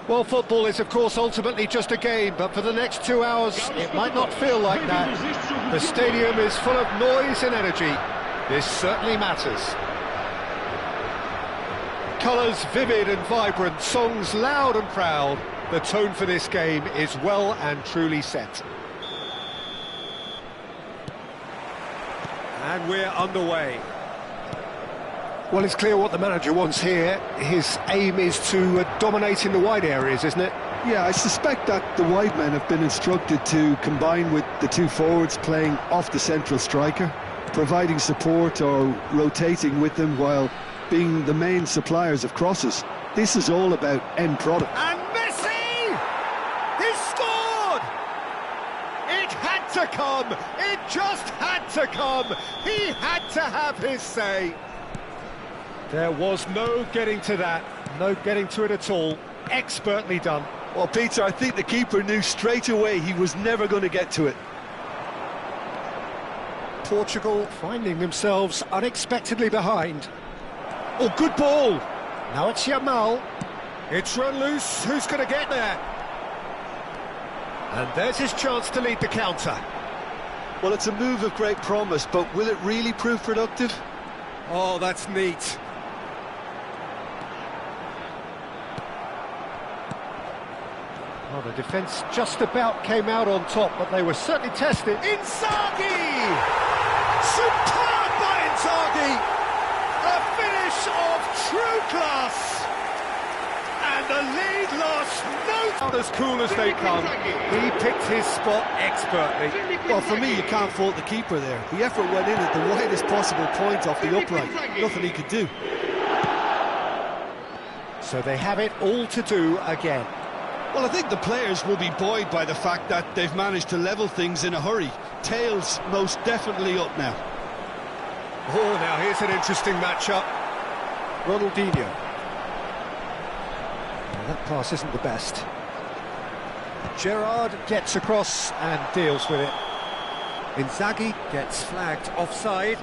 Well, football is, of course, ultimately just a game, but for the next 2 hours, it might not feel like that. The stadium is full of noise and energy. This certainly matters. Colours vivid and vibrant, songs loud and proud. The tone for this game is well and truly set. And we're underway. Well, it's clear what the manager wants here. His aim is to dominate in the wide areas, isn't it? Yeah, I suspect that the wide men have been instructed to combine with the two forwards playing off the central striker, providing support or rotating with them while being the main suppliers of crosses. This is all about end product. And Messi! He scored! It had to come! It just had to come! He had to have his say! There was no getting to that, no getting to it at all. Expertly done. Well, Peter, I think the keeper knew straight away he was never going to get to it. Portugal finding themselves unexpectedly behind. Oh, good ball! Now it's Yamal. It's run loose, who's going to get there? And there's his chance to lead the counter. Well, it's a move of great promise, but will it really prove productive? Oh, that's neat. Well, the defence just about came out on top, but they were certainly tested. Inzaghi! Superb by Inzaghi! A finish of true class! And the lead lost no... Not as cool as they come. He picked his spot expertly. Well, for me, you can't fault the keeper there. The effort went in at the widest possible point off the upright. Nothing he could do. So they have it all to do again. Well, I think the players will be buoyed by the fact that they've managed to level things in a hurry. Tails most definitely up now. Oh, now here's an interesting matchup. Ronaldinho. Well, that pass isn't the best. Gerrard gets across and deals with it. Inzaghi gets flagged offside.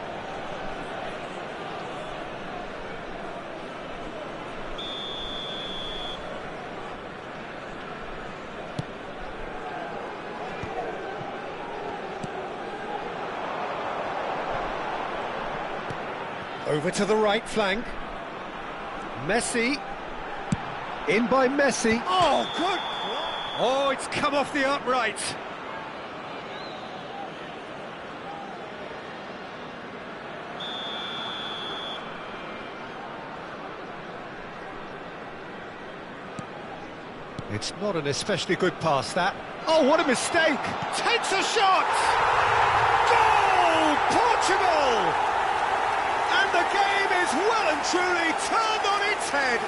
Over to the right flank. Messi. In by Messi. Oh, good! Oh, it's come off the upright. It's not an especially good pass, that. Oh, what a mistake! Takes a shot! Goal! Portugal! And the game is well and truly turned on its head.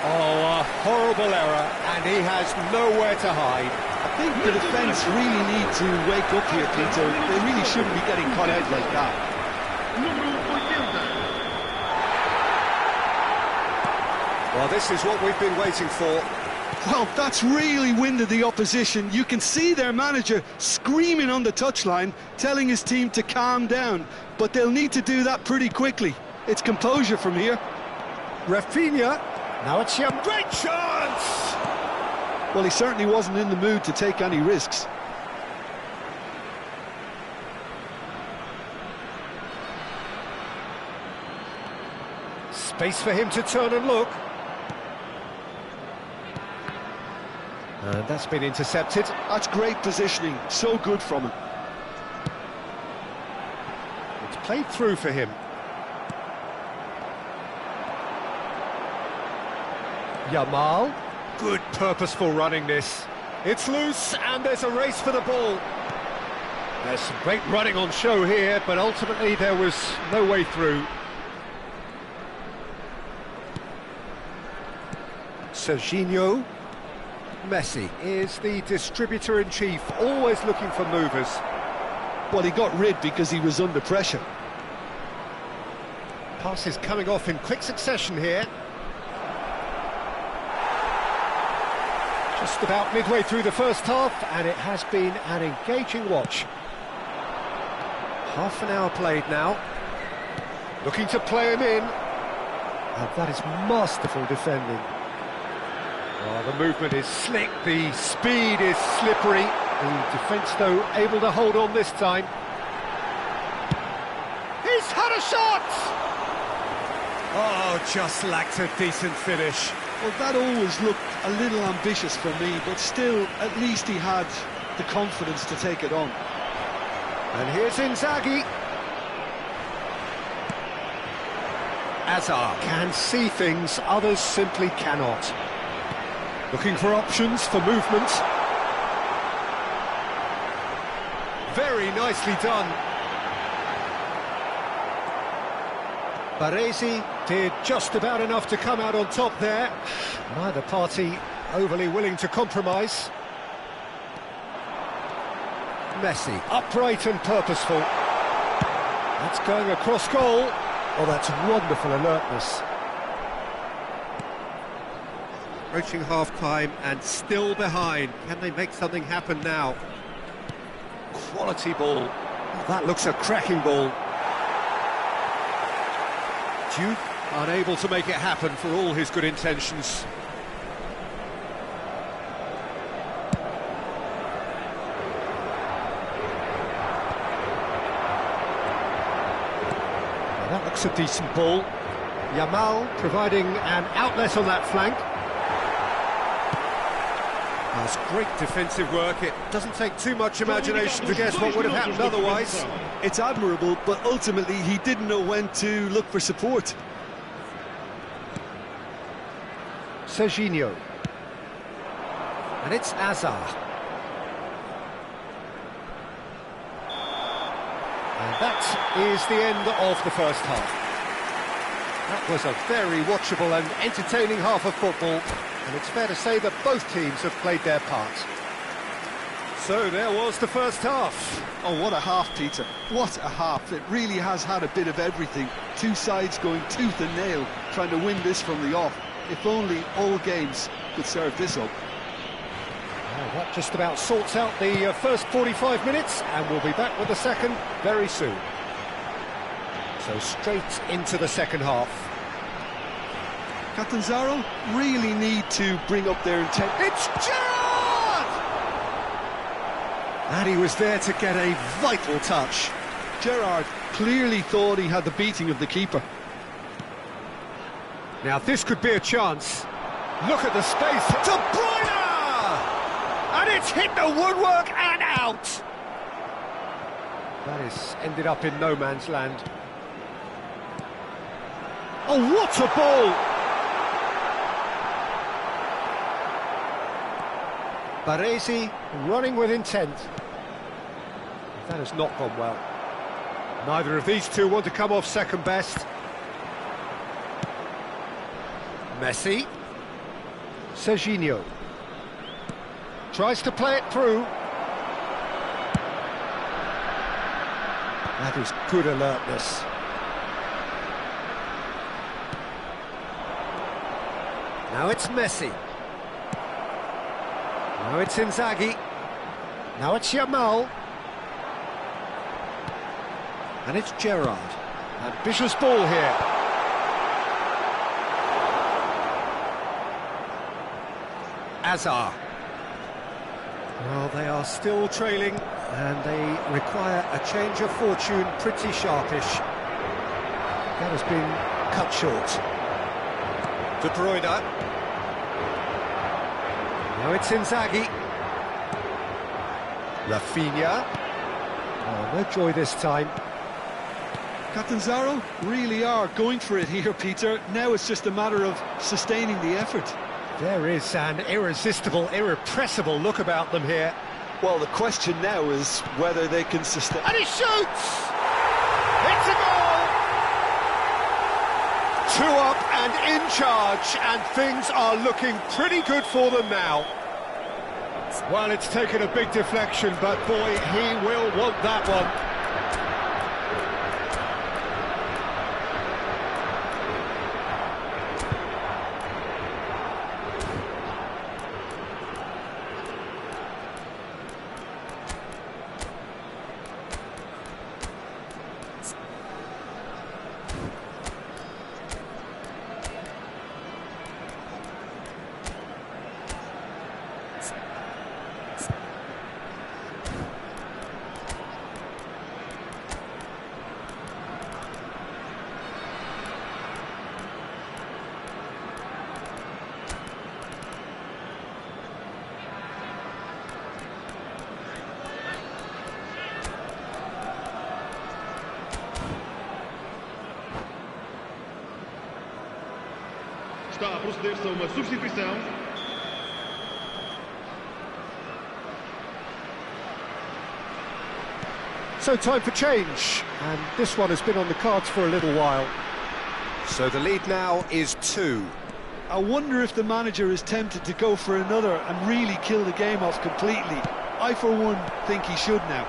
Oh, a horrible error, and he has nowhere to hide. I think the defence really need to wake up here, Peter. They really shouldn't be getting caught out like that. Well, this is what we've been waiting for. Well, that's really winded the opposition. You can see their manager screaming on the touchline, telling his team to calm down. But they'll need to do that pretty quickly. It's composure from here. Rafinha. Now it's your great chance! Well, he certainly wasn't in the mood to take any risks. Space for him to turn and look. And that's been intercepted. That's great positioning, so good from him. It's played through for him. Yamal. Good purposeful running this. It's loose and there's a race for the ball. There's some great running on show here, but ultimately there was no way through. Serginho. Messi is the distributor-in-chief, always looking for movers. Well, he got rid because he was under pressure. Passes coming off in quick succession here. Just about midway through the first half, and it has been an engaging watch. Half an hour played now. Looking to play him in. And that is masterful defending. Oh, the movement is slick, the speed is slippery. The defence, though, able to hold on this time. He's had a shot! Oh, just lacked a decent finish. Well, that always looked a little ambitious for me, but still, at least he had the confidence to take it on. And here's Inzaghi. Azar can see things others simply cannot. Looking for options for movement. Very nicely done. Baresi did just about enough to come out on top there. Neither party overly willing to compromise. Messi, upright and purposeful. That's going across goal. Oh, that's wonderful alertness. Approaching half-time and still behind. Can they make something happen now? Quality ball. Oh, that looks a cracking ball. Duke unable to make it happen for all his good intentions. Well, that looks a decent ball. Yamal providing an outlet on that flank. That's great defensive work. It doesn't take too much imagination to guess what would have happened otherwise. It's admirable, but ultimately he didn't know when to look for support. Serginho. And it's Azar. And that is the end of the first half. That was a very watchable and entertaining half of football, and it's fair to say that both teams have played their part. So there was the first half. Oh, what a half, Peter. What a half. It really has had a bit of everything. Two sides going tooth and nail, trying to win this from the off. If only all games could serve this up. Well, that just about sorts out the first 45 minutes, and we'll be back with the second very soon. So straight into the second half. Catanzaro really need to bring up their intent. It's Gerrard! And he was there to get a vital touch. Gerrard clearly thought he had the beating of the keeper. Now this could be a chance. Look at the space. De Bruyne! And it's hit the woodwork and out. That is ended up in no man's land. Oh, what a ball! Baresi running with intent. That has not gone well. Neither of these two want to come off second best. Messi. Serginho. Tries to play it through. That is good alertness. Now it's Messi. Now it's Inzaghi. Now it's Yamal. And it's Gerrard. Ambitious ball here. Azar. Well, they are still trailing, and they require a change of fortune pretty sharpish. That has been cut short. De Bruyne. Now it's Inzaghi. Rafinha. Oh, no joy this time. Catanzaro really are going for it here, Peter. Now it's just a matter of sustaining the effort. There is an irresistible, irrepressible look about them here. Well, the question now is whether they can sustain... And he shoots! It's a goal! 2 up and in charge, and things are looking pretty good for them now. Well, it's taken a big deflection, but boy, he will want that one. Está a proceder-se a uma substituição. So time for change, and this one has been on the cards for a little while. So the lead now is 2. I wonder if the manager is tempted to go for another and really kill the game off completely. I, for one, think he should now.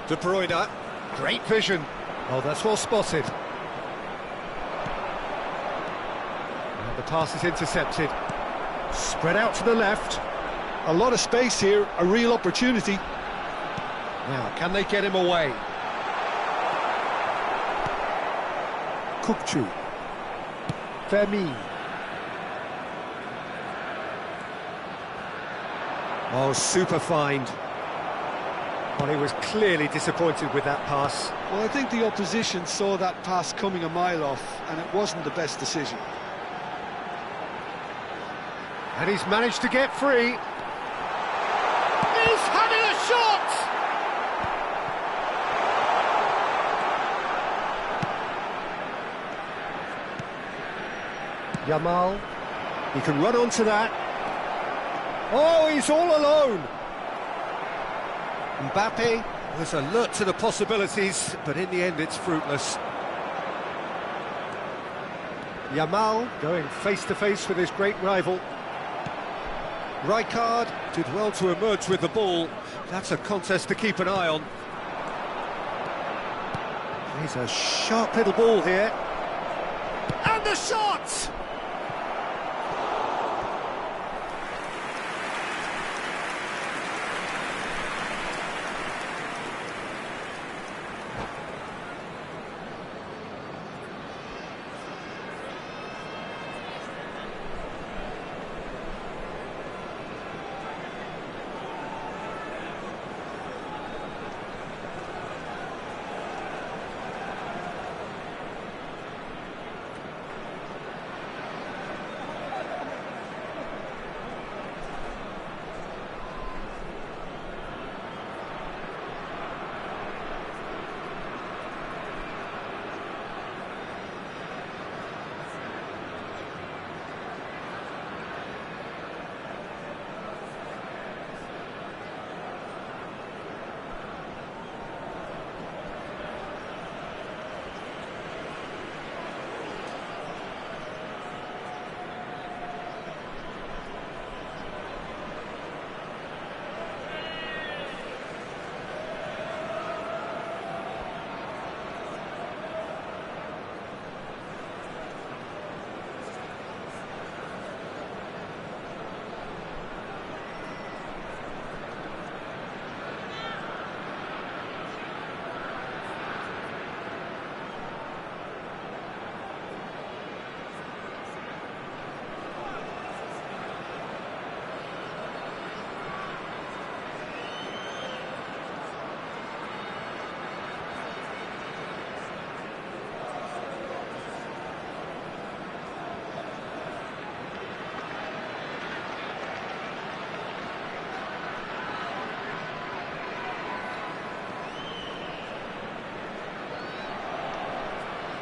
De Bruyne, great vision. Oh, that's well spotted. And the pass is intercepted. Spread out to the left. A lot of space here, a real opportunity. Now, can they get him away? Kukçu. Fermin. Oh, super find. Well, he was clearly disappointed with that pass. Well, I think the opposition saw that pass coming a mile off, and it wasn't the best decision. And he's managed to get free. He's having a shot! Yamal, he can run onto that. Oh, he's all alone. Mbappe was alert to the possibilities, but in the end it's fruitless. Yamal going face-to-face with his great rival. Rijkaard did well to emerge with the ball. That's a contest to keep an eye on. He's a sharp little ball here. And the shot!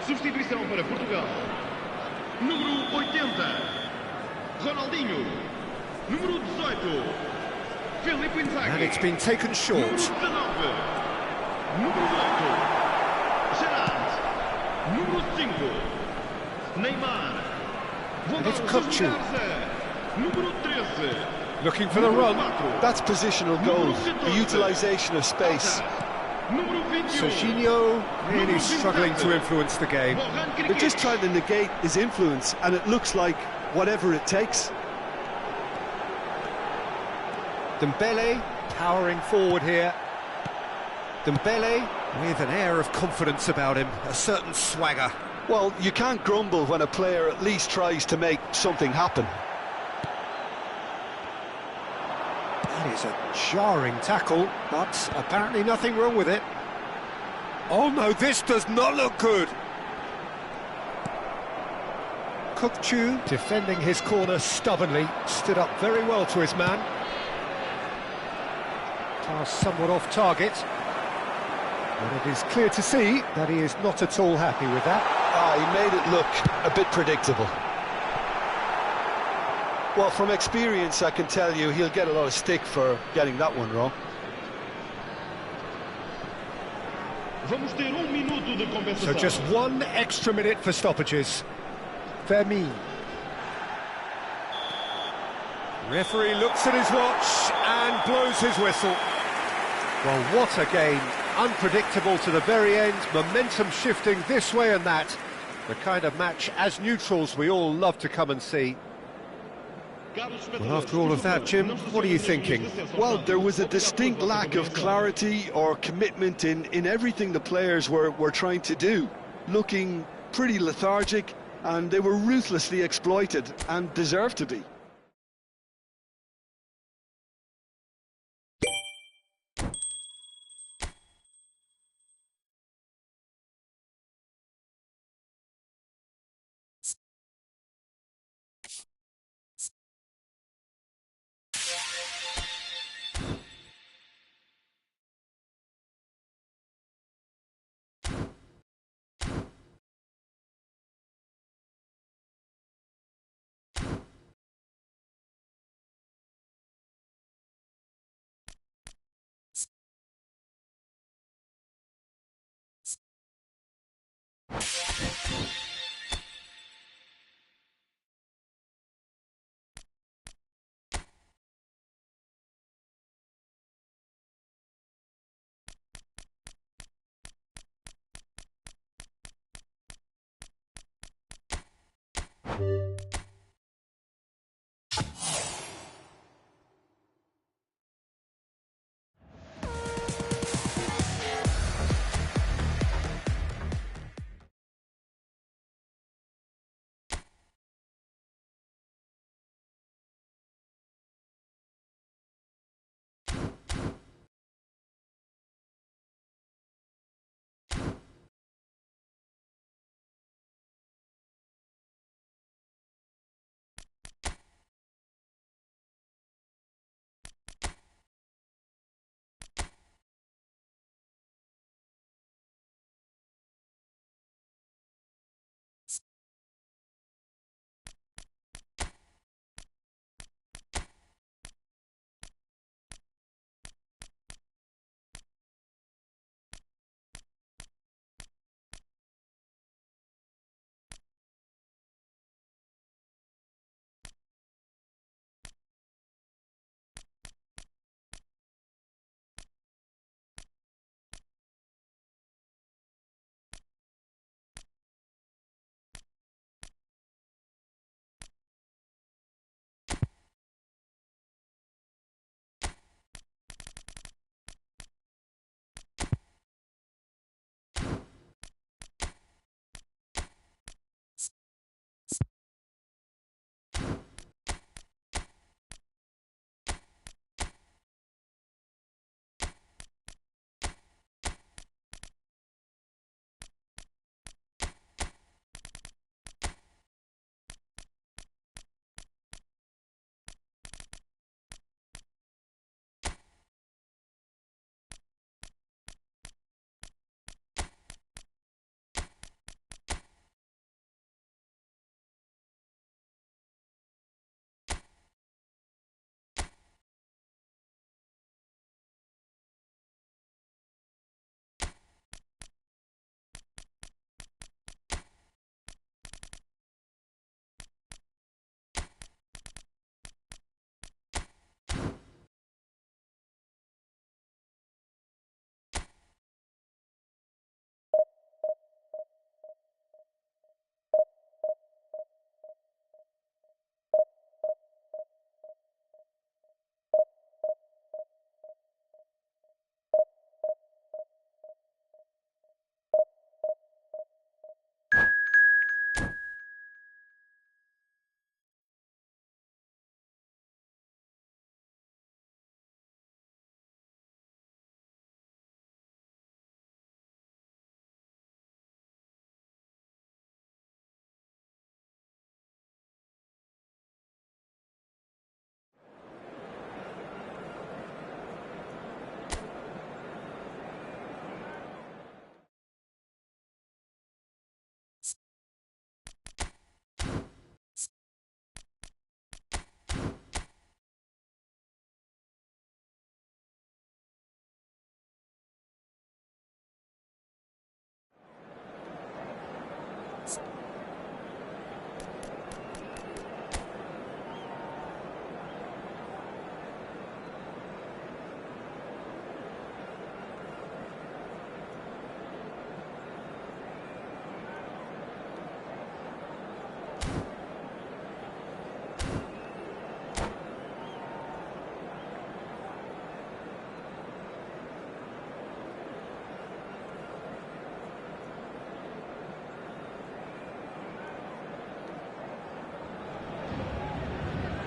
Substituição para Portugal. Número 80, Ronaldinho. Número 18, Filipe Inzaghi. And it's been taken short. Número 8, Gerard. Número 5, Neymar. And it's Kukçu. Número 13. Looking for the run. That's positional goal, the utilisation of space. Serginho really struggling to influence the game. They're just trying to negate his influence, and it looks like whatever it takes. Dembele powering forward here. Dembele with an air of confidence about him, a certain swagger. Well, you can't grumble when a player at least tries to make something happen. That is a jarring tackle, but apparently nothing wrong with it. Oh no, this does not look good. Kukçu defending his corner stubbornly, stood up very well to his man. Pass somewhat off target, but it is clear to see that he is not at all happy with that. He made it look a bit predictable. Well, from experience, I can tell you he'll get a lot of stick for getting that one wrong. Vamos ter minuto de compensação. So just 1 extra minute for stoppages. Vermi. Referee looks at his watch and blows his whistle. Well, what a game. Unpredictable to the very end, momentum shifting this way and that. The kind of match, as neutrals, we all love to come and see. Well, after all of that, Jim, what are you thinking? Well, there was a distinct lack of clarity or commitment in everything the players were trying to do. Looking pretty lethargic, and they were ruthlessly exploited and deserved to be.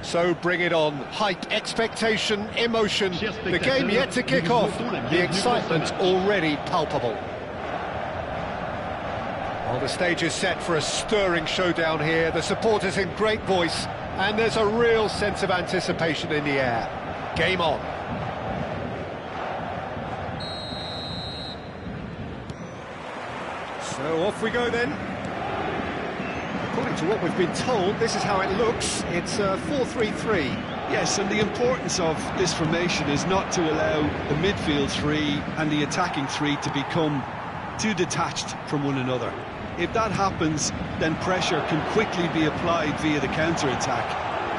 So bring it on. Hype, expectation, emotion. The game yet to kick off. The excitement already palpable. Well, the stage is set for a stirring showdown here. The supporters in great voice, and there's a real sense of anticipation in the air. Game on. So off we go then. According to what we've been told, this is how it looks. It's 4-3-3. Yes, and the importance of this formation is not to allow the midfield three and the attacking three to become too detached from one another. If that happens, then pressure can quickly be applied via the counter-attack,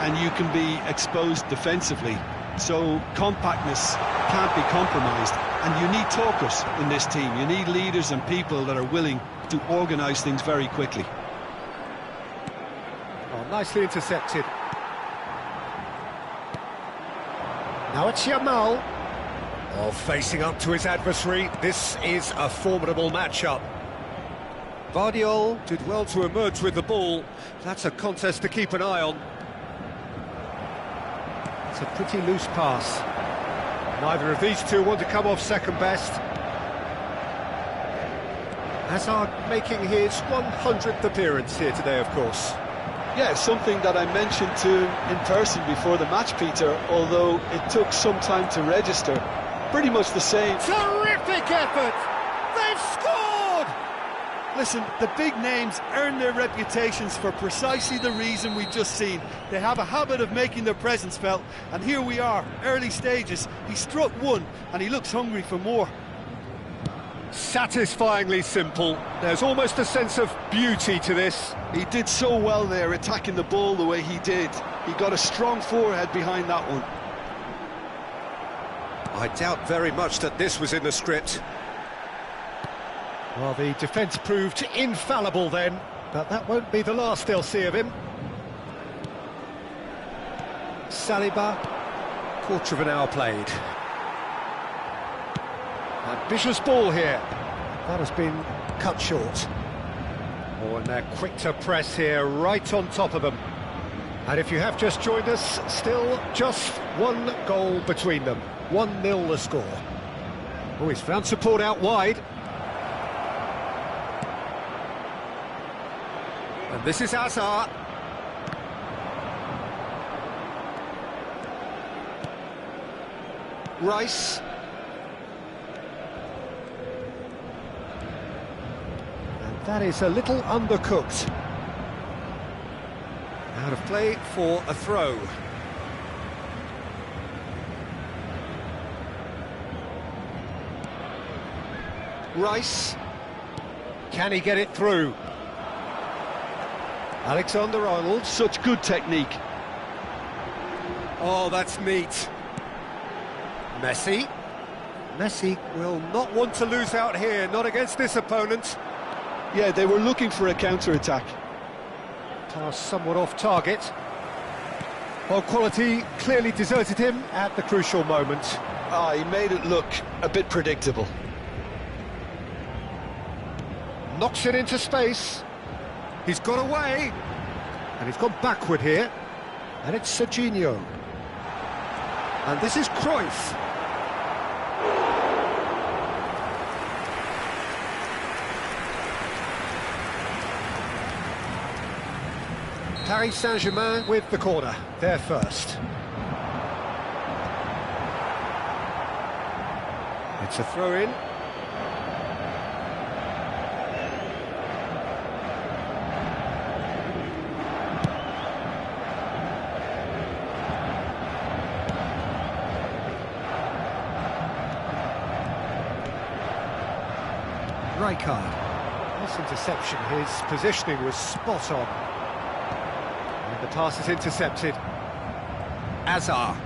and you can be exposed defensively. So compactness can't be compromised, and you need talkers in this team. You need leaders and people that are willing to organise things very quickly. Oh, nicely intercepted. Now it's Yamal. Oh, facing up to his adversary. This is a formidable matchup. Vardiol did well to emerge with the ball. That's a contest to keep an eye on. It's a pretty loose pass. Neither of these two want to come off second best. Hazard making his 100th appearance here today, of course. Yeah, something that I mentioned to him in person before the match, Peter, although it took some time to register. Pretty much the same. Terrific effort! They've scored! Listen, the big names earn their reputations for precisely the reason we've just seen. They have a habit of making their presence felt, and here we are, early stages. He struck one, and he looks hungry for more. Satisfyingly simple. There's almost a sense of beauty to this. He did so well there, attacking the ball the way he did. He got a strong forehead behind that one. I doubt very much that this was in the script. Well, the defence proved infallible then, but that won't be the last they'll see of him. Saliba, quarter of an hour played. Ambitious ball here. That has been cut short. Oh, and they're quick to press here, right on top of them. And if you have just joined us, still just one goal between them. 1-0 the score. Oh, he's found support out wide. And this is Hazard. Rice. And that is a little undercooked. Out of play for a throw. Rice. Can he get it through? Alexander-Arnold. Such good technique. Oh, that's neat. Messi. Messi will not want to lose out here, not against this opponent. Yeah, they were looking for a counter-attack. Pass somewhat off target. Well, quality clearly deserted him at the crucial moment. He made it look a bit predictable. Knocks it into space. He's got away. And he's gone backward here. And it's Serginho. And this is Cruyff. Paris Saint-Germain with the corner. They're first. It's a throw-in. Rijkaard. This interception, his positioning was spot on. And the pass is intercepted. Hazard.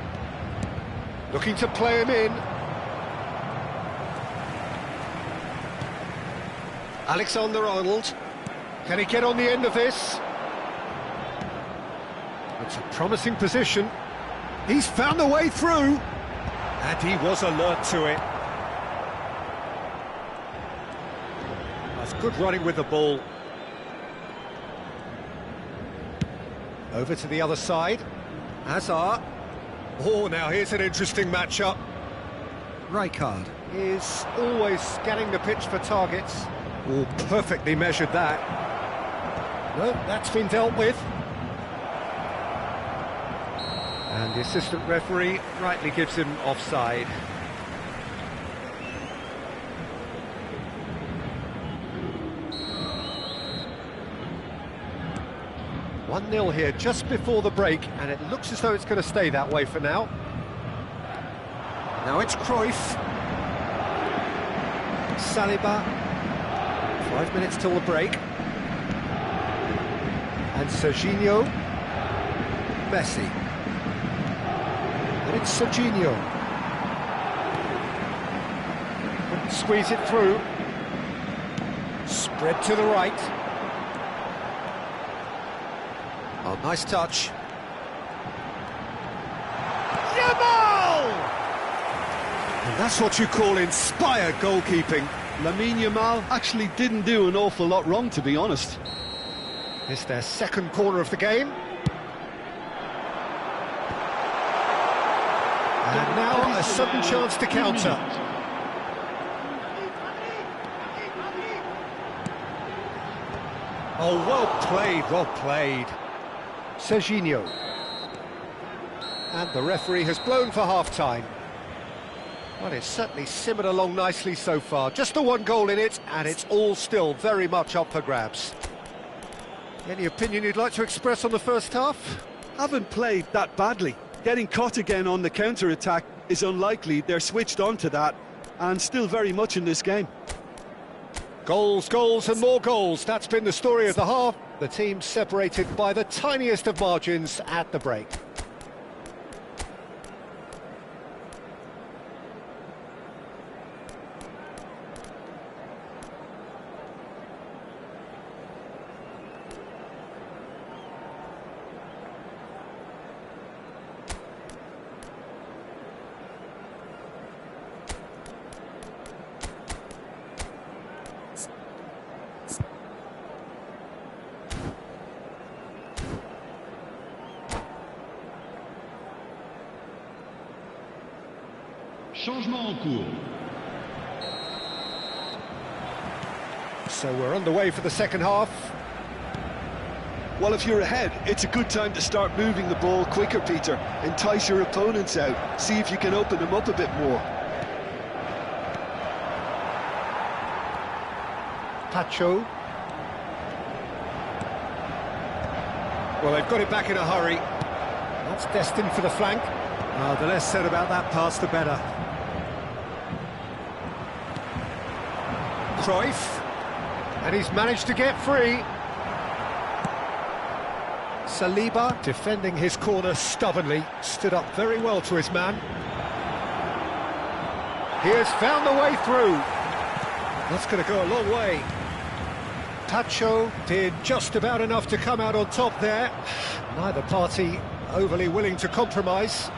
Looking to play him in. Alexander-Arnold. Can he get on the end of this? It's a promising position. He's found a way through. And he was alert to it. That's good running with the ball. Over to the other side. Hazard. Oh, now here's an interesting matchup. Rijkaard is always scanning the pitch for targets. Oh, perfectly measured that. No, that's been dealt with. And the assistant referee rightly gives him offside. One 0 here just before the break, and it looks as though it's going to stay that way for now. Now it's Cruyff. Saliba. 5 minutes till the break. And Serginho. Messi. And it's Serginho. Couldn't squeeze it through. Spread to the right. Oh, nice touch. Yamal! And that's what you call inspired goalkeeping. Lamine Yamal actually didn't do an awful lot wrong, to be honest. It's their second corner of the game. And now a sudden chance to counter. Oh, well played, well played. Serginho. And the referee has blown for half-time. Well, it's certainly simmered along nicely so far. Just the one goal in it, and it's all still very much up for grabs. Any opinion you'd like to express on the first half? Haven't played that badly. Getting caught again on the counter-attack is unlikely. They're switched on to that, and still very much in this game. Goals, goals and more goals. That's been the story of the half. The team separated by the tiniest of margins at the break. Changement en cours. So we're underway for the second half. Well, if you're ahead, it's a good time to start moving the ball quicker, Peter. Entice your opponents out. See if you can open them up a bit more. Pacho. Well, they've got it back in a hurry. That's destined for the flank. The less said about that pass, the better. Cruyff. And he's managed to get free. Saliba, defending his corner stubbornly, stood up very well to his man. He has found the way through. That's going to go a long way. Pacho did just about enough to come out on top there. Neither party overly willing to compromise.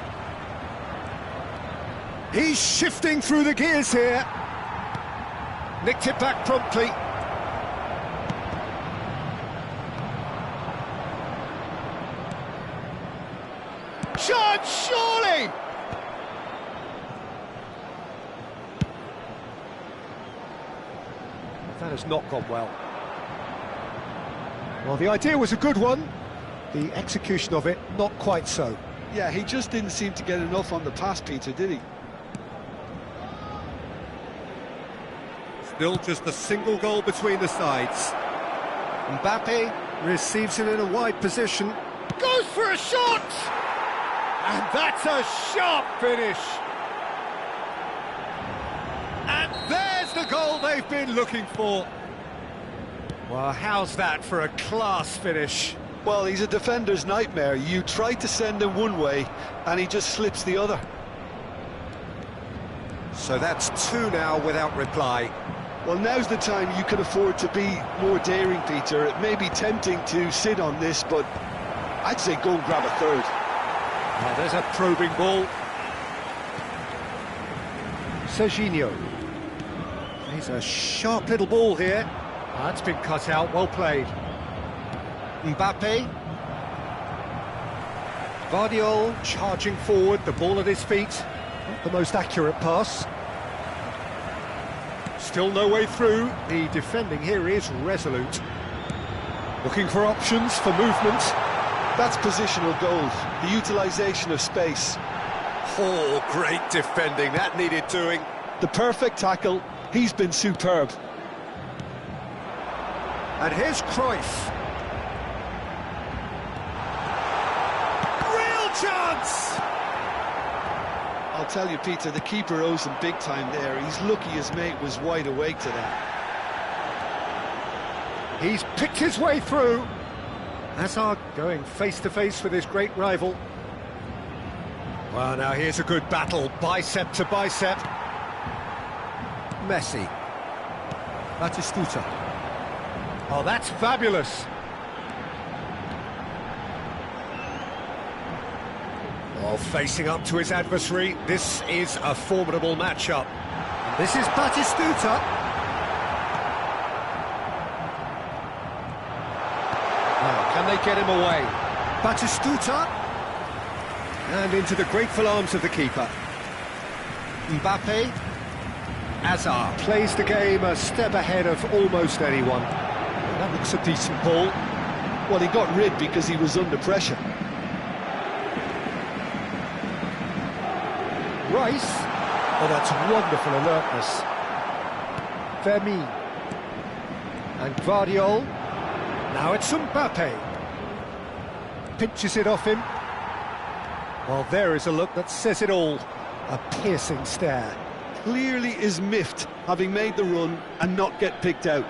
He's shifting through the gears here. Nicked it back promptly. Shot, surely! That has not gone well. Well, the idea was a good one. The execution of it, not quite so. Yeah, he just didn't seem to get enough on the pass, Peter, did he? Still just a single goal between the sides. Mbappe receives it in a wide position. Goes for a shot! And that's a sharp finish. And there's the goal they've been looking for. Well, how's that for a class finish? Well, he's a defender's nightmare. You try to send him one way, and he just slips the other. So that's two now without reply. Well, now's the time you can afford to be more daring, Peter. It may be tempting to sit on this, but I'd say go and grab a third. Now there's a probing ball. Serginho. He's a sharp little ball here. That's been cut out, well played. Mbappe. Vardiol charging forward, the ball at his feet. Not the most accurate pass. Still no way through. The defending here is resolute. Looking for options for movement. That's positional goals, the utilisation of space. Oh, great defending, that needed doing. The perfect tackle, he's been superb. And here's Cruyff. Real chance! I'll tell you, Peter, the keeper owes him big time there. He's lucky his mate was wide awake to that. He's picked his way through. Hazard going face-to-face with his great rival. Well, now here's a good battle, bicep to bicep. Messi. Batistuta. Oh, that's fabulous. Oh, facing up to his adversary. This is a formidable matchup. And this is Batistuta. Now, can they get him away? Batistuta. And into the grateful arms of the keeper. Mbappe. Hazard plays the game a step ahead of almost anyone. That looks a decent ball. Well, he got rid because he was under pressure. Rice. Oh, that's wonderful alertness. Vermeer. And Gvardiol. Now it's Mbappe. Pinches it off him. Well, there is a look that says it all. A piercing stare. Clearly is miffed, having made the run and not get picked out.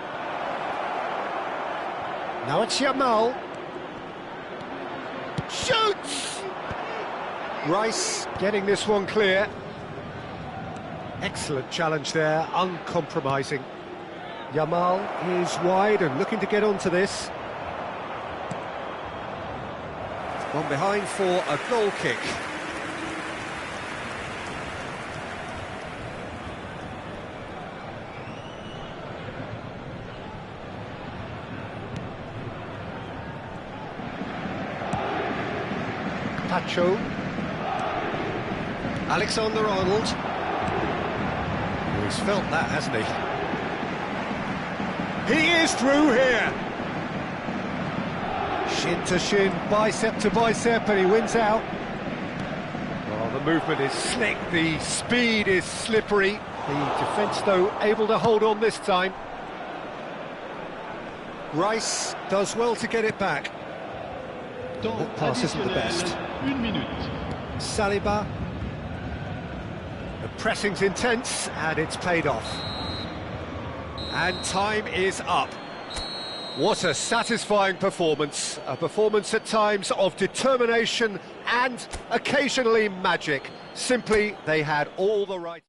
Now it's Yamal. Shoots! Rice getting this one clear. Excellent challenge there, uncompromising. Yamal is wide and looking to get onto this. Gone behind for a goal kick. Pacho. Alexander-Arnold. He's felt that, hasn't he? He is through here. Shin to shin, bicep to bicep, and he wins out. Well, the movement is slick, the speed is slippery. The defence, though, able to hold on this time. Rice does well to get it back. That pass isn't the best. Saliba. The pressing's intense, and it's paid off. And time is up. What a satisfying performance. A performance at times of determination and occasionally magic. Simply, they had all the right...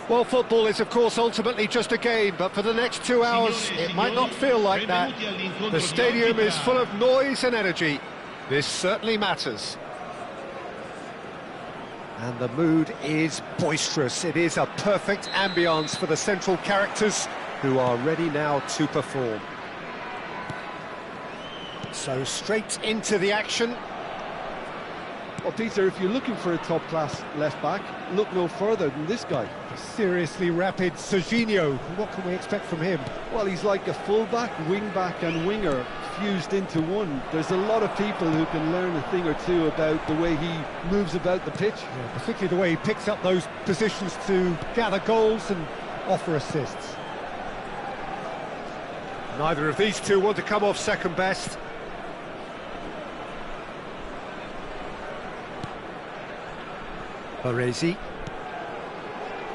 Well, football is, of course, ultimately just a game, but for the next 2 hours, it might not feel like that. The stadium is full of noise and energy. This certainly matters. And the mood is boisterous. It is a perfect ambience for the central characters who are ready now to perform. So straight into the action. Well, Peter, if you're looking for a top-class left-back, look no further than this guy. Seriously rapid Serginho. What can we expect from him? Well, he's like a full-back, wing-back and winger fused into one. There's a lot of people who can learn a thing or two about the way he moves about the pitch. Yeah, particularly the way he picks up those positions to gather goals and offer assists. Neither of these two want to come off second best. Baresi.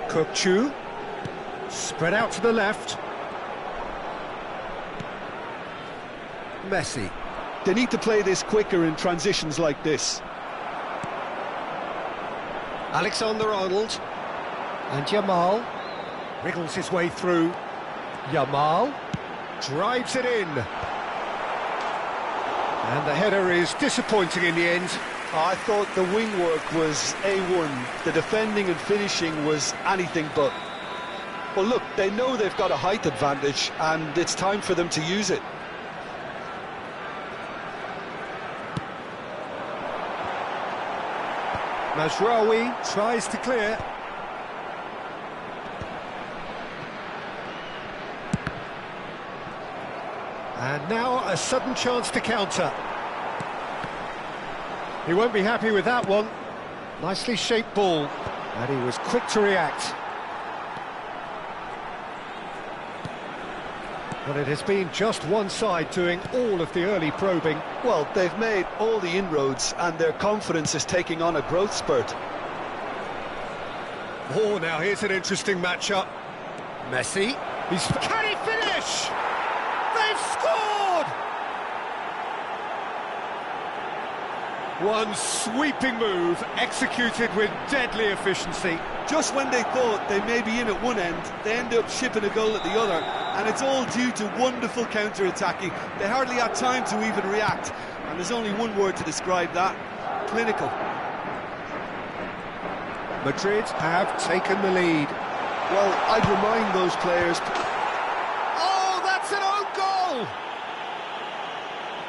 Kukçu. Spread out to the left. Messi. They need to play this quicker in transitions like this. Alexander-Arnold. And Yamal. Wriggles his way through. Yamal. Drives it in. And the header is disappointing in the end. I thought the wing work was A1. The defending and finishing was anything but. Well, look, they know they've got a height advantage, and it's time for them to use it. Mazraoui tries to clear. And now a sudden chance to counter. He won't be happy with that one. Nicely shaped ball, and he was quick to react. But it has been just one side doing all of the early probing. Well, they've made all the inroads and their confidence is taking on a growth spurt. Oh, now here's an interesting matchup. Messi, can he finish? They've scored! One sweeping move, executed with deadly efficiency. Just when they thought they may be in at one end, they end up shipping a goal at the other, and it's all due to wonderful counter-attacking. They hardly had time to even react, and there's only one word to describe that: clinical. Madrid have taken the lead. Well, I'd remind those players... Oh, that's an own goal!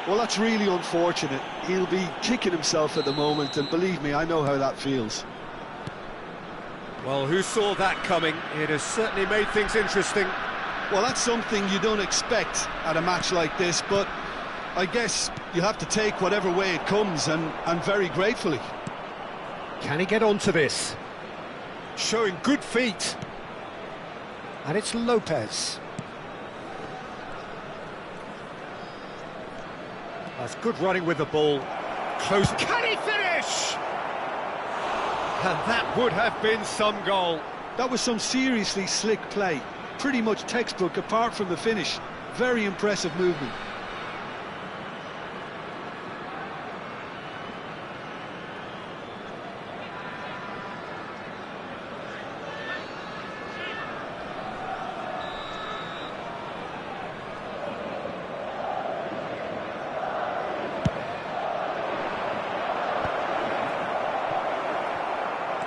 Well, that's really unfortunate. He'll be kicking himself at the moment, and believe me, I know how that feels. Well, who saw that coming? It has certainly made things interesting. Well, that's something you don't expect at a match like this, but I guess you have to take whatever way it comes, and very gratefully. Can he get onto this? Showing good feet. And it's Lopez. That's good running with the ball. Close. Can he finish? And that would have been some goal. That was some seriously slick play. Pretty much textbook apart from the finish. Very impressive movement.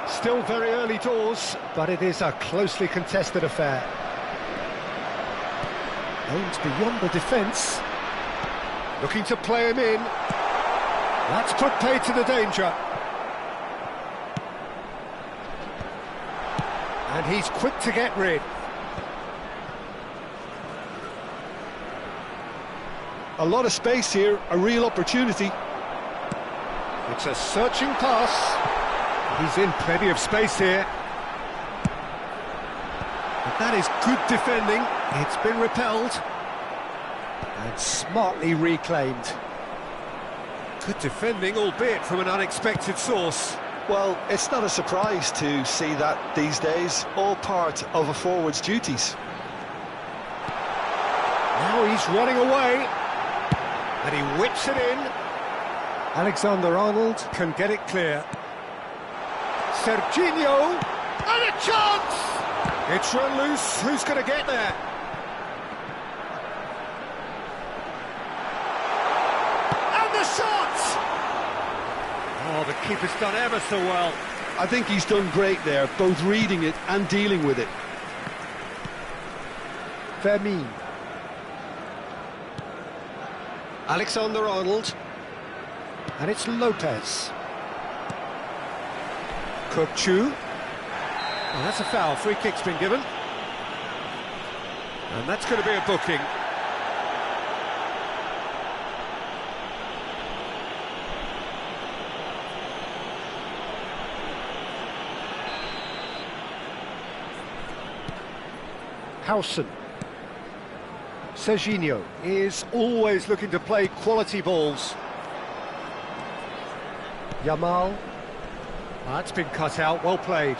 Still very early doors, but it is a closely contested affair. Aims beyond the defence. Looking to play him in. That's put pay to the danger. And he's quick to get rid. A lot of space here, a real opportunity. It's a searching pass. He's in plenty of space here. But that is good defending. It's been repelled. And smartly reclaimed. Good defending, albeit from an unexpected source. Well, it's not a surprise to see that these days. All part of a forward's duties. Now he's running away. And he whips it in. Alexander-Arnold can get it clear. Serginho, and a chance! It's run loose, who's going to get there? And the shot! Oh, the keeper's done ever so well. I think he's done great there, both reading it and dealing with it. Fermin. Alexander-Arnold. And it's Lopez. Kupchu. Well, that's a foul. Free kick's been given. And that's going to be a booking. Howson. Serginho is always looking to play quality balls. Yamal. That's been cut out, well played.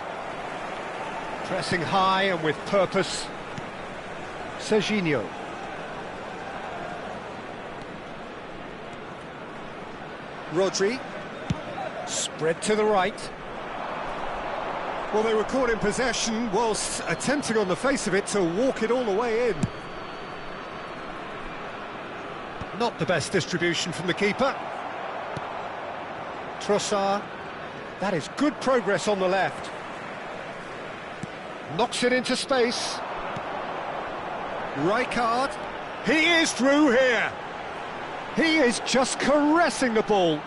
Pressing high and with purpose. Serginho. Rodri. Spread to the right. Well, they were caught in possession whilst attempting on the face of it to walk it all the way in. Not the best distribution from the keeper. Trossard. That is good progress on the left. Knocks it into space. Rijkaard. He is through here. He is just caressing the ball.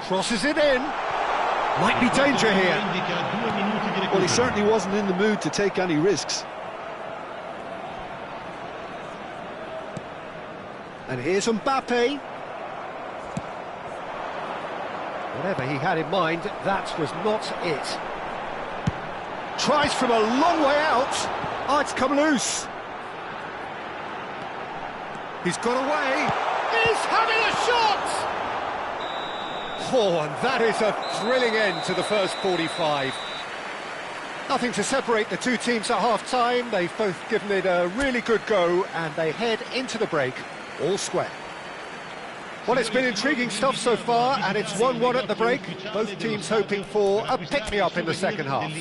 Crosses it in. Might be danger here. Well, he certainly wasn't in the mood to take any risks. And here's Mbappe. Whatever he had in mind, that was not it. Tries from a long way out. Oh, it's come loose. He's got away. He's having a shot! Oh, and that is a thrilling end to the first 45. Nothing to separate the two teams at half-time. They've both given it a really good go, and they head into the break all square. Well, it's been intriguing stuff so far, and it's 1-1 at the break. Both teams hoping for a pick-me-up in the second half.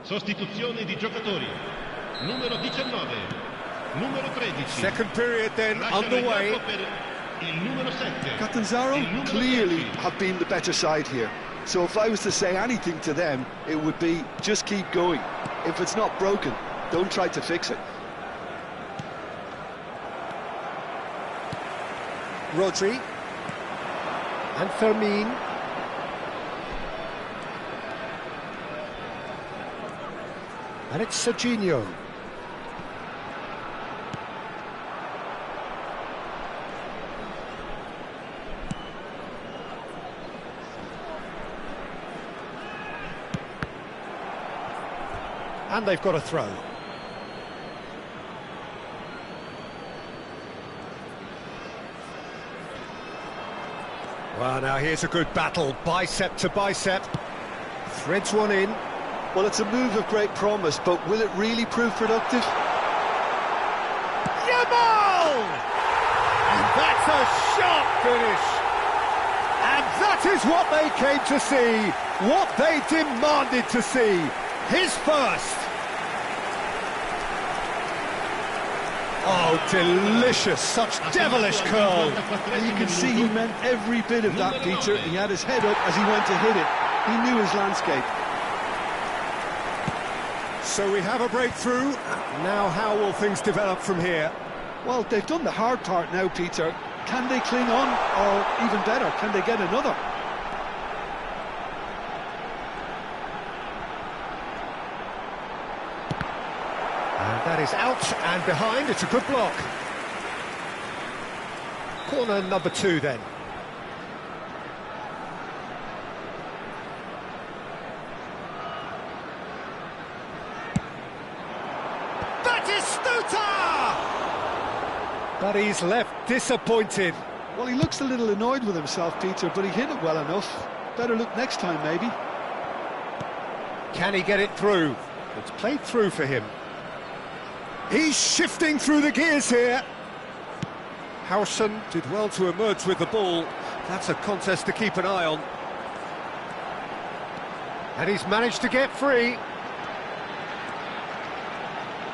Sostituzione di giocatori. Numero 19, numero 13. Second period then underway. Il numero 7. Catanzaro clearly have been the better side here. So if I was to say anything to them, it would be just keep going. If it's not broken, don't try to fix it. Rodri. And Fermin. And it's Serginho. And they've got a throw. Well, now here's a good battle, bicep to bicep. Threads one in. Well, it's a move of great promise, but will it really prove productive? Yamal! And that's a sharp finish. And that is what they came to see, what they demanded to see. His first. Oh, delicious, such devilish curl. And you can see he meant every bit of that, Peter. He had his head up as he went to hit it. He knew his landscape. So we have a breakthrough. Now how will things develop from here? Well, they've done the hard part now, Peter. Can they cling on, or even better, can they get another? And that is out and behind. It's a good block. Corner number 2 then. But he's left disappointed. Well, he looks a little annoyed with himself, Peter, but he hit it well enough. Better look next time, maybe. Can he get it through? It's played through for him. He's shifting through the gears here. Howson did well to emerge with the ball. That's a contest to keep an eye on. And he's managed to get free.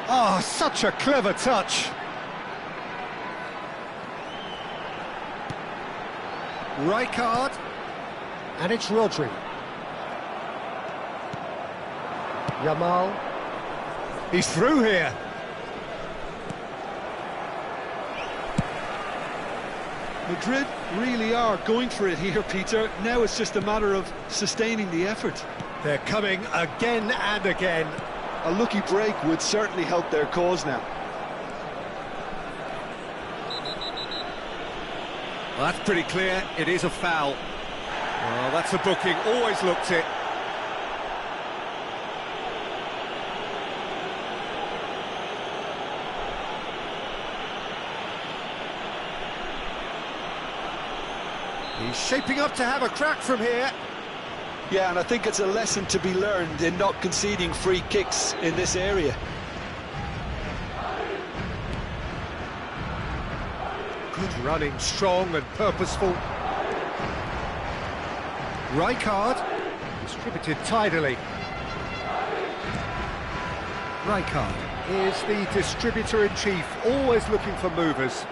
Oh, such a clever touch. Rijkaard, and it's Rodri. Yamal, he's through here. Madrid really are going for it here, Peter. Now it's just a matter of sustaining the effort. They're coming again and again. A lucky break would certainly help their cause now. Well, that's pretty clear, it is a foul. Well, that's a booking, always looked it. He's shaping up to have a crack from here. Yeah, and I think it's a lesson to be learned in not conceding free kicks in this area. running strong and purposeful. Rijkaard, distributed tidily. Rijkaard is the distributor-in-chief, always looking for movers.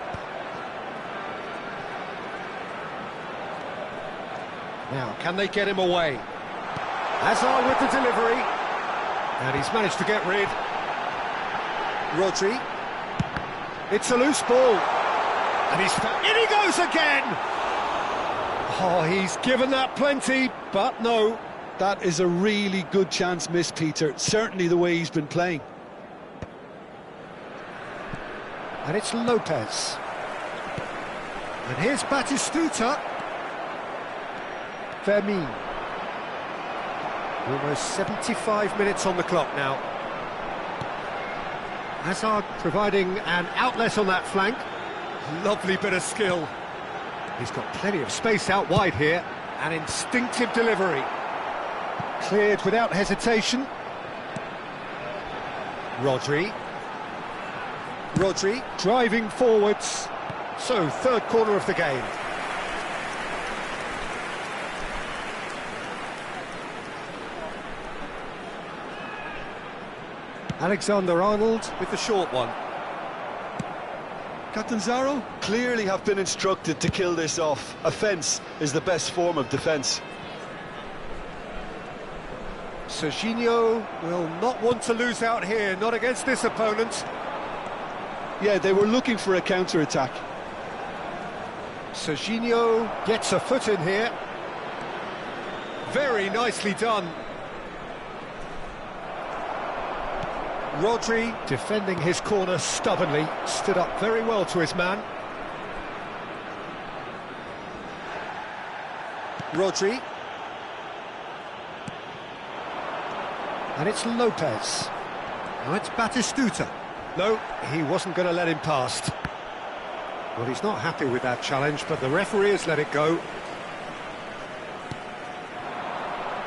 Now, can they get him away? Hazard with the delivery. And he's managed to get rid. Rodri. It's a loose ball. And in he goes again! Oh, he's given that plenty, but no. That is a really good chance missed, Peter. Certainly the way he's been playing. And it's Lopez. And here's Batistuta. Fermin. Almost 75 minutes on the clock now. Hazard providing an outlet on that flank. Lovely bit of skill. He's got plenty of space out wide here. An instinctive delivery. Cleared without hesitation. Rodri. Rodri driving forwards. So, third corner of the game. Alexander-Arnold with the short one. Catanzaro clearly have been instructed to kill this off. Offence is the best form of defence. Serginho will not want to lose out here, not against this opponent. Yeah, they were looking for a counter-attack. Serginho gets a foot in here. Very nicely done. Rodri, defending his corner stubbornly, stood up very well to his man. Rodri. And it's Lopez. Now it's Batistuta. No, he wasn't going to let him past. Well, he's not happy with that challenge, but the referee has let it go.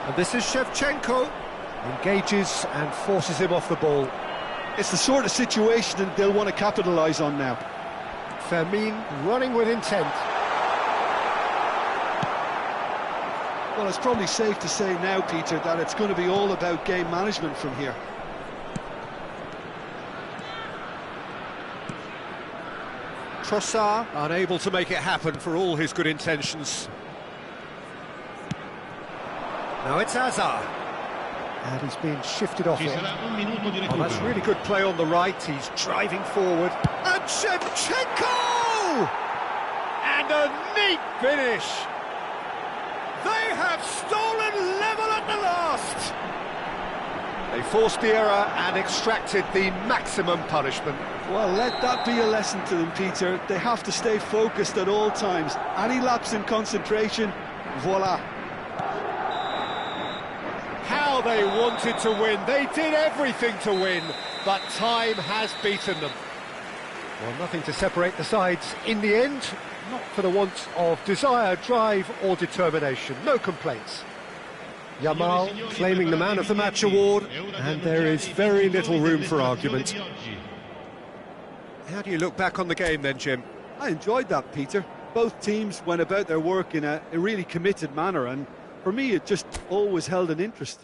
And this is Shevchenko. Engages and forces him off the ball. It's the sort of situation that they'll want to capitalise on now. Fermin running with intent. Well, it's probably safe to say now, Peter, that it's going to be all about game management from here. Trossard unable to make it happen for all his good intentions. Now it's Hazard. And he's being shifted off it. Oh, that's really good play on the right. He's driving forward. And Shevchenko! And a neat finish. They have stolen level at the last. They forced the error and extracted the maximum punishment. Well, let that be a lesson to them, Peter. They have to stay focused at all times. Any lapse in concentration, voila. How they wanted to win. They did everything to win, but time has beaten them. Well, nothing to separate the sides in the end, not for the want of desire, drive or determination. No complaints. Yamal claiming the Man of the Match award, and there is very little room for argument. How do you look back on the game then, Jim? I enjoyed that, Peter. Both teams went about their work in a really committed manner, and for me it just always held an interest.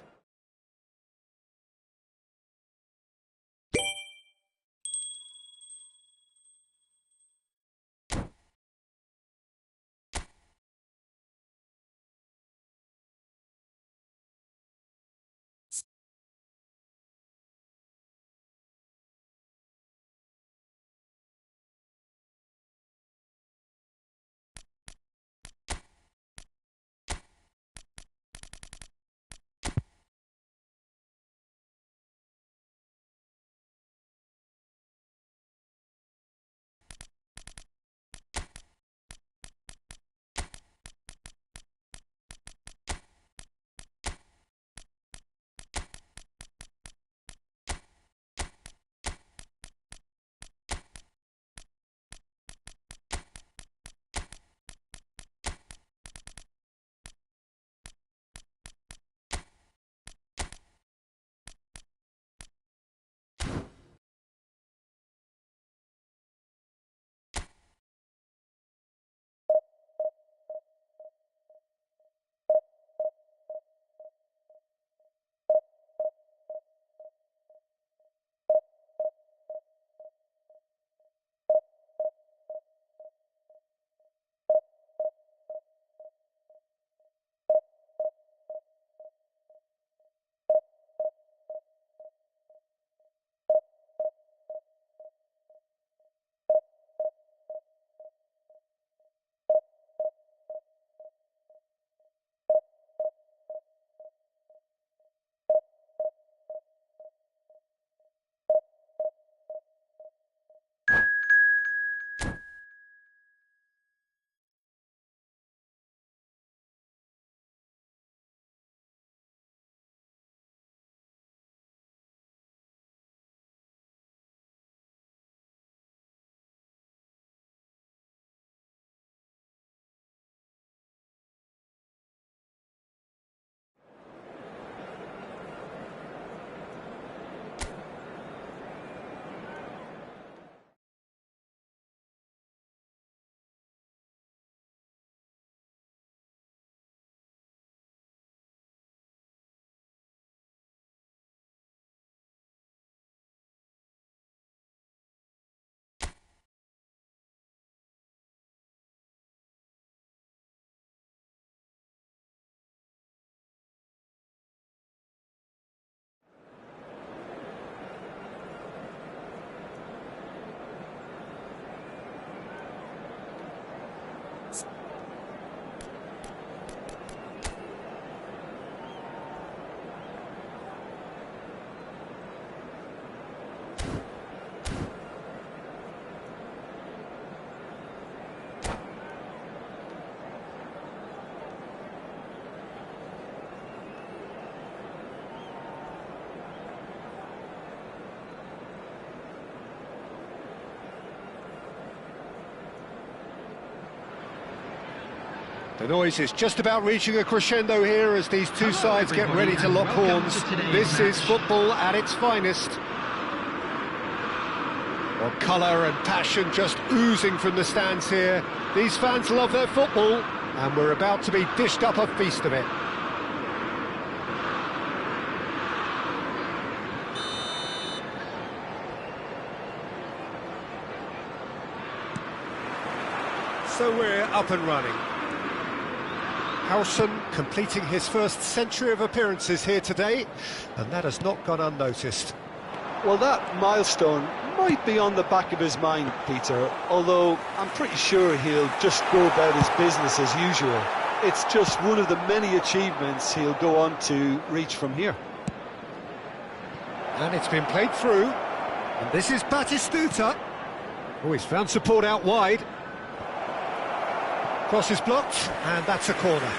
The noise is just about reaching a crescendo here as these two sides get ready to lock horns. This is football at its finest. Well, colour and passion just oozing from the stands here. These fans love their football, and we're about to be dished up a feast of it. So we're up and running. Howson completing his first century of appearances here today, and that has not gone unnoticed. Well, that milestone might be on the back of his mind, Peter, although I'm pretty sure he'll just go about his business as usual. It's just one of the many achievements he'll go on to reach from here. And it's been played through, and this is Batistuta. Oh, he's found support out wide. Cross is blocked, and that's a corner.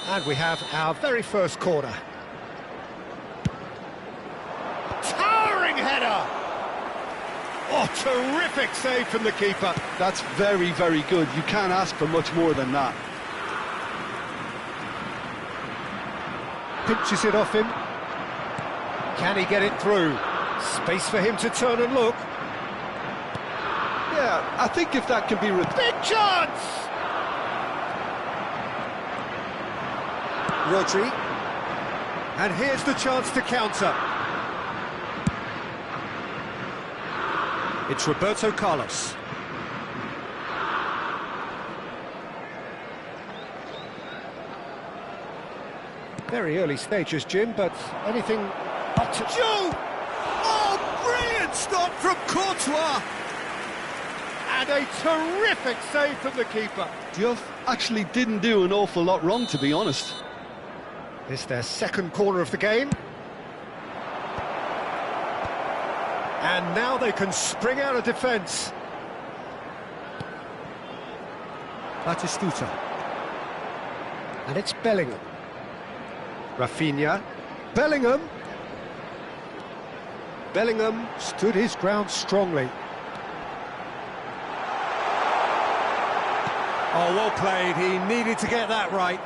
And we have our very first corner. Towering header! Oh, terrific save from the keeper. That's very, very good. You can't ask for much more than that. Pinches it off him. Can he get it through? Space for him to turn and look. Yeah, I think if that can be... Big chance! Rodri, and here's the chance to counter. It's Roberto Carlos. Very early stages, Jim, but anything up to... Joe! Oh, brilliant stop from Courtois! And a terrific save from the keeper. Diouf actually didn't do an awful lot wrong, to be honest. It's their second corner of the game. And now they can spring out of defence. Batistuta. And it's Bellingham. Rafinha. Bellingham. Bellingham stood his ground strongly. Oh, well played. He needed to get that right.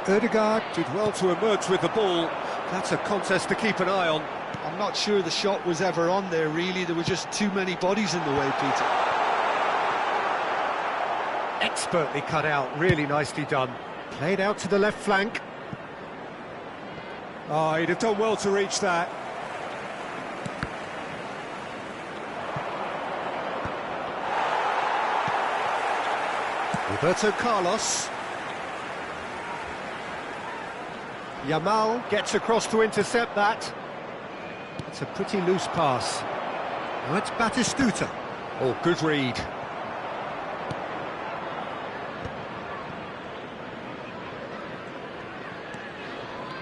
Ødegaard did well to emerge with the ball. That's a contest to keep an eye on. I'm not sure the shot was ever on there, really. There were just too many bodies in the way, Peter. Expertly cut out, really nicely done. Played out to the left flank. Oh, he'd have done well to reach that. Roberto Carlos. Yamal gets across to intercept that. It's a pretty loose pass. Now it's Batistuta. Oh, good read.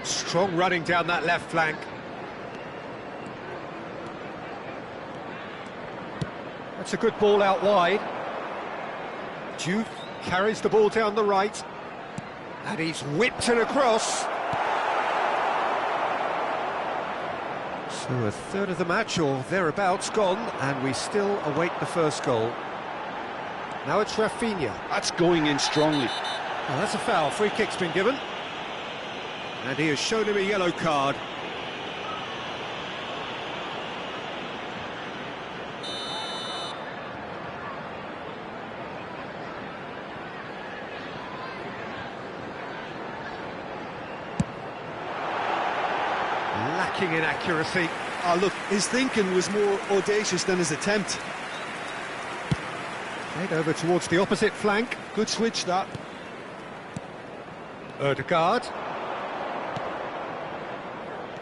Strong running down that left flank. That's a good ball out wide. Diouf carries the ball down the right. And he's whipped it across. So a third of the match, or thereabouts, gone, and we still await the first goal. Now it's Rafinha. That's going in strongly. Well, that's a foul. Free kick's been given. And he has shown him a yellow card. Lacking in accuracy. Oh, look, his thinking was more audacious than his attempt. Head over towards the opposite flank. Good switch, that. Ødegaard.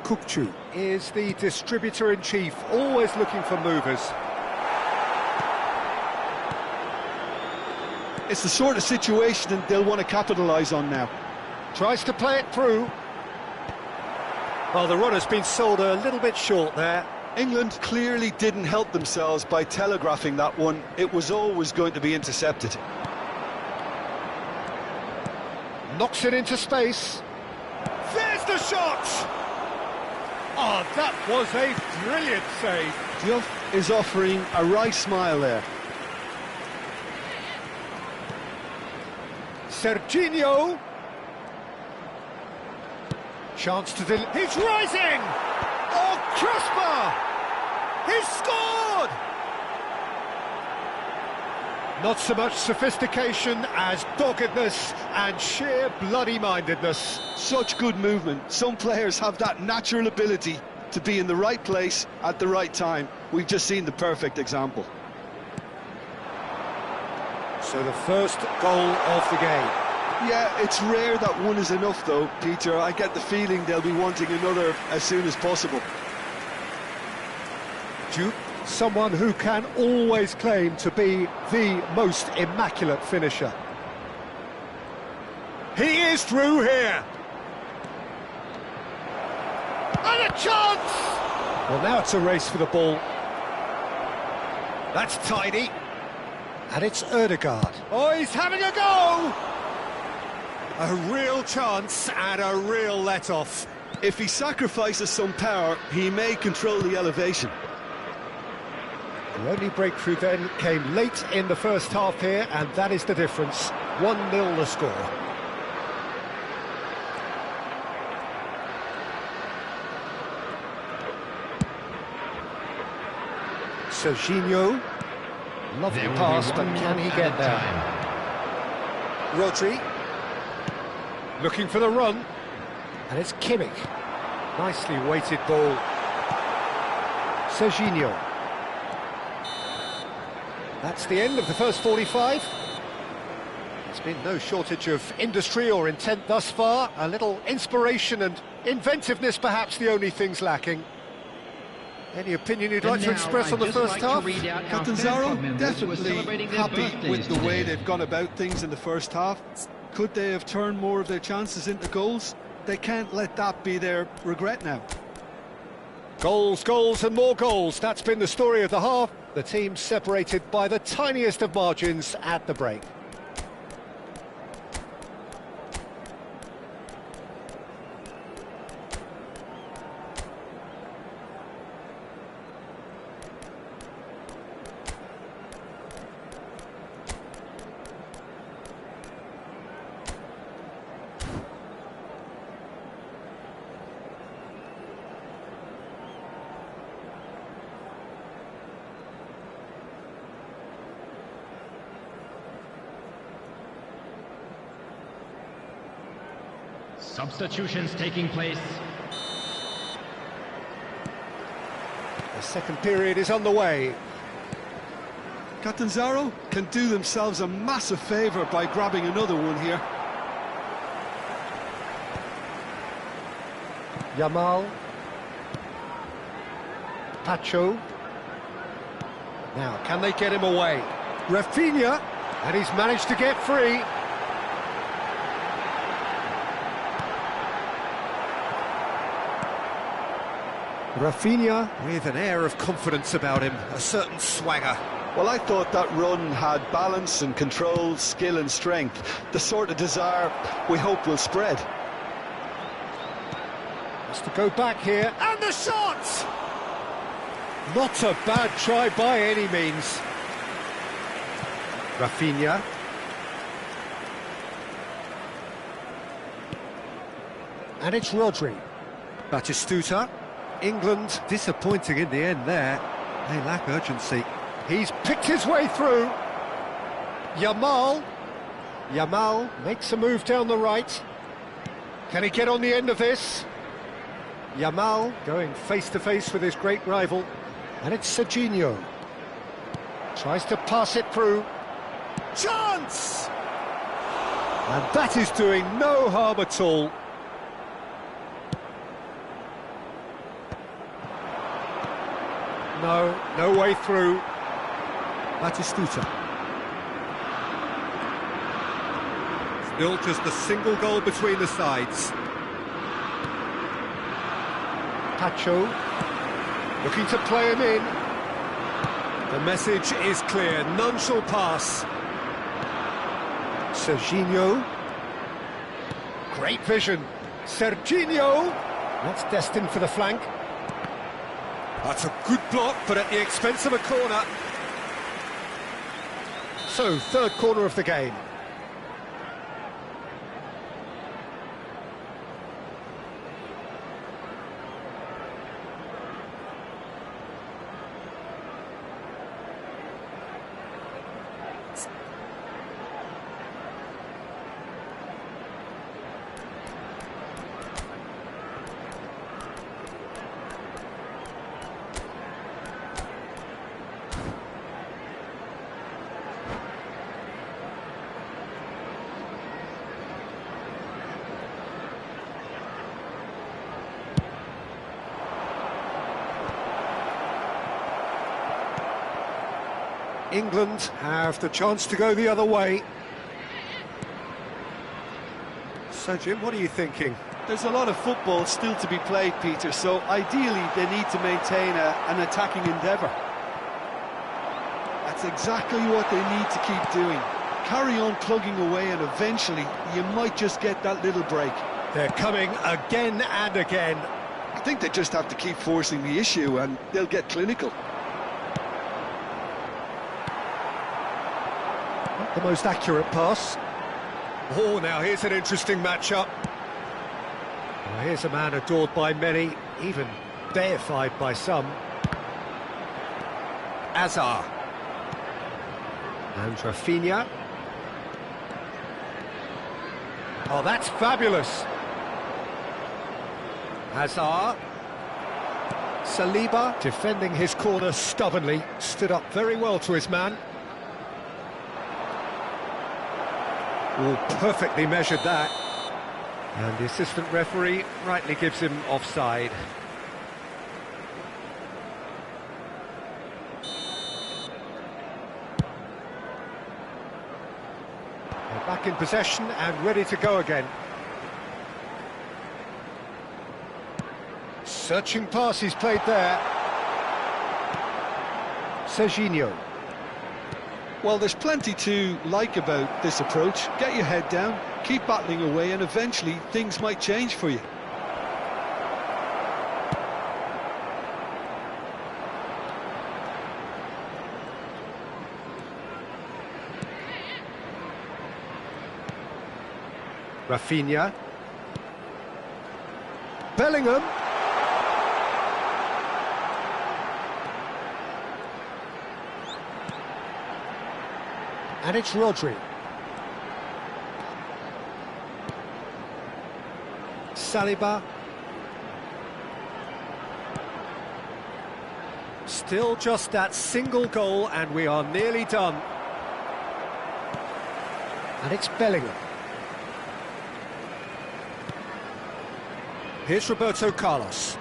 Kukçu is the distributor-in-chief, always looking for movers. It's the sort of situation they'll want to capitalise on now. Tries to play it through. Well, the runner's been sold a little bit short there. England clearly didn't help themselves by telegraphing that one. It was always going to be intercepted. Knocks it into space. There's the shot! Oh, that was a brilliant save. Diouf is offering a wry smile there. Serginho. Chance to he's rising! Oh, crossbar! He's scored! Not so much sophistication as doggedness and sheer bloody-mindedness. Such good movement. Some players have that natural ability to be in the right place at the right time. We've just seen the perfect example. So the first goal of the game. Yeah, it's rare that one is enough though, Peter. I get the feeling they'll be wanting another as soon as possible. Duke, someone who can always claim to be the most immaculate finisher. He is through here. And a chance! Well, now it's a race for the ball. That's tidy. And it's Ødegaard. Oh, he's having a go! A real chance and a real let-off. If he sacrifices some power, he may control the elevation. The only breakthrough then came late in the first half here, and that is the difference. 1-0 the score. Serginho. Lovely pass, but can he get there? Rodri. Looking for the run. And it's Kimmich. Nicely weighted ball. Serginho. That's the end of the first 45. There's been no shortage of industry or intent thus far. A little inspiration and inventiveness, perhaps the only things lacking. Any opinion you'd like to express on the first half? Catanzaro, definitely happy with the way they've gone about things in the first half. Could they have turned more of their chances into goals? They can't let that be their regret now. Goals, goals and more goals. That's been the story of the half. The team separated by the tiniest of margins at the break. Substitutions taking place. The second period is on the way. Catanzaro can do themselves a massive favour by grabbing another one here. Yamal. Pacho. Now, can they get him away? Rafinha, and he's managed to get free. Rafinha with an air of confidence about him, a certain swagger. Well, I thought that run had balance and control, skill and strength, the sort of desire we hope will spread. Has to go back here, and the shot! Not a bad try by any means. Rafinha. And it's Rodri. Batistuta. England disappointing in the end there. They lack urgency. He's picked his way through. Yamal. Yamal makes a move down the right. Can he get on the end of this? Yamal going face-to-face with his great rival. And it's Serginho. Tries to pass it through. Chance! And that is doing no harm at all. No way through. Batistuta. Still just the single goal between the sides. Pacho, looking to play him in. The message is clear, none shall pass. Serginho. Great vision. Serginho. That's destined for the flank. That's a good block, but at the expense of a corner. So, third corner of the game. England have the chance to go the other way. So, Jim, what are you thinking? There's a lot of football still to be played, Peter, so ideally they need to maintain an attacking endeavour. That's exactly what they need to keep doing. Carry on plugging away and eventually you might just get that little break. They're coming again and again. I think they just have to keep forcing the issue and they'll get clinical. Not the most accurate pass. Oh, now here's an interesting matchup. Well, here's a man adored by many, even deified by some. Azar. And Rafinha. Oh, that's fabulous. Hazard. Saliba, defending his corner stubbornly, stood up very well to his man. Oh, perfectly measured that. And the assistant referee rightly gives him offside. They're back in possession and ready to go again. Searching pass he's played there. Serginho. Well, there's plenty to like about this approach. Get your head down, keep battling away, and eventually things might change for you. Rafinha. Bellingham. And it's Rodri. Saliba. Still just that single goal and we are nearly done. And it's Bellingham. Here's Roberto Carlos.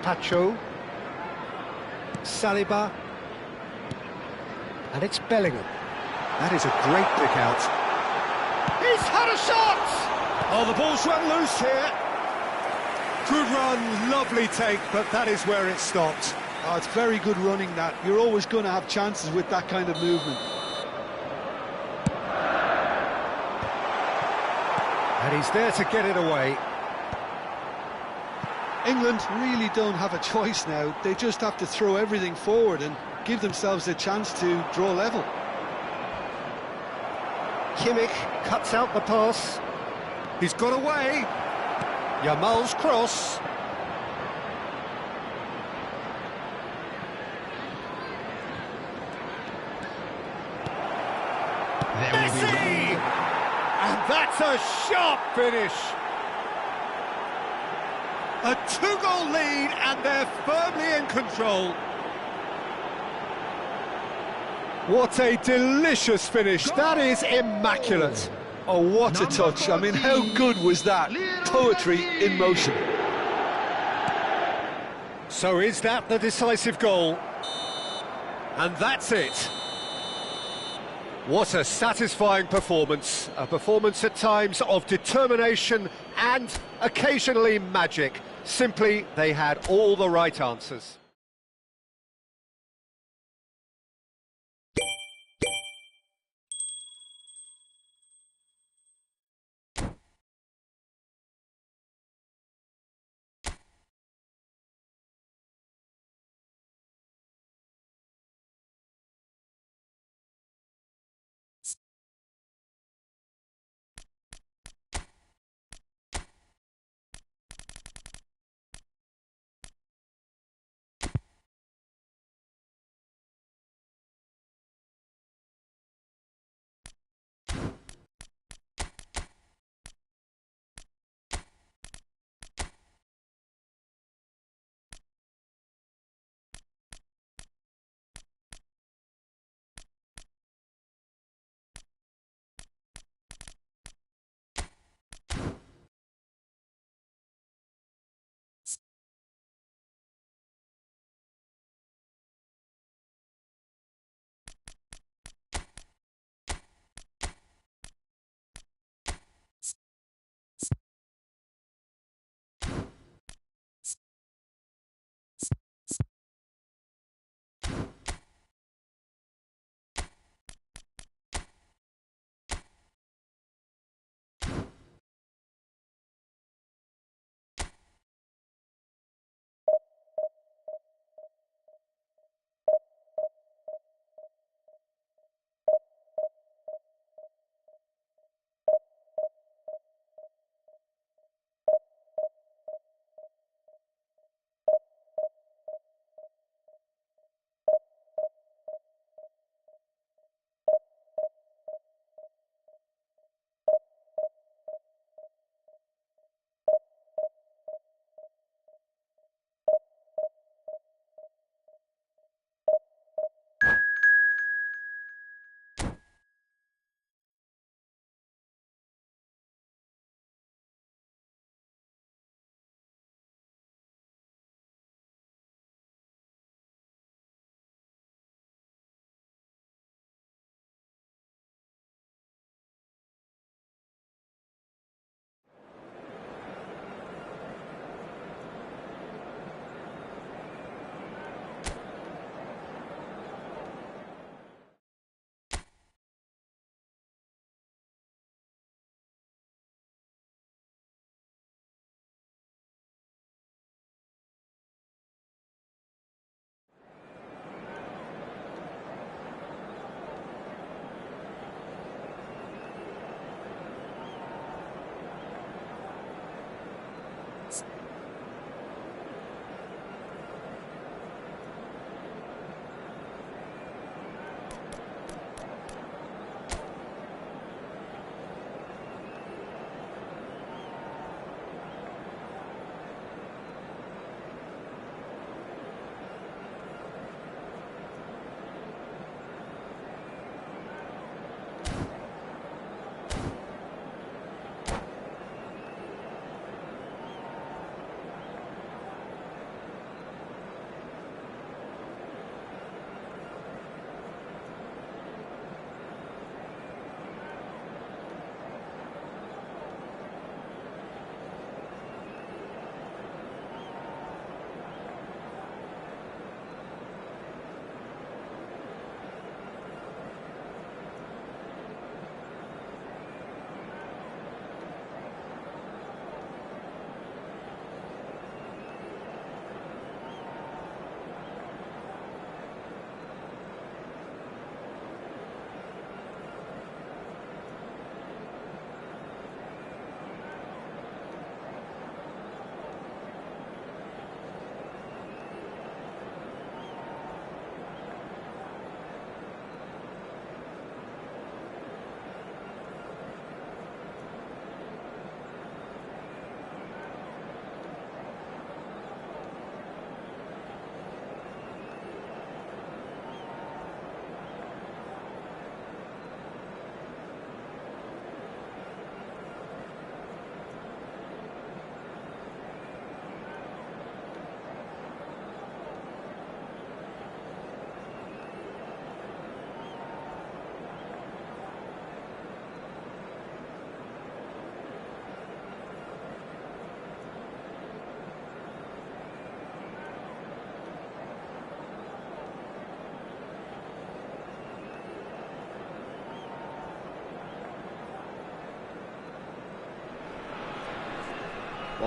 Pacho. Saliba. And it's Bellingham. That is a great pick out. He's had a shot! Oh, the ball's run loose here. Good run, lovely take, but that is where it stopped. Oh, it's very good running, that. You're always going to have chances with that kind of movement. And he's there to get it away. England really don't have a choice now. They just have to throw everything forward and give themselves a chance to draw level. Kimmich cuts out the pass. He's got away. Yamal's cross. Messi! And that's a sharp finish. A two-goal lead and they're firmly in control. What a delicious finish. That is immaculate. Oh, what a touch. I mean, how good was that? Poetry in motion. So is that the decisive goal? And that's it. What a satisfying performance. A performance at times of determination and occasionally magic. Simply, they had all the right answers.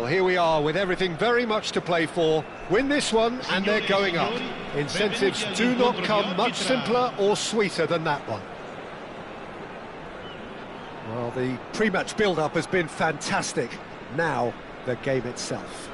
Well, here we are with everything very much to play for. Win this one and they're going up. Incentives do not come much simpler or sweeter than that one. Well, the pre-match build-up has been fantastic. Now, the game itself.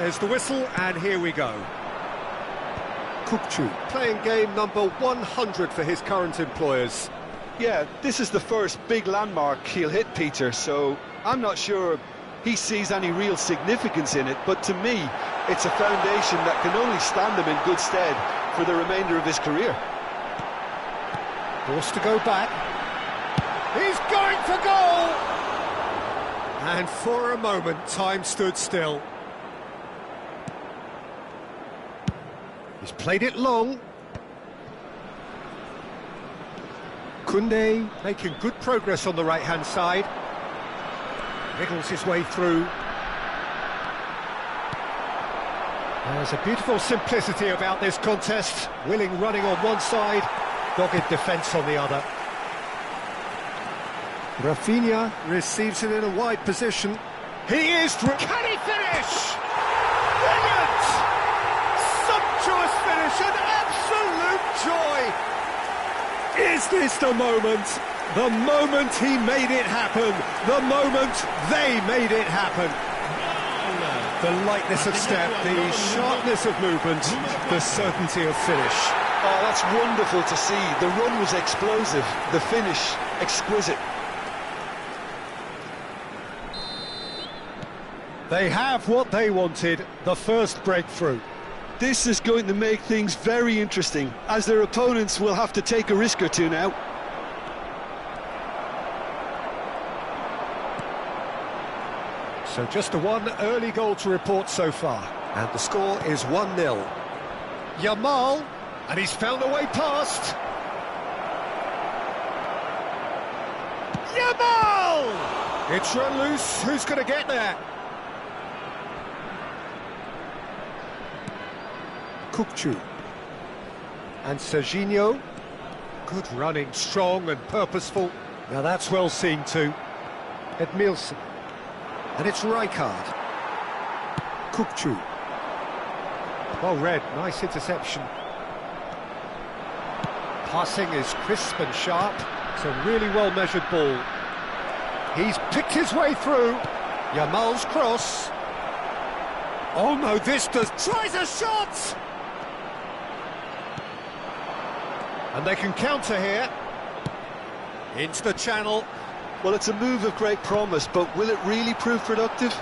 There's the whistle, and here we go. Kukçu. Playing game number 100 for his current employers. Yeah, this is the first big landmark he'll hit, Peter, so I'm not sure he sees any real significance in it, but to me, it's a foundation that can only stand him in good stead for the remainder of his career. Forced to go back. He's going for goal! And for a moment, time stood still. He's played it long. Koundé making good progress on the right-hand side. Wriggles his way through. There's a beautiful simplicity about this contest. Willing running on one side, dogged defence on the other. Rafinha receives it in a wide position. He is... Can he finish? Brilliant! Sumptuous finish, an absolute joy! Is this the moment? The moment he made it happen. The moment they made it happen. The lightness of step, the sharpness of movement, the certainty of finish. Oh, that's wonderful to see. The run was explosive, the finish exquisite. They have what they wanted, the first breakthrough. This is going to make things very interesting, as their opponents will have to take a risk or two now. So just the one early goal to report so far. And the score is 1-0. Yamal, and he's found a way past. Yamal! It's run loose, who's going to get there? Kukçu. And Serginho, good running, strong and purposeful. Now that's well seen too. Edmilson, and it's Rijkaard. Kukçu. Well read, nice interception. Passing is crisp and sharp. It's a really well measured ball. He's picked his way through. Yamal's cross. Oh no, this does... Tries a shot! And they can counter here. Into the channel. Well, it's a move of great promise, but will it really prove productive?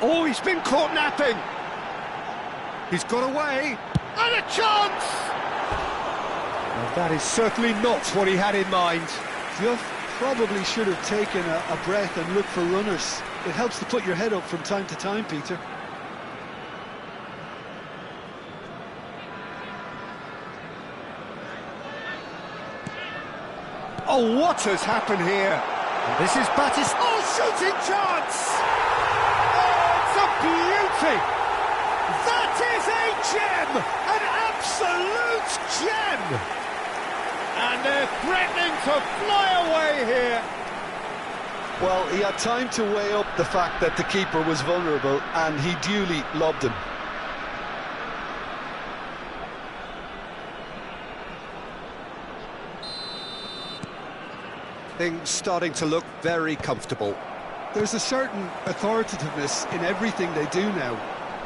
Oh, he's been caught napping. He's got away. And a chance! Well, that is certainly not what he had in mind. You probably should have taken a breath and looked for runners. It helps to put your head up from time to time, Peter. Oh, what has happened here? And this is Battis. Oh, shooting chance! Oh, it's a beauty! That is a gem! An absolute gem! And they're threatening to fly away here. Well, he had time to weigh up the fact that the keeper was vulnerable, and he duly lobbed him. Things starting to look very comfortable. There's a certain authoritativeness in everything they do now.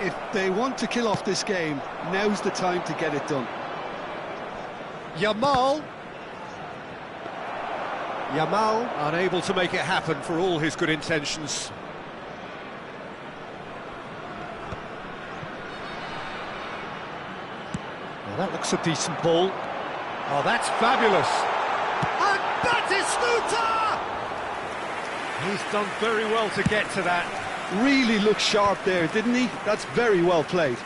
If they want to kill off this game, now's the time to get it done. Yamal unable to make it happen for all his good intentions. Well, that looks a decent ball. Oh, that's fabulous. And Batistuta! He's done very well to get to that. Really looked sharp there, didn't he? That's very well played.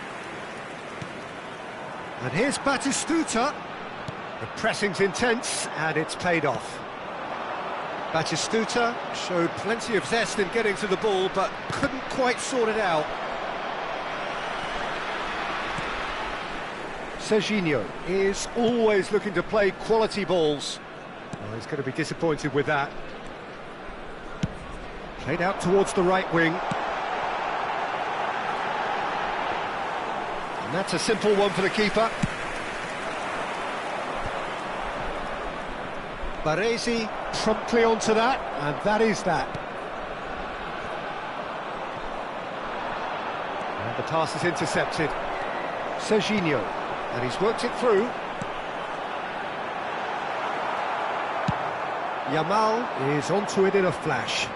And here's Batistuta. The pressing's intense, and it's paid off. Batistuta showed plenty of zest in getting to the ball, but couldn't quite sort it out. Serginho is always looking to play quality balls. Well, he's going to be disappointed with that. Played out towards the right wing. And that's a simple one for the keeper. Baresi promptly onto that, and that is that. And the pass is intercepted. Serginho, and he's worked it through. Yamal is onto it in a flash.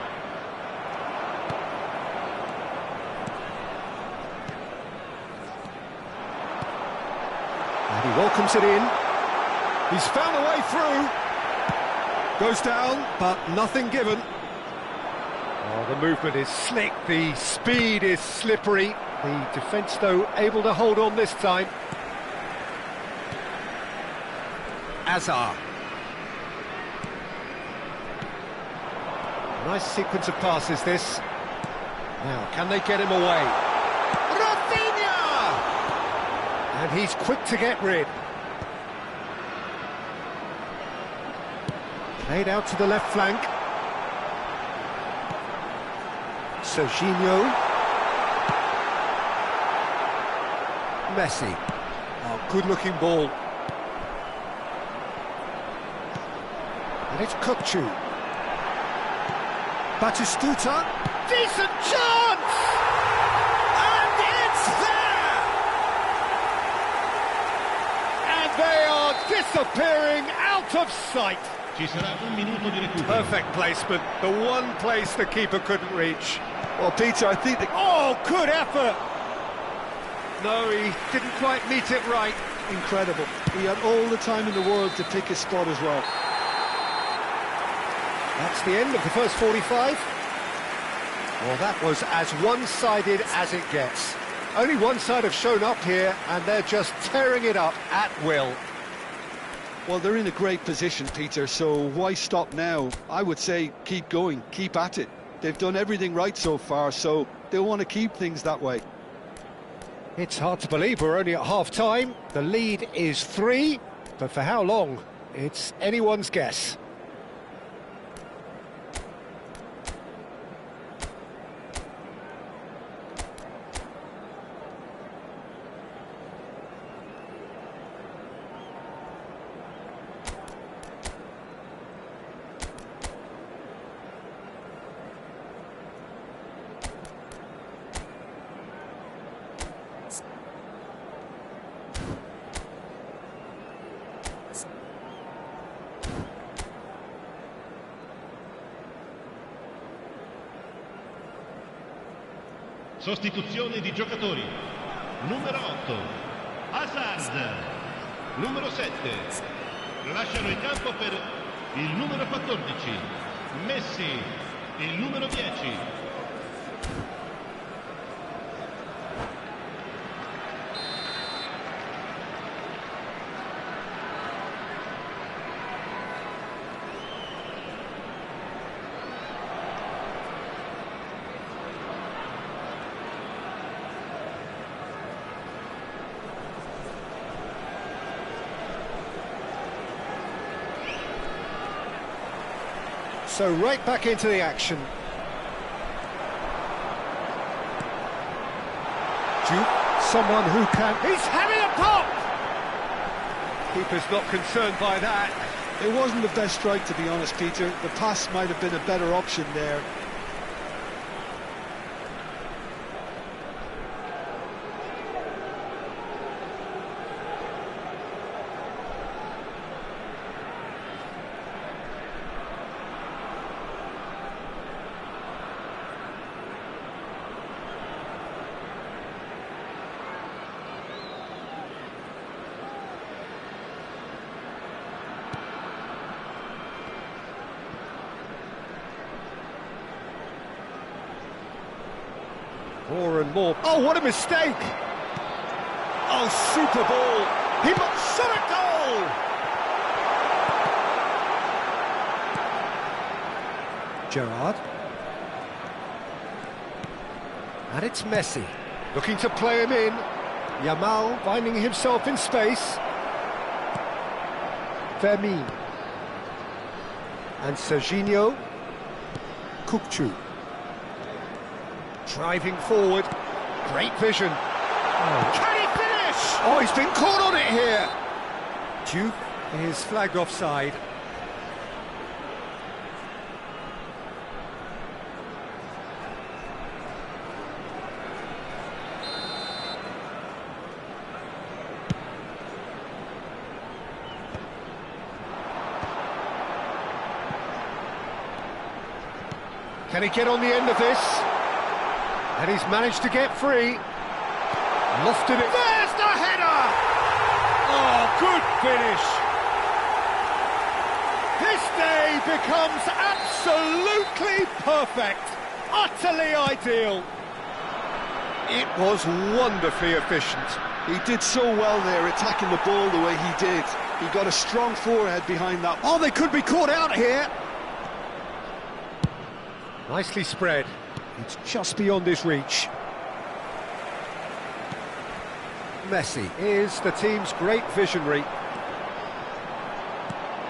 And he welcomes it in. He's found a way through. Goes down, but nothing given. Oh, the movement is slick, the speed is slippery. The defence, though, able to hold on this time. Azar. Nice sequence of passes, this. Now, can they get him away? Rafinha! And he's quick to get rid. Played out to the left flank. Serginho. Messi. Oh, good-looking ball. And it's Kukçu. Batistuta. Decent chance! And it's there! And they are disappearing out of sight. Ci sarà un minuto di recupero. Perfect placement, the one place the keeper couldn't reach. Well, Peter, I think Oh, good effort! No, he didn't quite meet it right. incredible. He had all the time in the world to pick his spot as well. That's the end of the first 45. Well, that was as one-sided as it gets. Only one side have shown up here, and they're just tearing it up at will. Well, they're in a great position, Peter, so why stop now? I would say keep going, keep at it. They've done everything right so far, so they'll want to keep things that way. It's hard to believe we're only at half-time. The lead is 3, but for how long? It's anyone's guess. Sostituzione di giocatori. Numero 8, Hazard. Numero 7, lasciano il campo per il numero 14, Messi, il numero 10. So right back into the action. Someone who can... He's having a pop! Keeper's not concerned by that. It wasn't the best strike, to be honest, Peter. The pass might have been a better option there. More and more. Oh, what a mistake! Oh, super ball! He must shot a goal! Gerrard. And it's Messi, looking to play him in. Yamal finding himself in space. Fermin. And Serginho. Kukçu. Driving forward. Great vision. Oh. Can he finish? Oh, he's been caught on it here. Duke is flagged offside. Can he get on the end of this? And he's managed to get free. Lofted it. There's the header! Oh, good finish. This day becomes absolutely perfect. Utterly ideal. It was wonderfully efficient. He did so well there, attacking the ball the way he did. He got a strong forehead behind that. Oh, they could be caught out here. Nicely spread. It's just beyond his reach. Messi is the team's great visionary.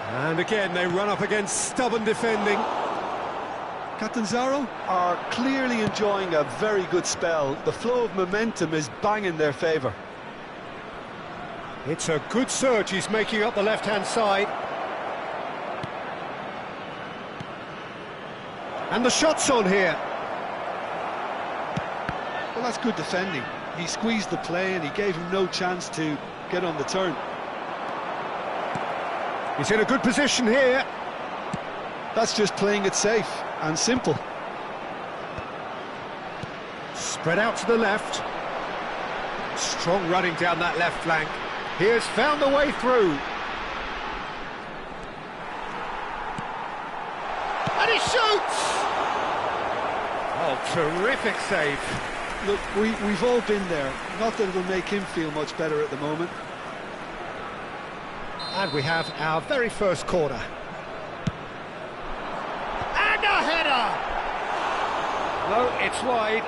And again, they run up against stubborn defending. Catanzaro are clearly enjoying a very good spell. The flow of momentum is bang in their favour. It's a good surge he's making up the left-hand side. And the shot's on here. Well, that's good defending. He squeezed the play and he gave him no chance to get on the turn. He's in a good position here. That's just playing it safe and simple. Spread out to the left. Strong running down that left flank. He has found the way through. And he shoots! Oh, terrific save. Look, we've all been there. Not that it'll make him feel much better at the moment. And we have our very first corner. And a header! No, it's wide.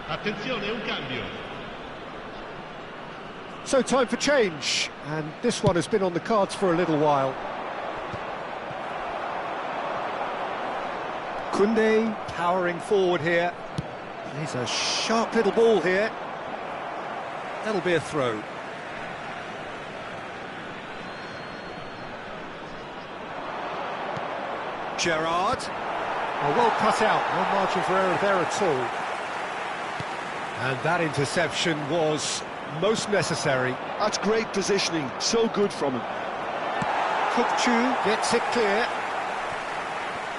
Attenzione, un cambio. So time for change, and this one has been on the cards for a little while. Koundé powering forward here. He's a sharp little ball here. That'll be a throw. Gerrard. Oh, well cut out, no margin for error there at all. And that interception was most necessary. That's great positioning, so good from him. Kukçu gets it clear.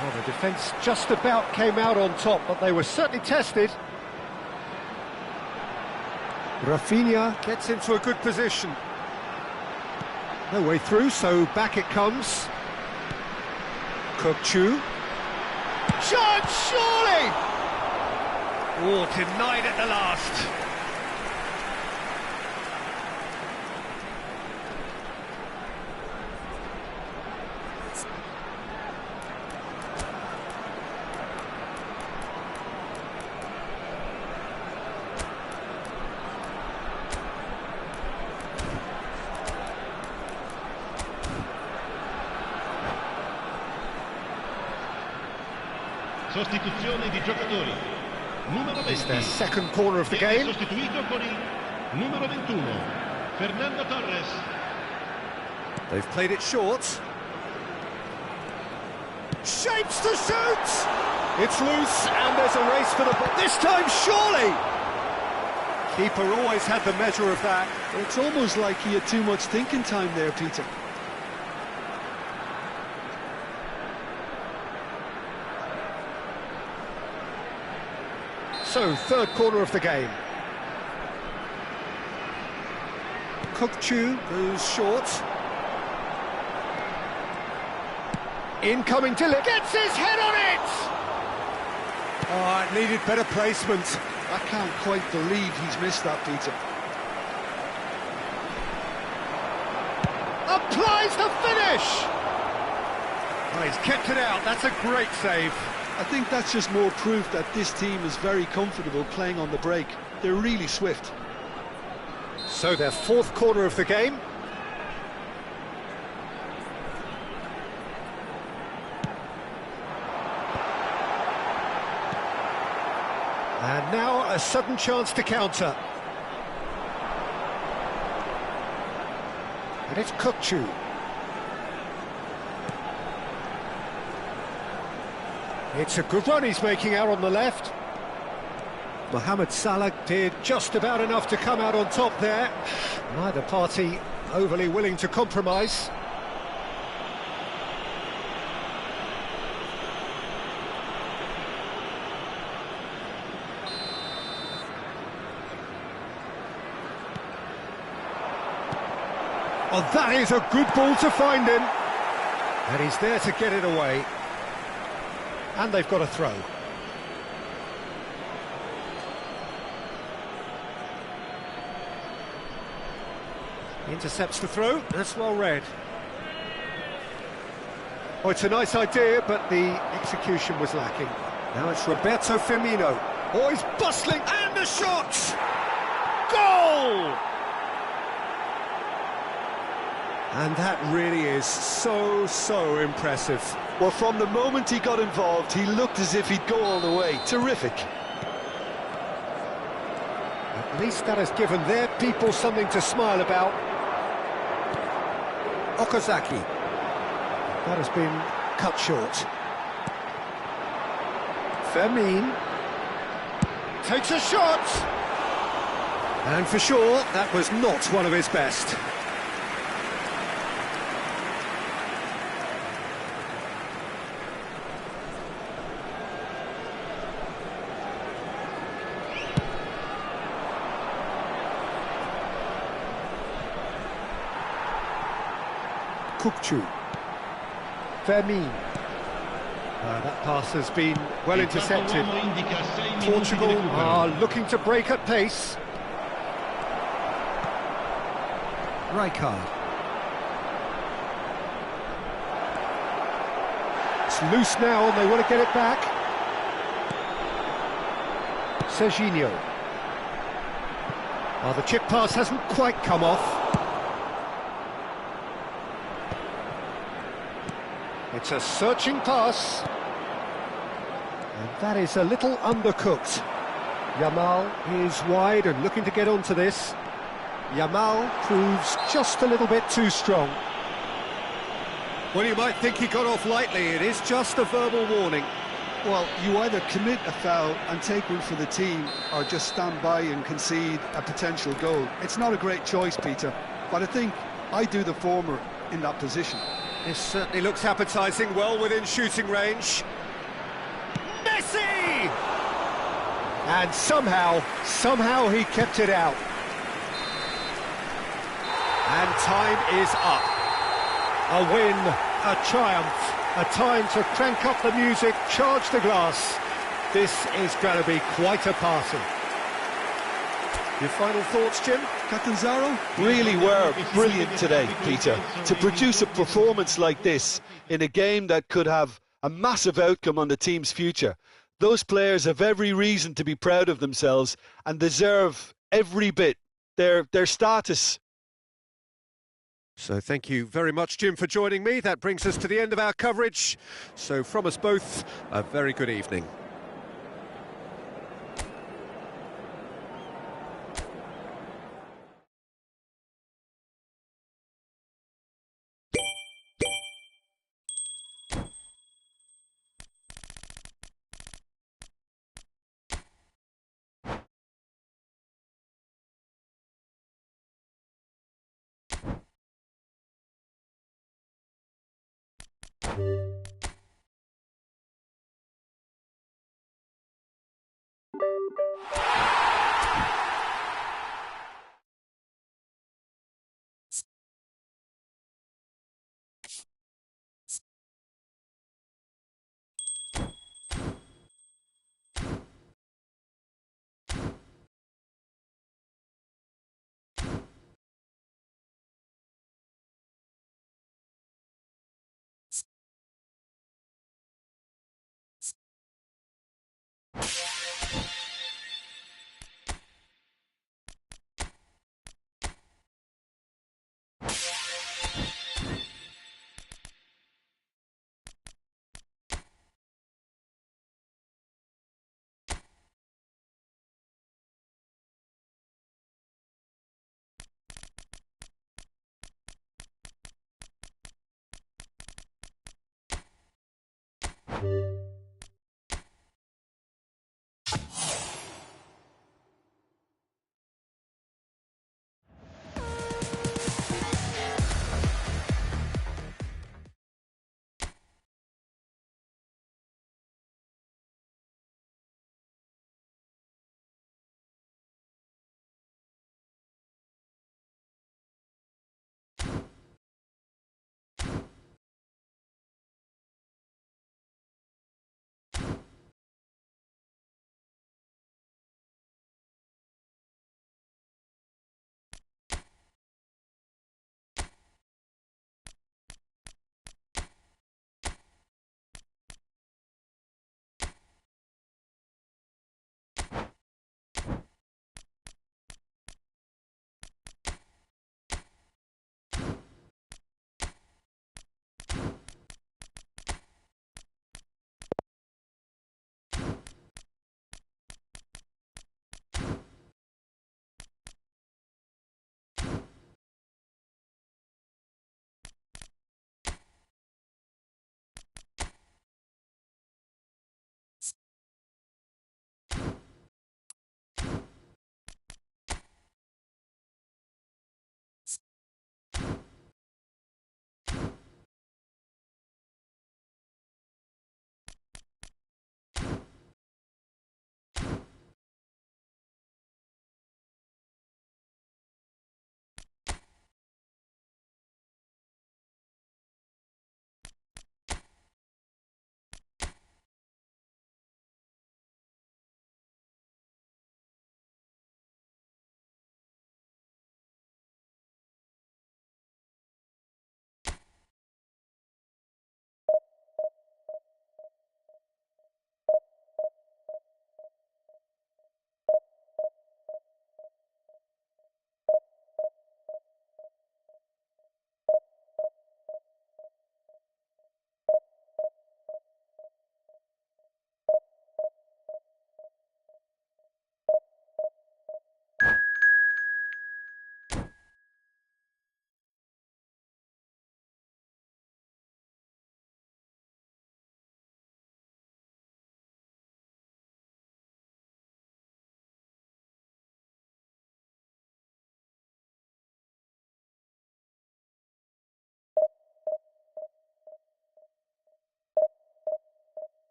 Well, the defence just about came out on top, but they were certainly tested. Rafinha gets into a good position. No way through, so back it comes. Chu. Chance, surely! Oh, denied at the last. Sostituzione di giocatori. Numero 20. It's their second corner of the Viene game. sostituito con il numero 21, Fernando Torres. They've played it short. Shapes to shoot! It's loose, and there's a race for the ball. This time, surely! Keeper always had the measure of that. It's almost like he had too much thinking time there, Peter. So, third corner of the game. Chu goes short. Incoming Dilip. Gets his head on it! Oh, it needed better placement. I can't quite believe he's missed that, Peter. Applies the finish! Oh, he's kept it out. That's a great save. I think that's just more proof that this team is very comfortable playing on the break. They're really swift. So their fourth corner of the game. And now a sudden chance to counter. And it's Chu. It's a good run he's making out on the left. Mohamed Salah did just about enough to come out on top there. Neither party overly willing to compromise. Oh, that is a good ball to find him. And he's there to get it away. And they've got a throw. Intercepts the throw. That's well read. Oh, it's a nice idea, but the execution was lacking. Now it's Roberto Firmino. Oh, he's bustling, and the shot! Goal! And that really is so impressive. Well, from the moment he got involved, he looked as if he'd go all the way. Terrific. At least that has given their people something to smile about. Okazaki. That has been cut short. Firmino takes a shot. And for sure, that was not one of his best. Chu. Firmino. That pass has been well intercepted. Portugal are looking to break at pace. Rijkaard. It's loose now and they want to get it back. Serginho. Oh, the chip pass hasn't quite come off. It's a searching pass. And that is a little undercooked. Yamal is wide and looking to get onto this. Yamal proves just a little bit too strong. Well, you might think he got off lightly. It is just a verbal warning. Well, you either commit a foul and take one for the team, or just stand by and concede a potential goal. It's not a great choice, Peter, but I think I do the former in that position. This certainly looks appetising, well within shooting range. Messi! And somehow he kept it out. And time is up. A win, a triumph, a time to crank up the music, charge the glass. This is going to be quite a party. Your final thoughts, Jim? Catanzaro? Really were brilliant today, Peter. To produce a performance like this in a game that could have a massive outcome on the team's future. Those players have every reason to be proud of themselves and deserve every bit their status. So thank you very much, Jim, for joining me. That brings us to the end of our coverage. So from us both, a very good evening.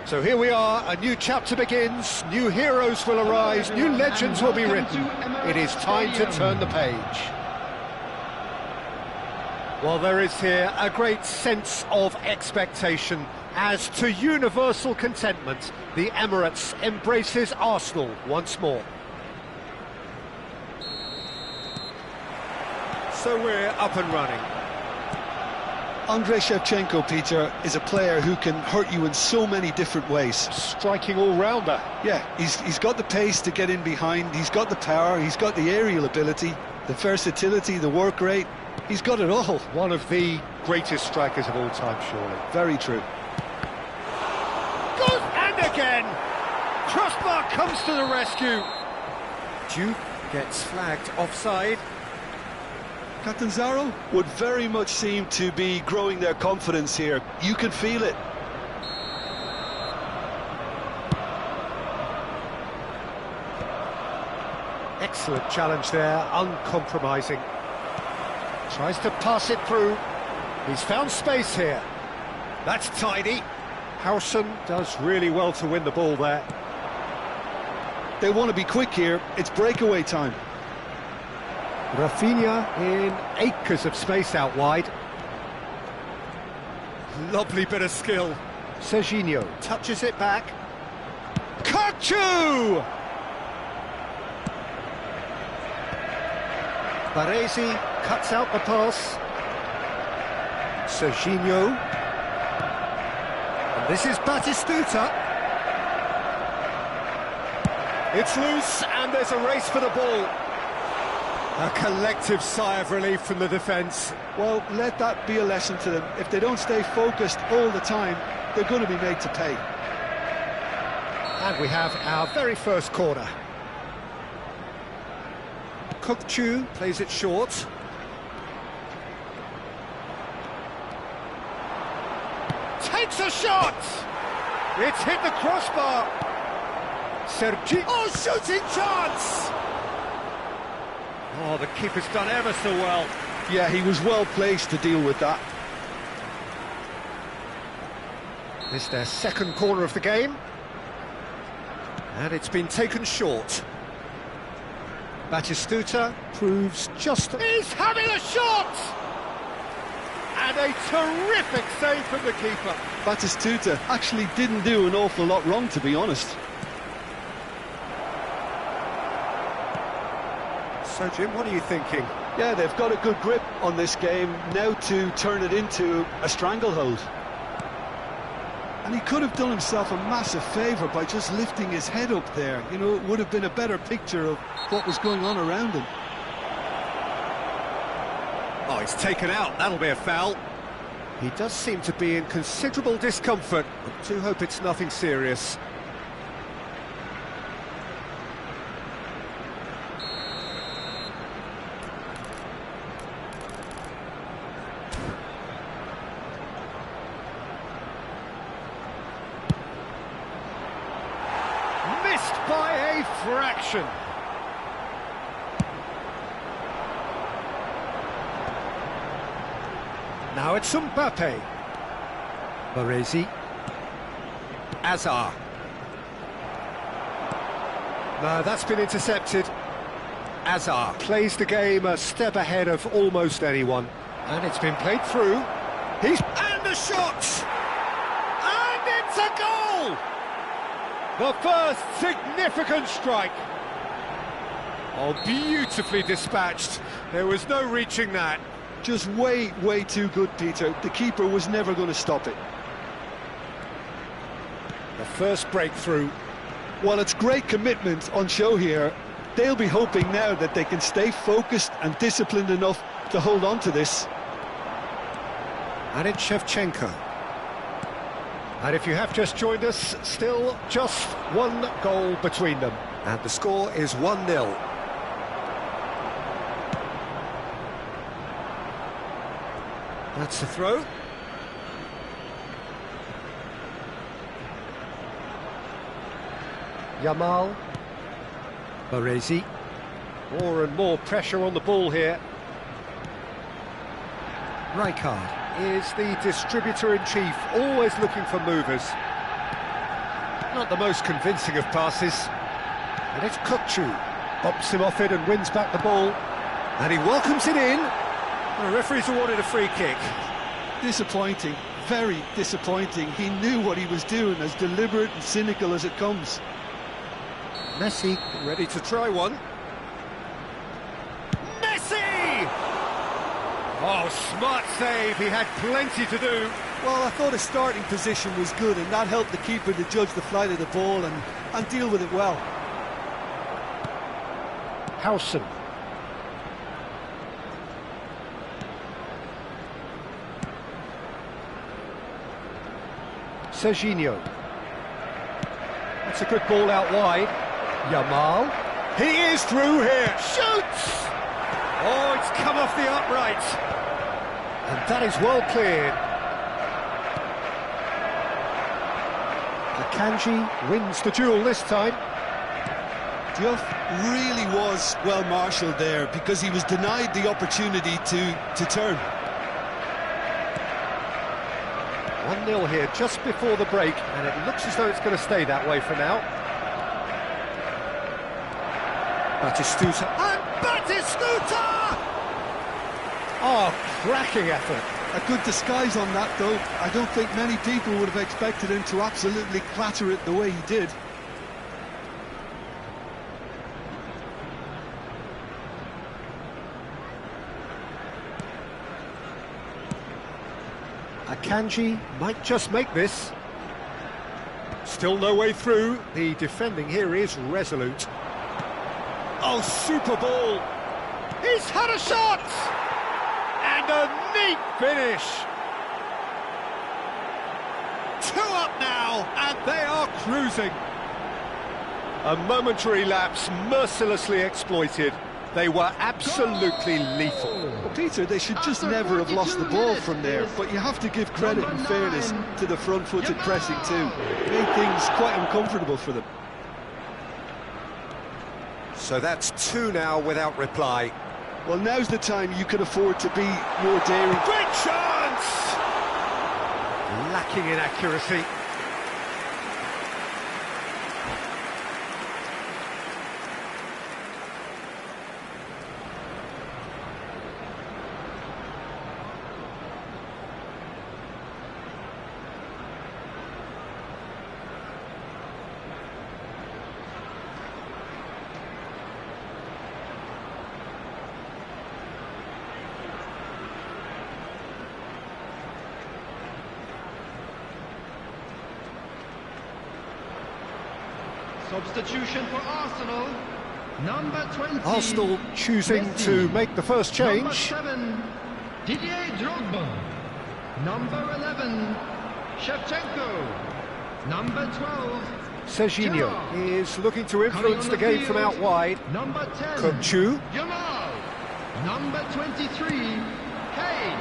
So here we are, a new chapter begins, new heroes will arise, new legends will be written. It is time to turn the page. Well, there is here a great sense of expectation as to universal contentment. The Emirates embraces Arsenal once more. So we're up and running. Andrei Shevchenko, Peter, is a player who can hurt you in so many different ways. Striking all-rounder. Yeah, he's got the pace to get in behind, he's got the power, he's got the aerial ability, the versatility, the work rate. He's got it all. One of the greatest strikers of all time, surely. Very true. Goes and again! Crossbar comes to the rescue. Duke gets flagged offside. Catanzaro Would very much seem to be growing their confidence here. You can feel it. Excellent challenge there, uncompromising. Tries to pass it through. He's found space here. That's tidy. Howson does really well to win the ball there. They want to be quick here. It's breakaway time. Rafinha in acres of space out wide. Lovely bit of skill. Serginho touches it back. Kachu! Baresi cuts out the pass. Serginho. And this is Batistuta. It's loose and there's a race for the ball. A collective sigh of relief from the defence. Well, let that be a lesson to them. If they don't stay focused all the time, they're going to be made to pay. And we have our very first corner. Kukçu plays it short. Takes a shot! It's hit the crossbar. Sergi... Oh, shooting chance! Oh, the keeper's done ever so well. Yeah, he was well placed to deal with that. It's their second corner of the game. And it's been taken short. Batistuta proves just... He's having a shot! And a terrific save from the keeper. Batistuta actually didn't do an awful lot wrong, to be honest. So, Jim, what are you thinking? Yeah, they've got a good grip on this game now to turn it into a stranglehold. And he could have done himself a massive favour by just lifting his head up there. You know, it would have been a better picture of what was going on around him. Oh, he's taken out. That'll be a foul. He does seem to be in considerable discomfort. I do hope it's nothing serious. Missed by a fraction. Now it's Mbappe. Baresi. Azar. No, that's been intercepted. Azar plays the game a step ahead of almost anyone. And it's been played through. And the shot! And it's a goal! The first significant strike. Oh, beautifully dispatched. There was no reaching that. Just way too good, Peter. The keeper was never going to stop it. The first breakthrough. While it's great commitment on show here, they'll be hoping now that they can stay focused and disciplined enough to hold on to this. And it's Shevchenko. And if you have just joined us, still just one goal between them. And the score is 1-0. That's the throw. Yamal. Baresi. More and more pressure on the ball here. Rijkaard is the distributor-in-chief, always looking for movers. Not the most convincing of passes. And it's Kukçu. Bumps him off it and wins back the ball. And he welcomes it in. The referee's awarded a free kick. Disappointing, very disappointing. He knew what he was doing, as deliberate and cynical as it comes. Messi ready to try one. Messi! Oh, smart save. He had plenty to do. Well, I thought his starting position was good, and that helped the keeper to judge the flight of the ball and deal with it well. Howson. Serginho. That's a good ball out wide. Yamal. He is through here. Shoots! Oh, it's come off the upright. And that is well cleared. Akanji wins the duel this time. Diouf really was well marshalled there, because he was denied the opportunity to turn. 1-0 here just before the break, and it looks as though it's going to stay that way for now. Batistuta. And Batistuta! Oh, cracking effort. A good disguise on that, though. I don't think many people would have expected him to absolutely clatter it the way he did. Akanji might just make this. Still no way through. The defending here is resolute. Oh, super ball. He's had a shot! And a neat finish. 2 up now, and they are cruising. A momentary lapse mercilessly exploited. They were absolutely lethal. Well, Peter, they should just never have lost the ball from there, but you have to give credit and fairness to the front-footed pressing too. It made things quite uncomfortable for them. So that's 2 now without reply. Well, now's the time you can afford to be more daring. Great chance! Lacking in accuracy. Substitution for Arsenal, number 20. Arsenal choosing Messi. to make the first change. Number 7, Didier Drogba. Number 11, Shevchenko. Number 12, Serginho Gerrard. is looking to influence the game from out wide. Number 10, Kukçu. Yamal. Number 23, Kane.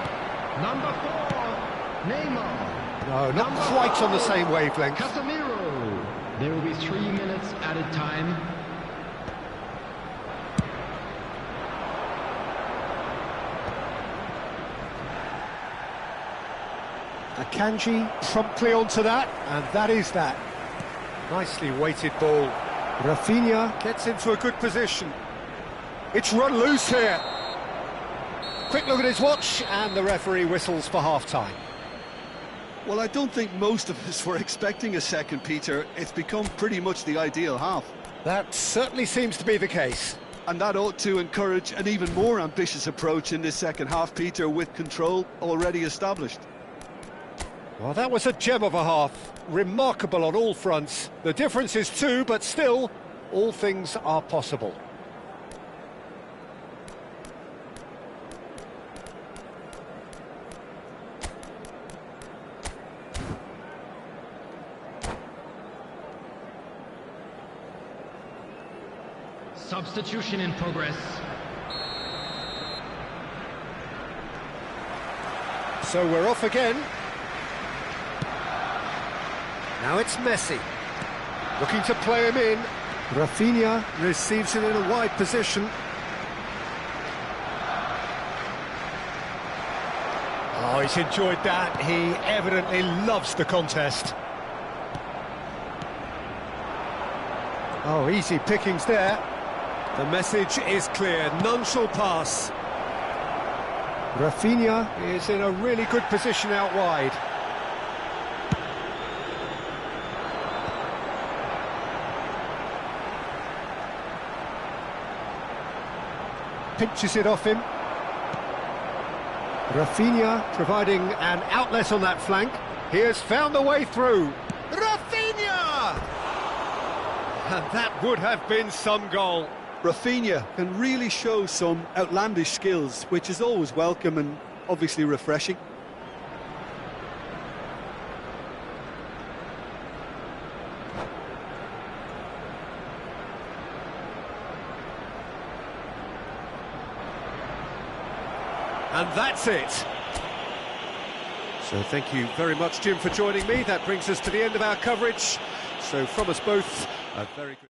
Number 4, Neymar. No, not Number quite on the 5, same wavelength. Casemiro. There will be 3 minutes added time. Akanji promptly onto that, and that is that. Nicely weighted ball. Rafinha gets into a good position. It's run loose here. Quick look at his watch, and the referee whistles for half-time. Well, I don't think most of us were expecting a second, Peter. It's become pretty much the ideal half. That certainly seems to be the case. And that ought to encourage an even more ambitious approach in this second half, Peter, with control already established. Well, that was a gem of a half. Remarkable on all fronts. The difference is 2, but still, all things are possible. Substitution in progress. So we're off again. Now it's Messi. Looking to play him in. Rafinha receives it in a wide position. Oh, he's enjoyed that. He evidently loves the contest. Oh, easy pickings there. The message is clear, none shall pass. Rafinha is in a really good position out wide. Pinches it off him. Rafinha providing an outlet on that flank. He has found the way through. Rafinha! And that would have been some goal. Rafinha can really show some outlandish skills, which is always welcome and obviously refreshing. And that's it. So thank you very much, Jim, for joining me. That brings us to the end of our coverage. So from us both, a very good...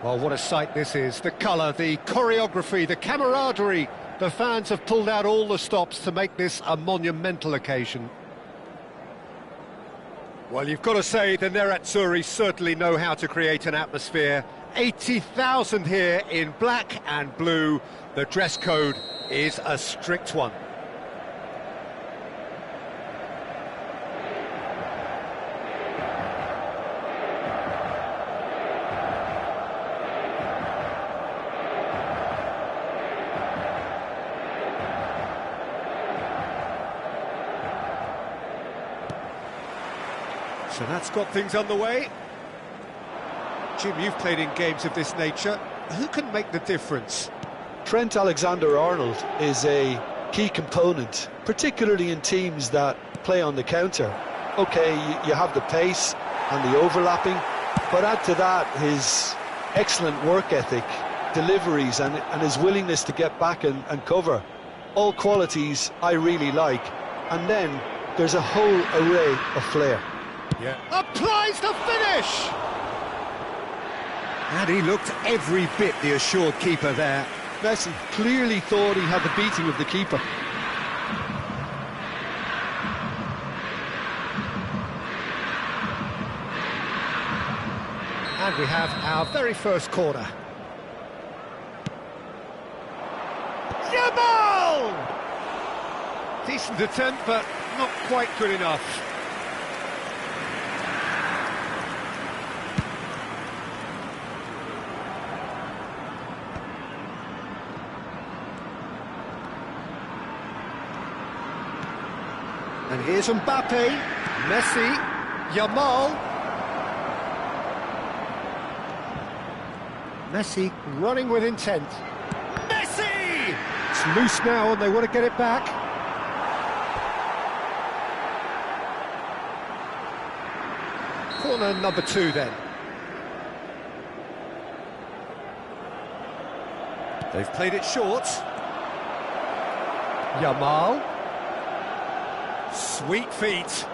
Well, what a sight this is. The colour, the choreography, the camaraderie. The fans have pulled out all the stops to make this a monumental occasion. Well, you've got to say the Nerazzurri certainly know how to create an atmosphere. 80,000 here in black and blue. The dress code is a strict one. So that's got things underway. Jim, you've played in games of this nature. Who can make the difference? Trent Alexander-Arnold is a key component, particularly in teams that play on the counter. Okay, you have the pace and the overlapping, but add to that his excellent work ethic, deliveries and his willingness to get back and cover. All qualities I really like. And then there's a whole array of flair. Yeah. Applies the finish! And he looked every bit the assured keeper there. Messi clearly thought he had the beating of the keeper. And we have our very first corner. Yamal! Decent attempt, but not quite good enough. And here's Mbappe, Messi, Yamal. Messi running with intent. Messi! It's loose now and they want to get it back. Corner number 2 then. They've played it short. Yamal. Sweet feet.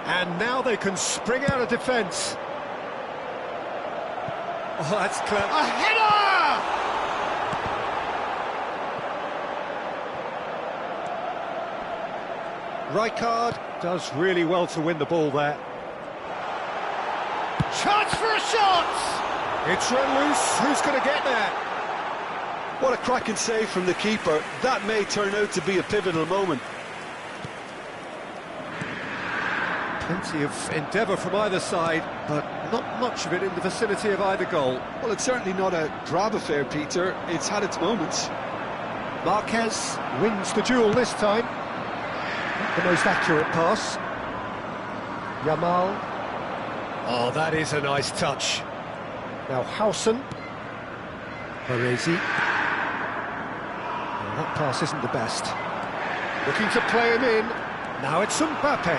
And now they can spring out of defence. Oh, that's clever. A header! Rijkaard does really well to win the ball there. Chance for a shot! It's run loose. Who's going to get there? What a cracking save from the keeper. That may turn out to be a pivotal moment. Plenty of endeavour from either side, but not much of it in the vicinity of either goal. Well, it's certainly not a drab affair, Peter. It's had its moments. Marquez wins the duel this time. Not the most accurate pass. Yamal. Oh, that is a nice touch. Now Howson. Baresi. That pass isn't the best. Looking to play him in. Now it's Mbappe.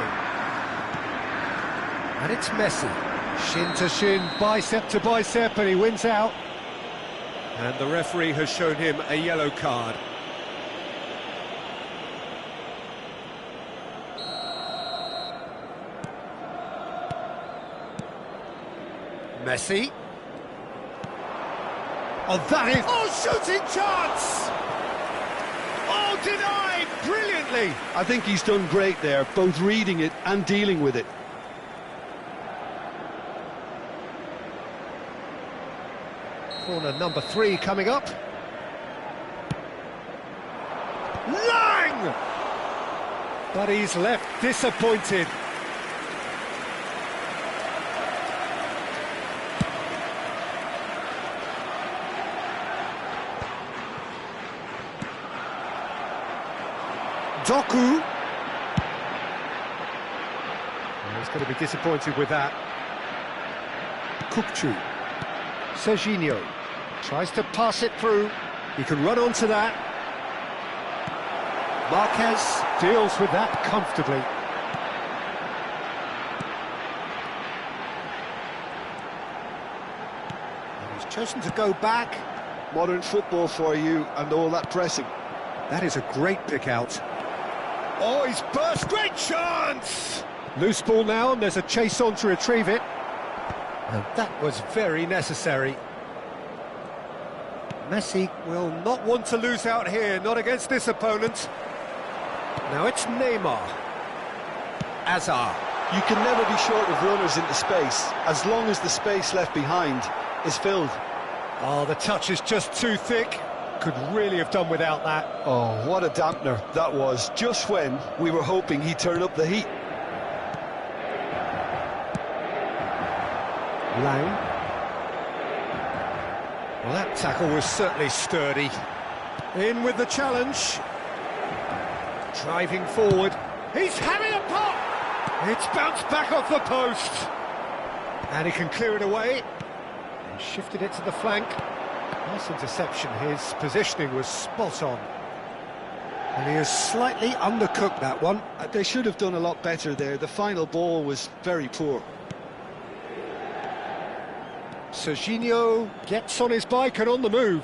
And it's Messi. Shin to shin, bicep to bicep, and he wins out. And the referee has shown him a yellow card. Messi. Oh, that is... Oh, shooting chance! Oh, denied brilliantly! I think he's done great there, both reading it and dealing with it. Corner number 3 coming up. Lang! But he's left disappointed. Doku. He's going to be disappointed with that. Kukçu. Serginho tries to pass it through. He can run onto that. Marquez deals with that comfortably. And he's chosen to go back. Modern football for you and all that pressing. That is a great pick out. Oh, he's burst. Great chance! Loose ball now, and there's a chase on to retrieve it. And that was very necessary. Messi will not want to lose out here, not against this opponent. Now it's Neymar. Hazard. You can never be short of runners into space, as long as the space left behind is filled. Oh, the touch is just too thick. Could really have done without that. Oh, what a dampener that was, just when we were hoping he'd turn up the heat. Lang. Well, that tackle was certainly sturdy. In with the challenge. Driving forward. He's having a pop! It's bounced back off the post. And he can clear it away. And shifted it to the flank. Nice interception. His positioning was spot on. And he has slightly undercooked that one. They should have done a lot better there. The final ball was very poor. Serginho gets on his bike and on the move.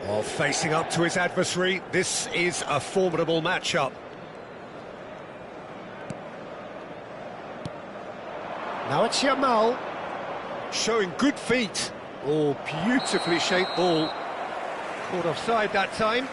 While facing up to his adversary, this is a formidable matchup. Now it's Yamal, showing good feet. Oh, beautifully shaped ball. Caught offside that time.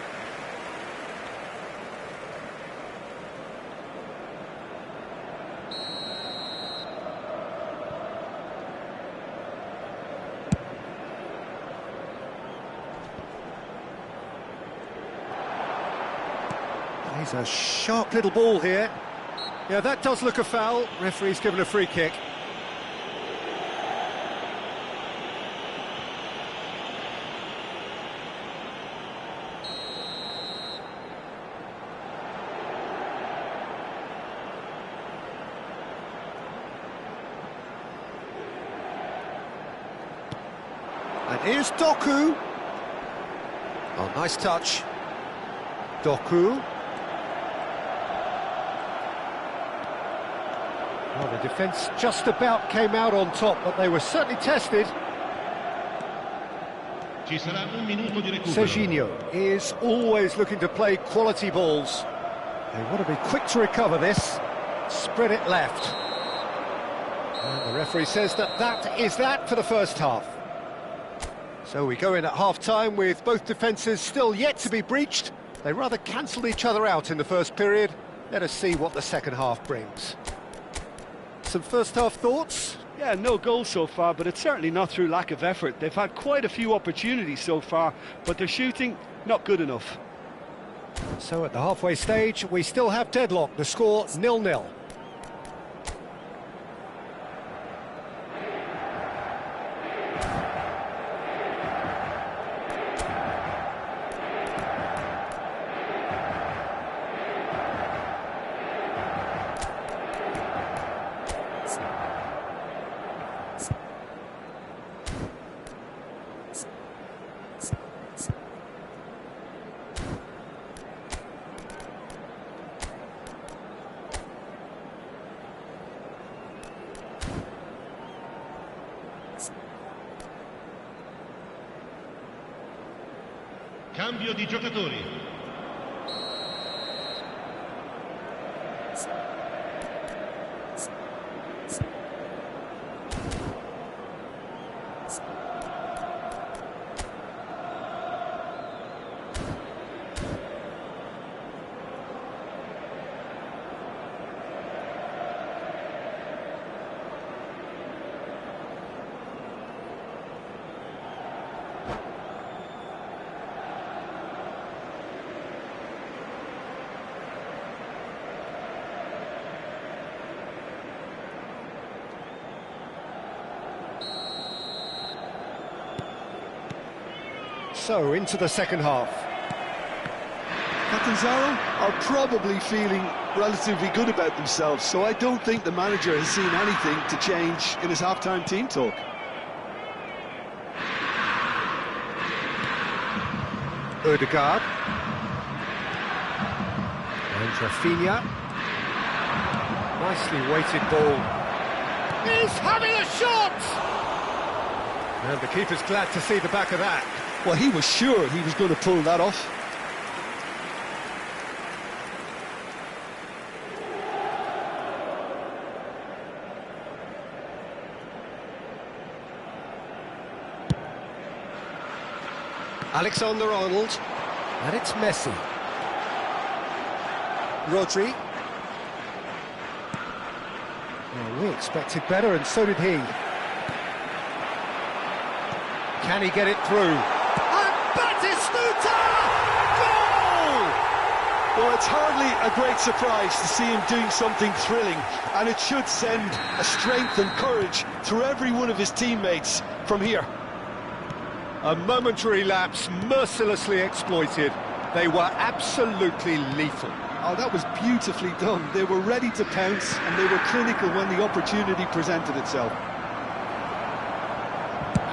He's a sharp little ball here. Yeah, that does look a foul. Referee's given a free kick. And here's Doku. Oh, nice touch. Doku. Well, the defence just about came out on top, but they were certainly tested. Ci sarà un minuto di recupero. Serginho is always looking to play quality balls. They want to be quick to recover this. Spread it left. And the referee says that is that for the first half. So we go in at half-time with both defences still yet to be breached. They rather cancelled each other out in the first period. Let us see what the second half brings. Some first-half thoughts? Yeah, no goals so far, but it's certainly not through lack of effort. They've had quite a few opportunities so far, but their shooting, not good enough. So at the halfway stage, we still have deadlock. The score 0-0. Cambio di giocatori. So, into the second half. Catanzaro are probably feeling relatively good about themselves, so I don't think the manager has seen anything to change in his half-time team talk. Odegaard. And Rafinha. Nicely weighted ball. He's having a shot! And the keeper's glad to see the back of that. Well, he was sure he was going to pull that off. Alexander-Arnold. And it's Messi. Rodri. Well, we expected better, and so did he. Can he get it through? And Batistuta! Goal! Well, it's hardly a great surprise to see him doing something thrilling, and it should send a strength and courage through every one of his teammates from here. A momentary lapse mercilessly exploited. They were absolutely lethal. Oh, that was beautifully done. They were ready to pounce, and they were clinical when the opportunity presented itself.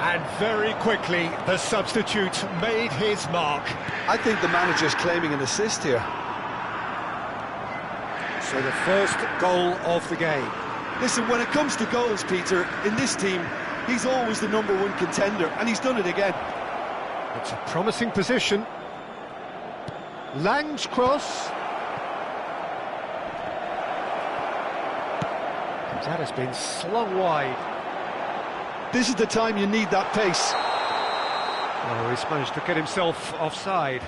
And very quickly, the substitute made his mark. I think the manager's claiming an assist here. So the first goal of the game. Listen, when it comes to goals, Peter, in this team, he's always the #1 contender, and he's done it again. It's a promising position. Lang's cross. That has been slung wide. This is the time you need that pace. Oh, he's managed to get himself offside.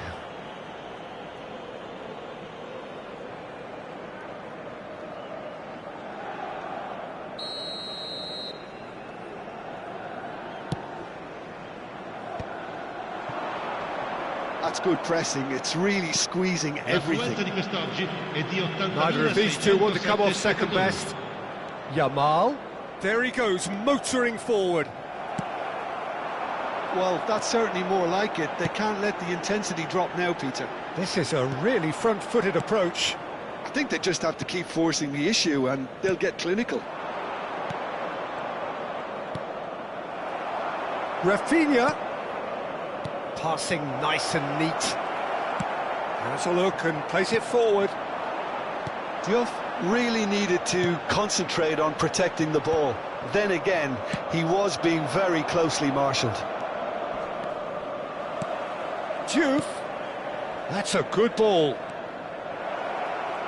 That's good pressing. It's really squeezing everything. Neither of these two want to come off second best. Yamal. There he goes, motoring forward. Well, that's certainly more like it. They can't let the intensity drop now, Peter. This is a really front-footed approach. I think they just have to keep forcing the issue, and they'll get clinical. Rafinha. Passing nice and neat. Has a look and plays it forward. Diouf really needed to concentrate on protecting the ball. Then again, he was being very closely marshalled. Diouf. That's a good ball.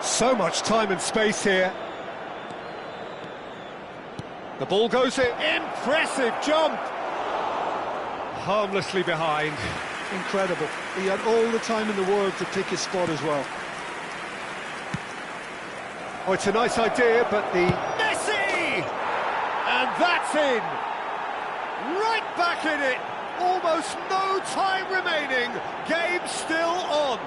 So much time and space here. The ball goes in. Impressive jump. Harmlessly behind. Incredible. He had all the time in the world to pick his spot as well. Oh, it's a nice idea, but the... Messi! And that's in! Right back in it! Almost no time remaining. Game still on.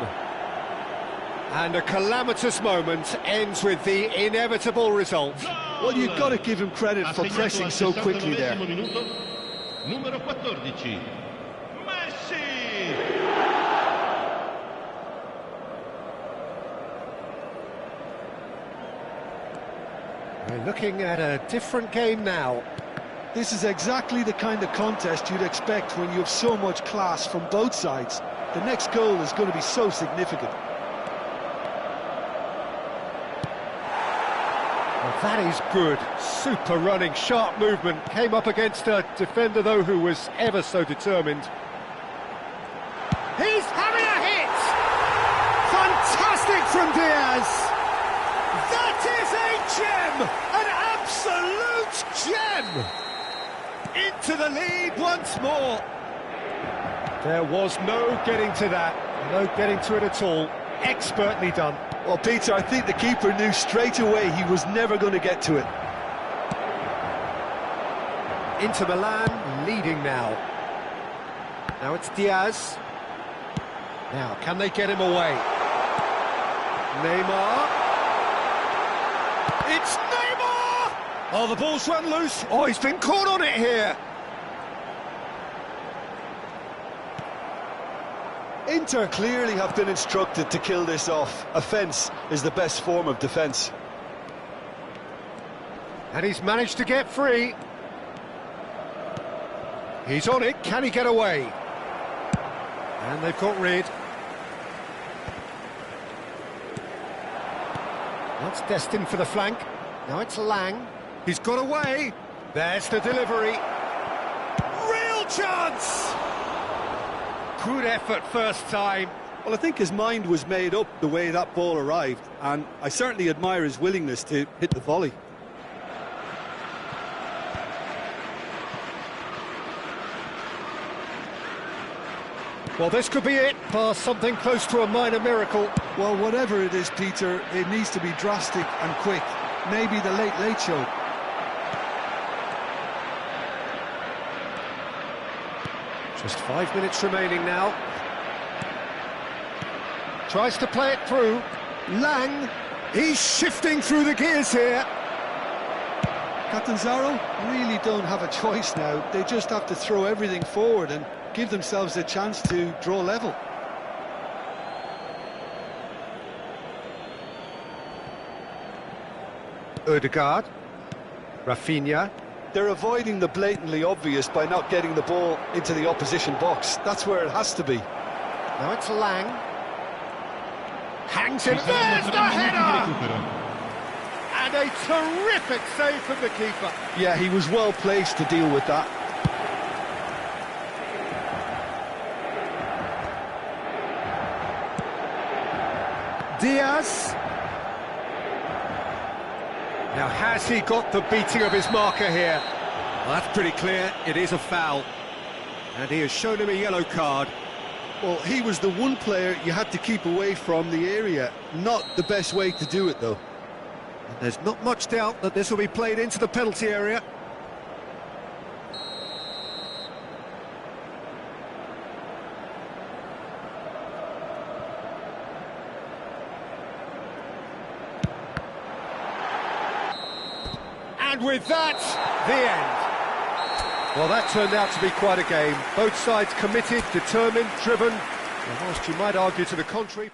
And a calamitous moment ends with the inevitable result. Well, you've got to give him credit for pressing so quickly there. Numero 14, Messi! We're looking at a different game now. This is exactly the kind of contest you'd expect when you have so much class from both sides. The next goal is going to be so significant. Well, that is good. Super running, sharp movement. Came up against a defender, though, who was ever so determined. He's having a hit! Fantastic from Diaz! That is a gem! An absolute gem! Into the lead once more. There was no getting to that. No getting to it at all. Expertly done. Well, Peter, I think the keeper knew straight away he was never going to get to it. Inter Milan leading now. Now it's Diaz. Now, can they get him away? Neymar. It's Neymar! Oh, the ball's run loose. Oh, he's been caught on it here. Inter clearly have been instructed to kill this off. Offence is the best form of defence. And he's managed to get free. He's on it. Can he get away? And they've got rid. That's destined for the flank. Now it's Lang. He's got away. There's the delivery. Real chance! Good effort first time. Well, I think his mind was made up the way that ball arrived, and I certainly admire his willingness to hit the volley. Well, this could be it, past something close to a minor miracle. Well, whatever it is, Peter, it needs to be drastic and quick. Maybe the Late Late Show. Just 5 minutes remaining now. Tries to play it through. Lang, he's shifting through the gears here. Catanzaro really don't have a choice now. They just have to throw everything forward and give themselves a chance to draw level. Ødegaard, Rafinha. They're avoiding the blatantly obvious by not getting the ball into the opposition box. That's where it has to be. Now it's Lang. Hangs him. There's the header! And a terrific save from the keeper. Yeah, he was well placed to deal with that. Diaz. Now, has he got the beating of his marker here? Well, that's pretty clear. It is a foul. And he has shown him a yellow card. Well, he was the one player you had to keep away from the area. Not the best way to do it, though. There's not much doubt that this will be played into the penalty area. And with that, the end. Well, that turned out to be quite a game. Both sides committed, determined, driven. And whilst you might argue to the contrary...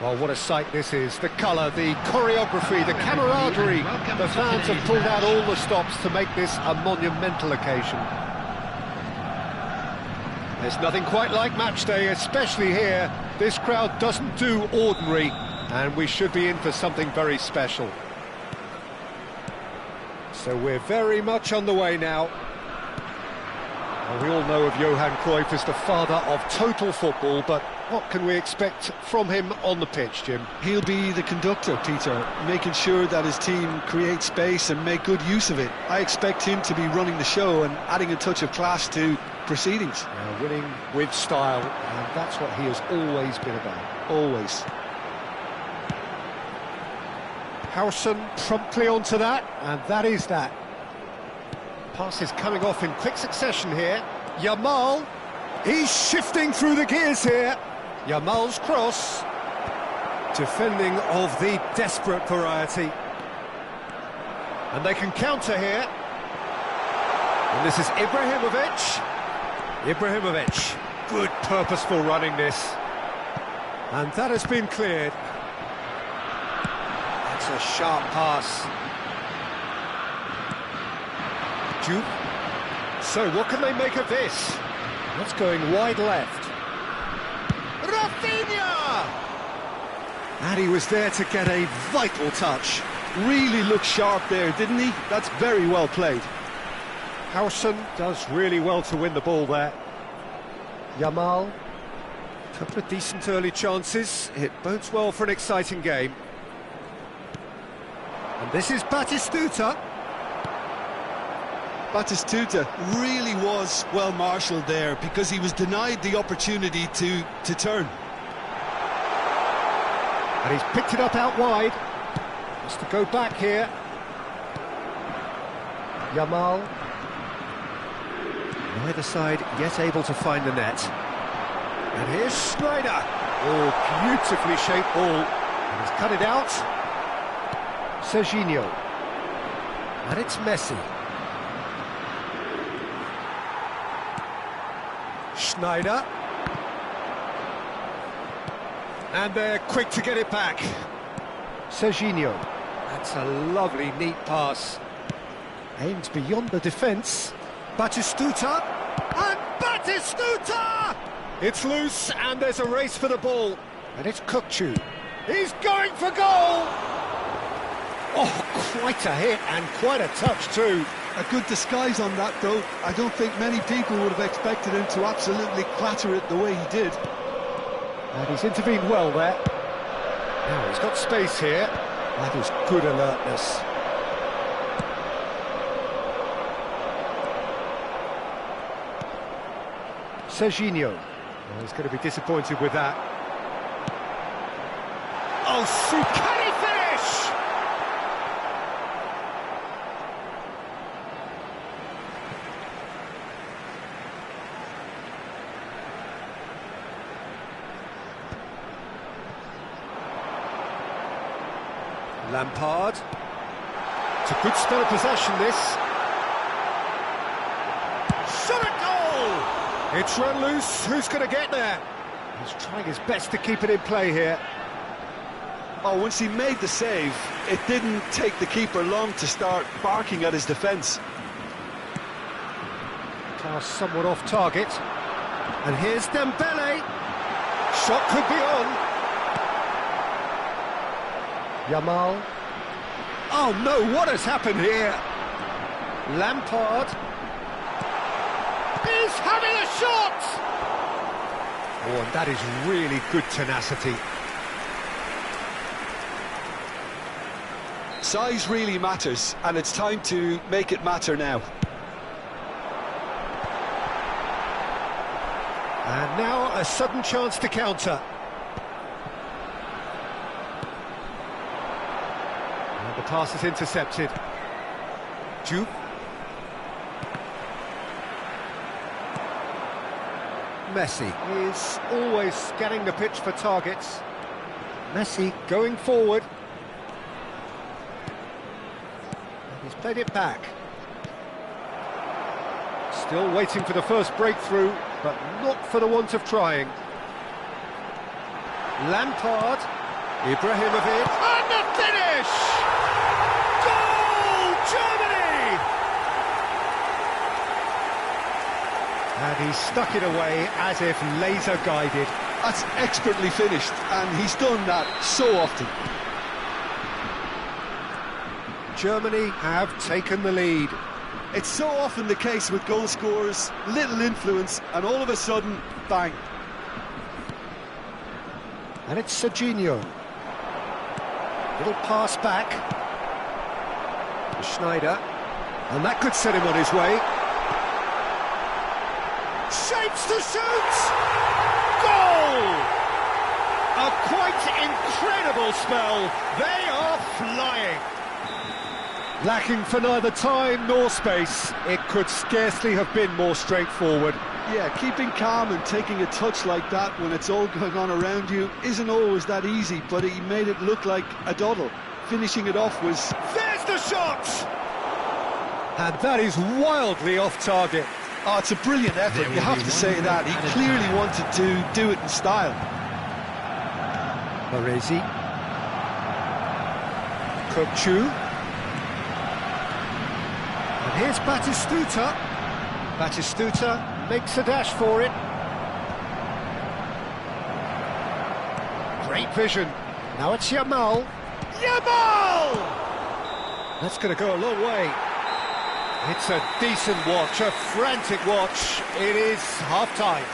Well, what a sight this is. The colour, the choreography, the camaraderie. The fans have pulled out all the stops to make this a monumental occasion. There's nothing quite like match day, especially here. This crowd doesn't do ordinary, and we should be in for something very special. So we're very much on the way now. Well, we all know of Johan Cruyff as the father of total football, but what can we expect from him on the pitch, Jim? He'll be the conductor, Peter, making sure that his team create space and make good use of it. I expect him to be running the show and adding a touch of class to proceedings. Winning with style, and that's what he has always been about. Always. Howson promptly onto that, and that is that. Passes coming off in quick succession here. Yamal, he's shifting through the gears here. Yamal's cross. Defending of the desperate variety. And they can counter here. And this is Ibrahimovic. Ibrahimovic, good purposeful running this. And that has been cleared. That's a sharp pass. Jude. So what can they make of this? That's going wide left. Rafinha! And he was there to get a vital touch. Really looked sharp there, didn't he? That's very well played. Howson does really well to win the ball there. Yamal, a couple of decent early chances. It bodes well for an exciting game. And this is Batistuta. Batistuta really was well marshalled there because he was denied the opportunity to turn. And he's picked it up out wide. Has to go back here. Yamal. Neither side yet able to find the net. And here's Schneider. Oh, beautifully shaped ball. And he's cut it out. Serginho. And it's Messi. Schneider. And they're quick to get it back. Serginho. That's a lovely, neat pass. Aimed beyond the defence. Batistuta. And Batistuta! It's loose, and there's a race for the ball. And it's Kukçu. He's going for goal! Oh, quite a hit, and quite a touch too. A good disguise on that, though. I don't think many people would have expected him to absolutely clatter it the way he did. And he's intervened well there. Now he's got space here. That is good alertness. Serginho. Well, he's going to be disappointed with that. Oh, can he finish? Lampard. It's a good spell of possession, this. Shot at goal! It's run loose. Who's going to get there? He's trying his best to keep it in play here. Oh, once he made the save, it didn't take the keeper long to start barking at his defence. Pass somewhat off target. And here's Dembele. Shot could be on. Yamal. Oh no, what has happened here? Lampard. He's having a shot! Oh, and that is really good tenacity. Size really matters, and it's time to make it matter now. And now a sudden chance to counter. And the pass is intercepted. Jude. Messi is always scanning the pitch for targets. Messi going forward. And he's played it back. Still waiting for the first breakthrough, but not for the want of trying. Lampard. Ibrahimovic, and the finish! Goal, Germany! And he stuck it away as if laser-guided. That's expertly finished, and he's done that so often. Germany have taken the lead. It's so often the case with goal scorers, little influence, and all of a sudden, bang. And it's Serginho. Little pass back. Schneider. And that could set him on his way. Shapes to shoot! Goal! A quite incredible spell. They are flying. Lacking for neither time nor space. It could scarcely have been more straightforward. Yeah, keeping calm and taking a touch like that when it's all going on around you isn't always that easy, but he made it look like a doddle. Finishing it off was... There's the shot! And that is wildly off target. Oh, it's a brilliant effort, you have to say that. He clearly wanted to do it in style. Baresi. Kokchu. And here's Batistuta. Batistuta makes a dash for it. Great vision. Now it's Yamal. Yamal! That's going to go a long way. It's a decent watch, a frantic watch. It is half-time.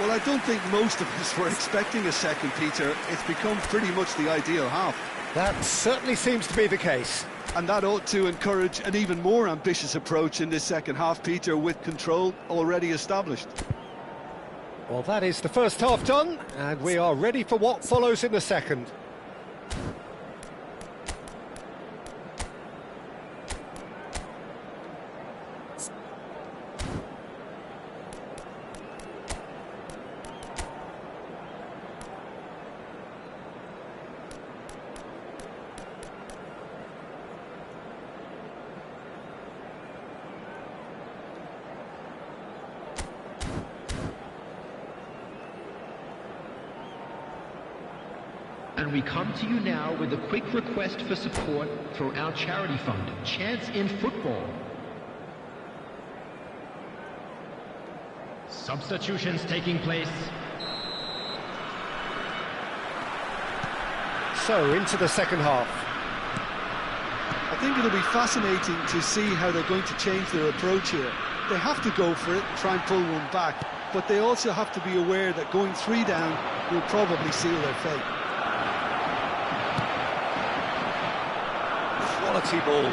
Well, I don't think most of us were expecting a second, Peter. It's become pretty much the ideal half. That certainly seems to be the case. And that ought to encourage an even more ambitious approach in this second half, Peter, with control already established. Well, that is the first half done, and we are ready for what follows in the second. And we come to you now with a quick request for support for our charity fund, Chance in Football. Substitutions taking place. So, into the second half. I think it'll be fascinating to see how they're going to change their approach here. They have to go for it and try and pull one back, but they also have to be aware that going 3 down will probably seal their fate. Quality ball.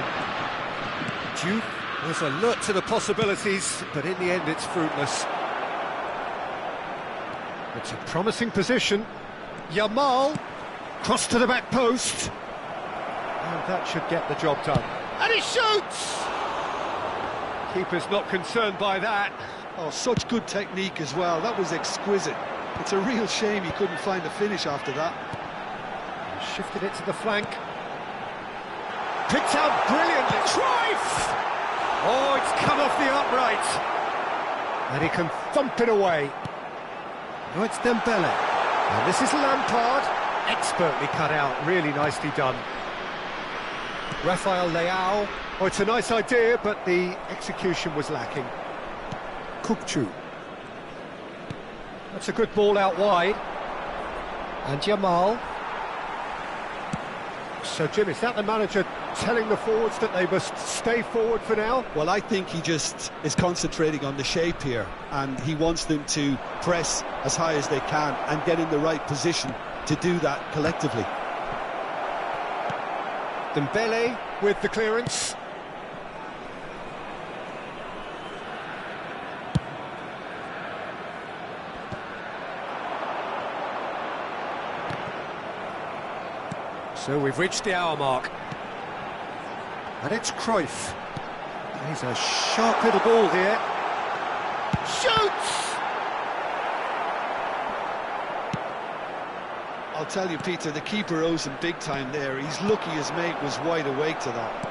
Duke was alert to the possibilities, but in the end it's fruitless. It's a promising position. Yamal, cross to the back post. And that should get the job done. And he shoots! Keeper's not concerned by that. Oh, such good technique as well. That was exquisite. It's a real shame he couldn't find a finish after that. He shifted it to the flank. Picked out brilliantly. Cruyff! Oh, it's come off the upright. And he can thump it away. Oh, it's Dembele. And this is Lampard. Expertly cut out. Really nicely done. Rafael Leao. Oh, it's a nice idea, but the execution was lacking. Kokchu. That's a good ball out wide. And Yamal. So, Jim, is that the manager telling the forwards that they must stay forward for now? Well, I think he just is concentrating on the shape here, and he wants them to press as high as they can and get in the right position to do that collectively. Dembele with the clearance. So we've reached the hour mark. And it's Cruyff. He's a sharp little ball here. Shoots! I'll tell you, Peter, the keeper owes him big time there. He's lucky his mate was wide awake to that.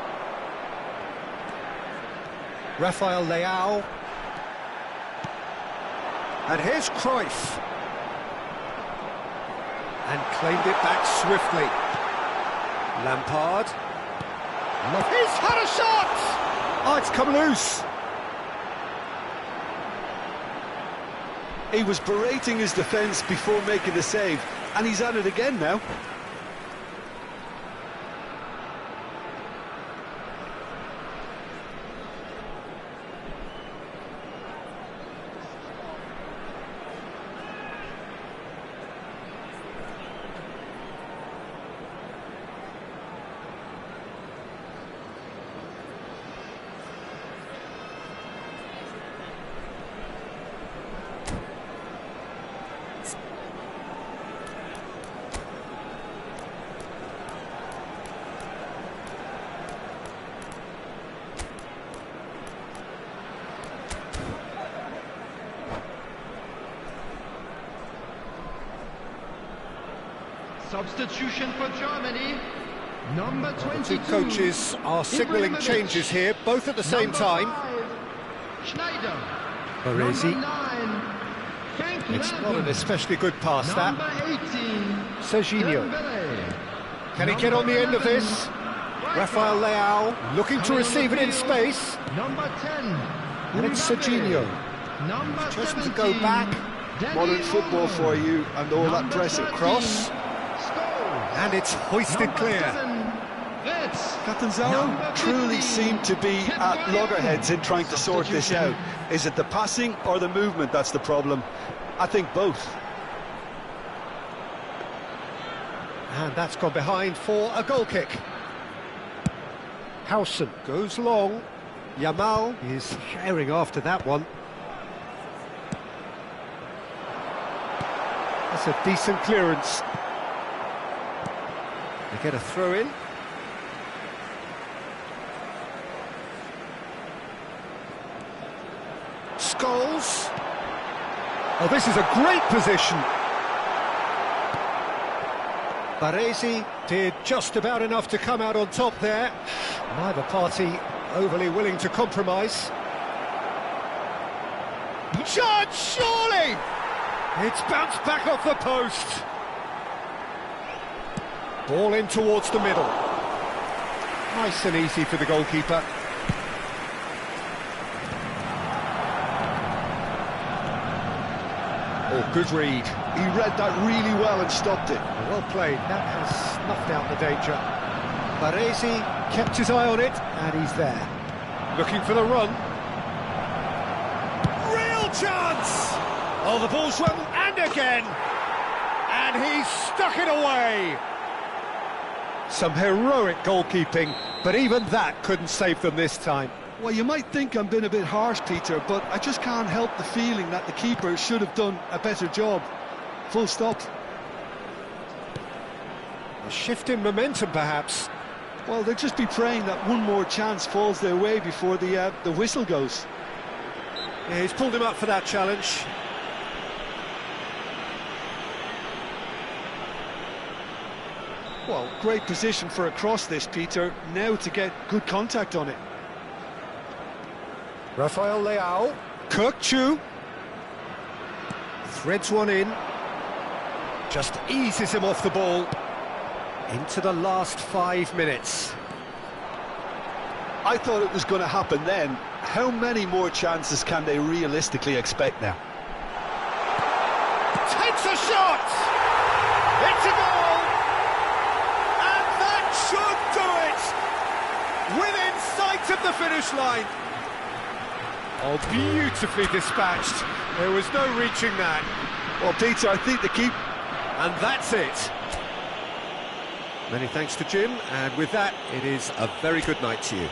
Rafael Leao. And here's Cruyff. And claimed it back swiftly. Lampard. He's had a shot! Oh, it's come loose. He was berating his defence before making the save, and he's at it again now. Substitution for Germany, number 22. Two coaches are signalling changes here, both at the same time. Schneider. Baresi. Frank It's Levin. not an especially good pass, that. Number 18. Serginho. Dembele. Can he get on the end of 11. this? Rafael Leao looking to receive it in space. Number 10. And it's Serginho. Number Chosen to 17. go back. Modern football for you, and all that pressing. Cross. And it's hoisted clear. Catanzaro truly seemed to be at loggerheads in trying to sort this out. Is it the passing or the movement that's the problem? I think both. And that's gone behind for a goal kick. Howson goes long. Yamal is sharing after that one. That's a decent clearance. They get a throw in. Scholes. Oh, this is a great position. Baresi did just about enough to come out on top there. Neither party overly willing to compromise. Judge, surely! It's bounced back off the post. Ball in towards the middle. Nice and easy for the goalkeeper. Oh, good read. He read that really well and stopped it. Well played. That has snuffed out the danger. Baresi kept his eye on it, and he's there. Looking for the run. Real chance! Oh, the ball's run, and again! And he's stuck it away! Some heroic goalkeeping, but even that couldn't save them this time. Well, you might think I'm being a bit harsh, Peter, but I just can't help the feeling that the keeper should have done a better job. Full stop. A shift in momentum, perhaps. Well, they'll just be praying that one more chance falls their way before the whistle goes. Yeah, he's pulled him up for that challenge. Well, great position for a cross this, Peter. Now to get good contact on it. Rafael Leao. Kirkchu. Threads one in. Just eases him off the ball. Into the last 5 minutes. I thought it was going to happen then. How many more chances can they realistically expect now? Takes a shot! It's a goal! And that should do it! Within sight of the finish line. Oh, beautifully dispatched. There was no reaching that. Well, Peter, I think the keeper... And that's it. Many thanks to Jim, and with that, it is a very good night to you.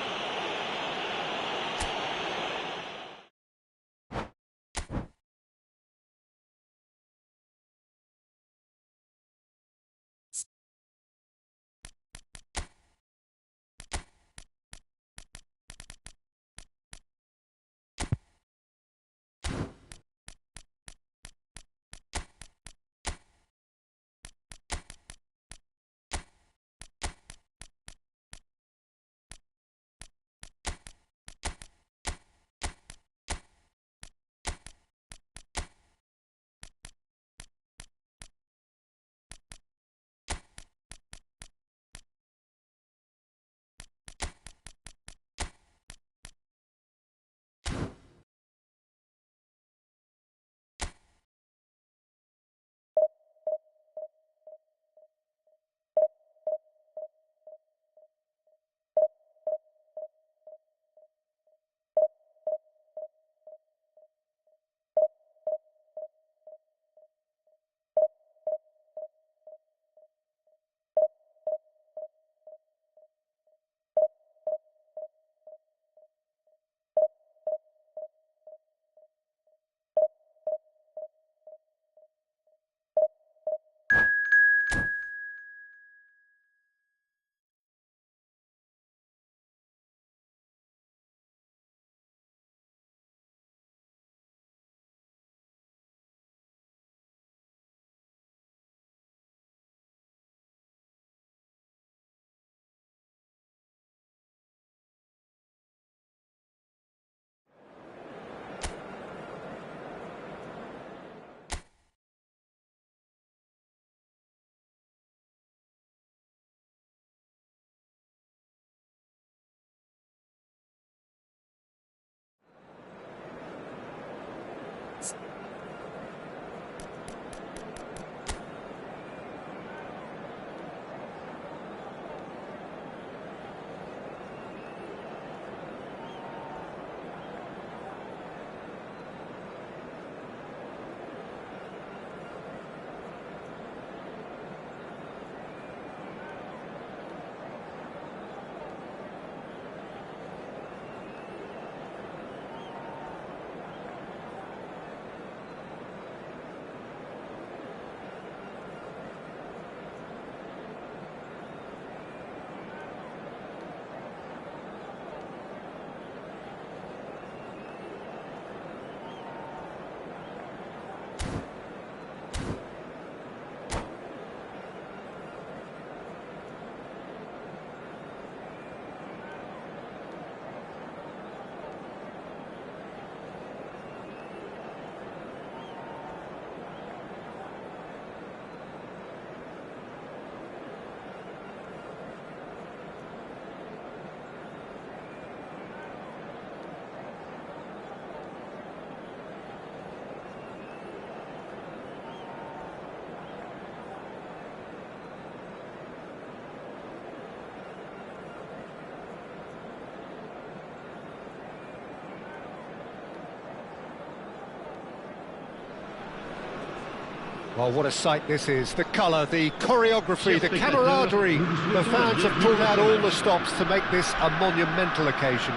Well, what a sight this is. The colour, the choreography, the camaraderie. The fans have pulled out all the stops to make this a monumental occasion.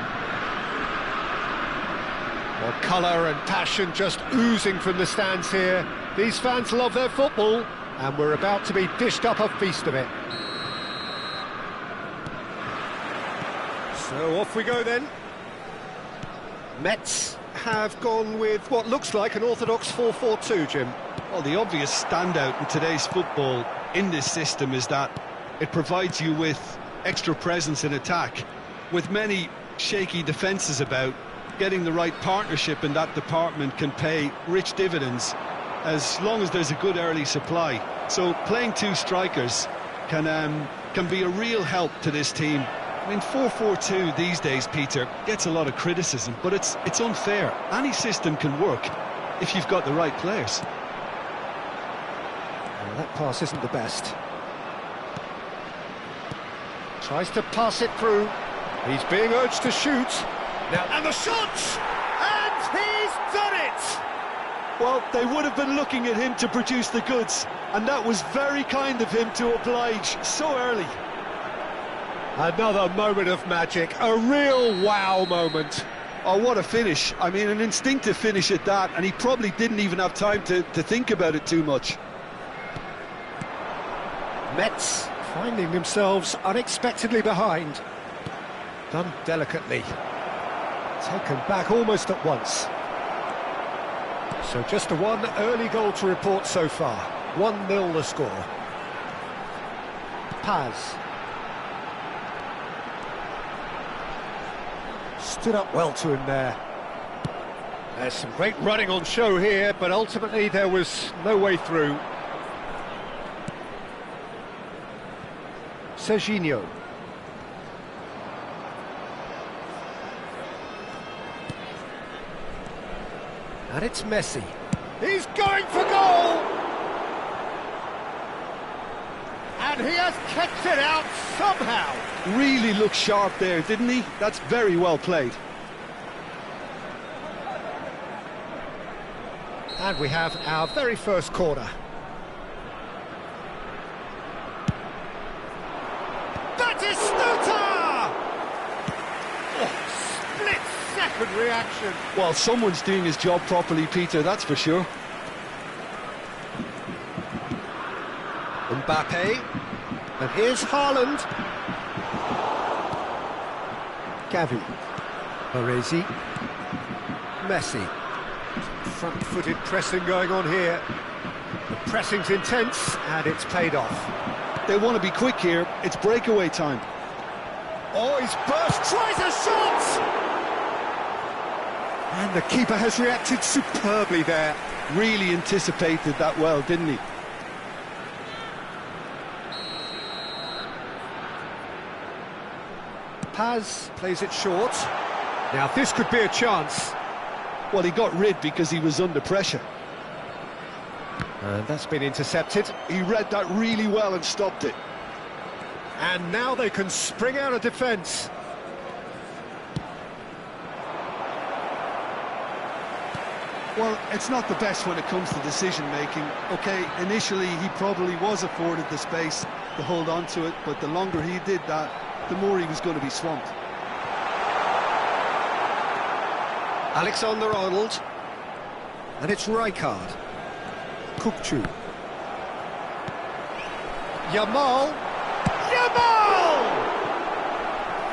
Well, colour and passion just oozing from the stands here. These fans love their football, and we're about to be dished up a feast of it. So off we go then. Metz have gone with what looks like an orthodox 4-4-2, Jim. Well, the obvious standout in today's football in this system is that it provides you with extra presence in attack. With many shaky defences about, getting the right partnership in that department can pay rich dividends as long as there's a good early supply. So playing two strikers can be a real help to this team. I mean, 4-4-2 these days, Peter, gets a lot of criticism, but it's unfair. Any system can work if you've got the right players. Well, that pass isn't the best. Tries to pass it through. He's being urged to shoot. Now, and the shot! And he's done it! Well, they would have been looking at him to produce the goods, and that was very kind of him to oblige so early. Another moment of magic, a real wow moment. Oh, what a finish. I mean, an instinctive finish at that, and he probably didn't even have time to think about it too much. Metz finding themselves unexpectedly behind. Done delicately. Taken back almost at once. So just one early goal to report so far. 1-0 the score. Paz. Stood up well to him there. There's some great running on show here, but ultimately there was no way through. Serginho. And it's Messi. He's going for goal! And he has kept it out somehow. Really looked sharp there, didn't he? That's very well played. And we have our very first corner. Batistuta! Oh, split-second reaction. Well, someone's doing his job properly, Peter, that's for sure. Mbappe. And here's Haaland. Gavi. Baresi. Messi. Front-footed pressing going on here. The pressing's intense, and it's paid off. They want to be quick here. It's breakaway time. Oh, he's burst, tries a shot! And the keeper has reacted superbly there. Really anticipated that well, didn't he? Paz plays it short. Now this could be a chance. Well, he got rid because he was under pressure. And that's been intercepted. He read that really well and stopped it. And now they can spring out of defence. Well, it's not the best when it comes to decision-making. OK, initially he probably was afforded the space to hold on to it, but the longer he did that, the more he was going to be swamped. Alexander-Arnold. And it's Rijkaard. Kupchu. Yamal.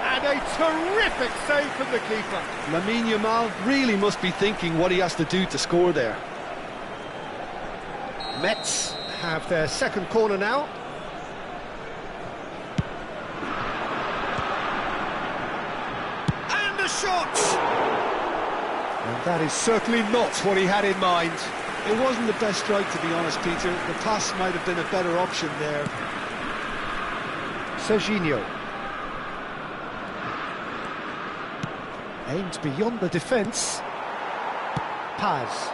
And a terrific save from the keeper. Lamine Yamal really must be thinking what he has to do to score there. Metz have their second corner now. And a shot! And that is certainly not what he had in mind. It wasn't the best strike, to be honest, Peter. The pass might have been a better option there. Serginho. Aimed beyond the defence. Paz.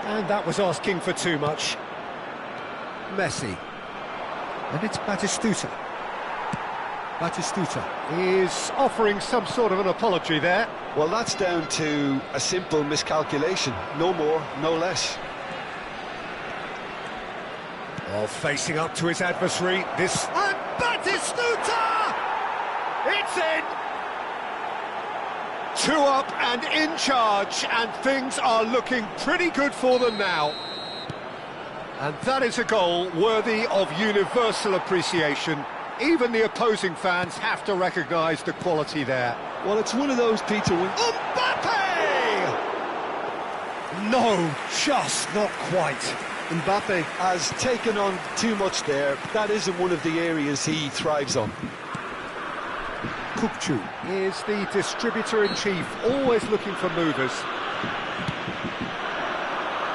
And that was asking for too much. Messi. And it's Batistuta. Batistuta is offering some sort of an apology there. Well, that's down to a simple miscalculation. No more, no less. Oh, facing up to his adversary, this... And Batistuta! It's in! 2 up and in charge, and things are looking pretty good for them now. And that is a goal worthy of universal appreciation. Even the opposing fans have to recognise the quality there. Well, it's one of those, Peter... Mbappe! No, just not quite. Mbappe has taken on too much there. That isn't one of the areas he thrives on. Kukçu is the distributor-in-chief, always looking for movers.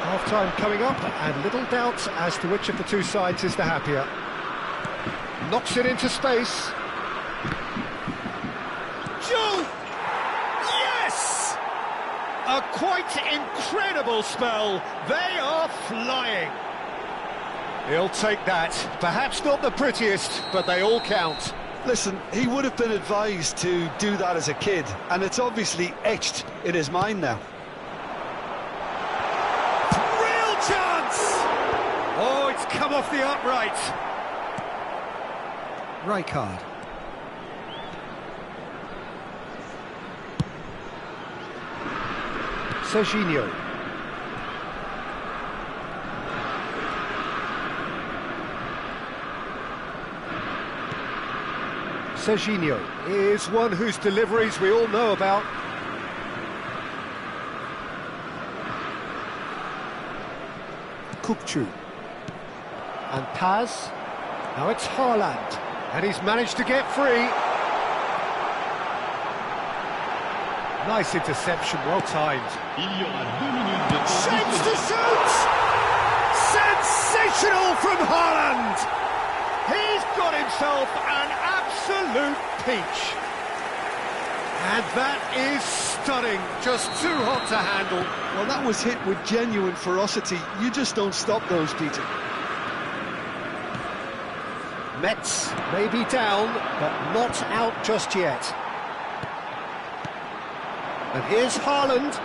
Half-time coming up, and little doubt as to which of the two sides is the happier. Knocks it into space. Joe! Yes! A quite incredible spell. They are flying. He'll take that. Perhaps not the prettiest, but they all count. Listen, he would have been advised to do that as a kid, and it's obviously etched in his mind now. Real chance! Oh, it's come off the upright. Rijkaard. Serginho. Serginho is one whose deliveries we all know about. Kukçu. And Paz. Now it's Haaland. And he's managed to get free. Nice interception, well timed. Shapes to shoot! Sensational from Haaland! He's got himself an absolute peach. And that is stunning, just too hot to handle. Well, that was hit with genuine ferocity. You just don't stop those, Peter. Metz may be down, but not out just yet. And here's Haaland.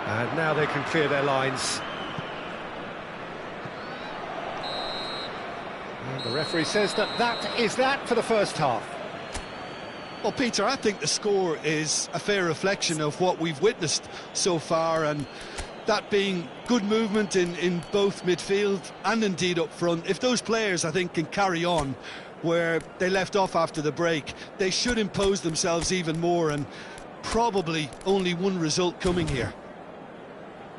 And now they can clear their lines. And the referee says that is that for the first half. Well, Peter, I think the score is a fair reflection of what we've witnessed so far, and that being good movement in both midfield and indeed up front. If those players, I think, can carry on where they left off after the break, they should impose themselves even more, and probably only one result coming here.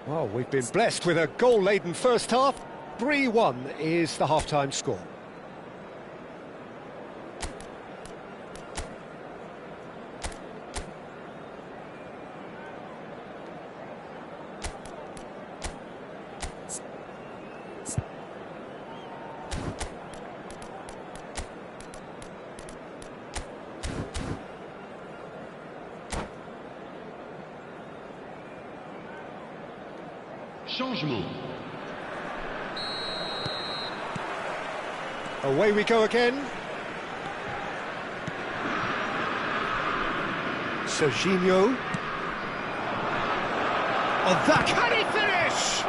Well, we've been blessed with a goal-laden first half. 3-1 is the half-time score. Changement. Away we go again. Serginho. Oh, that can he finish?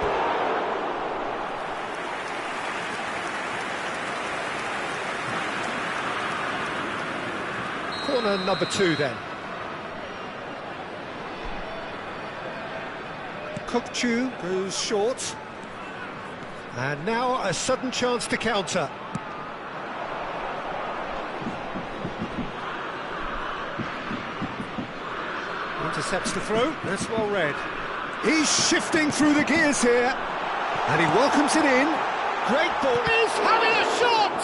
Corner number 2 then. Kukçu goes short. And now a sudden chance to counter. Intercepts the throw, that's well read. He's shifting through the gears here. And he welcomes it in. Great ball. He's having a shot!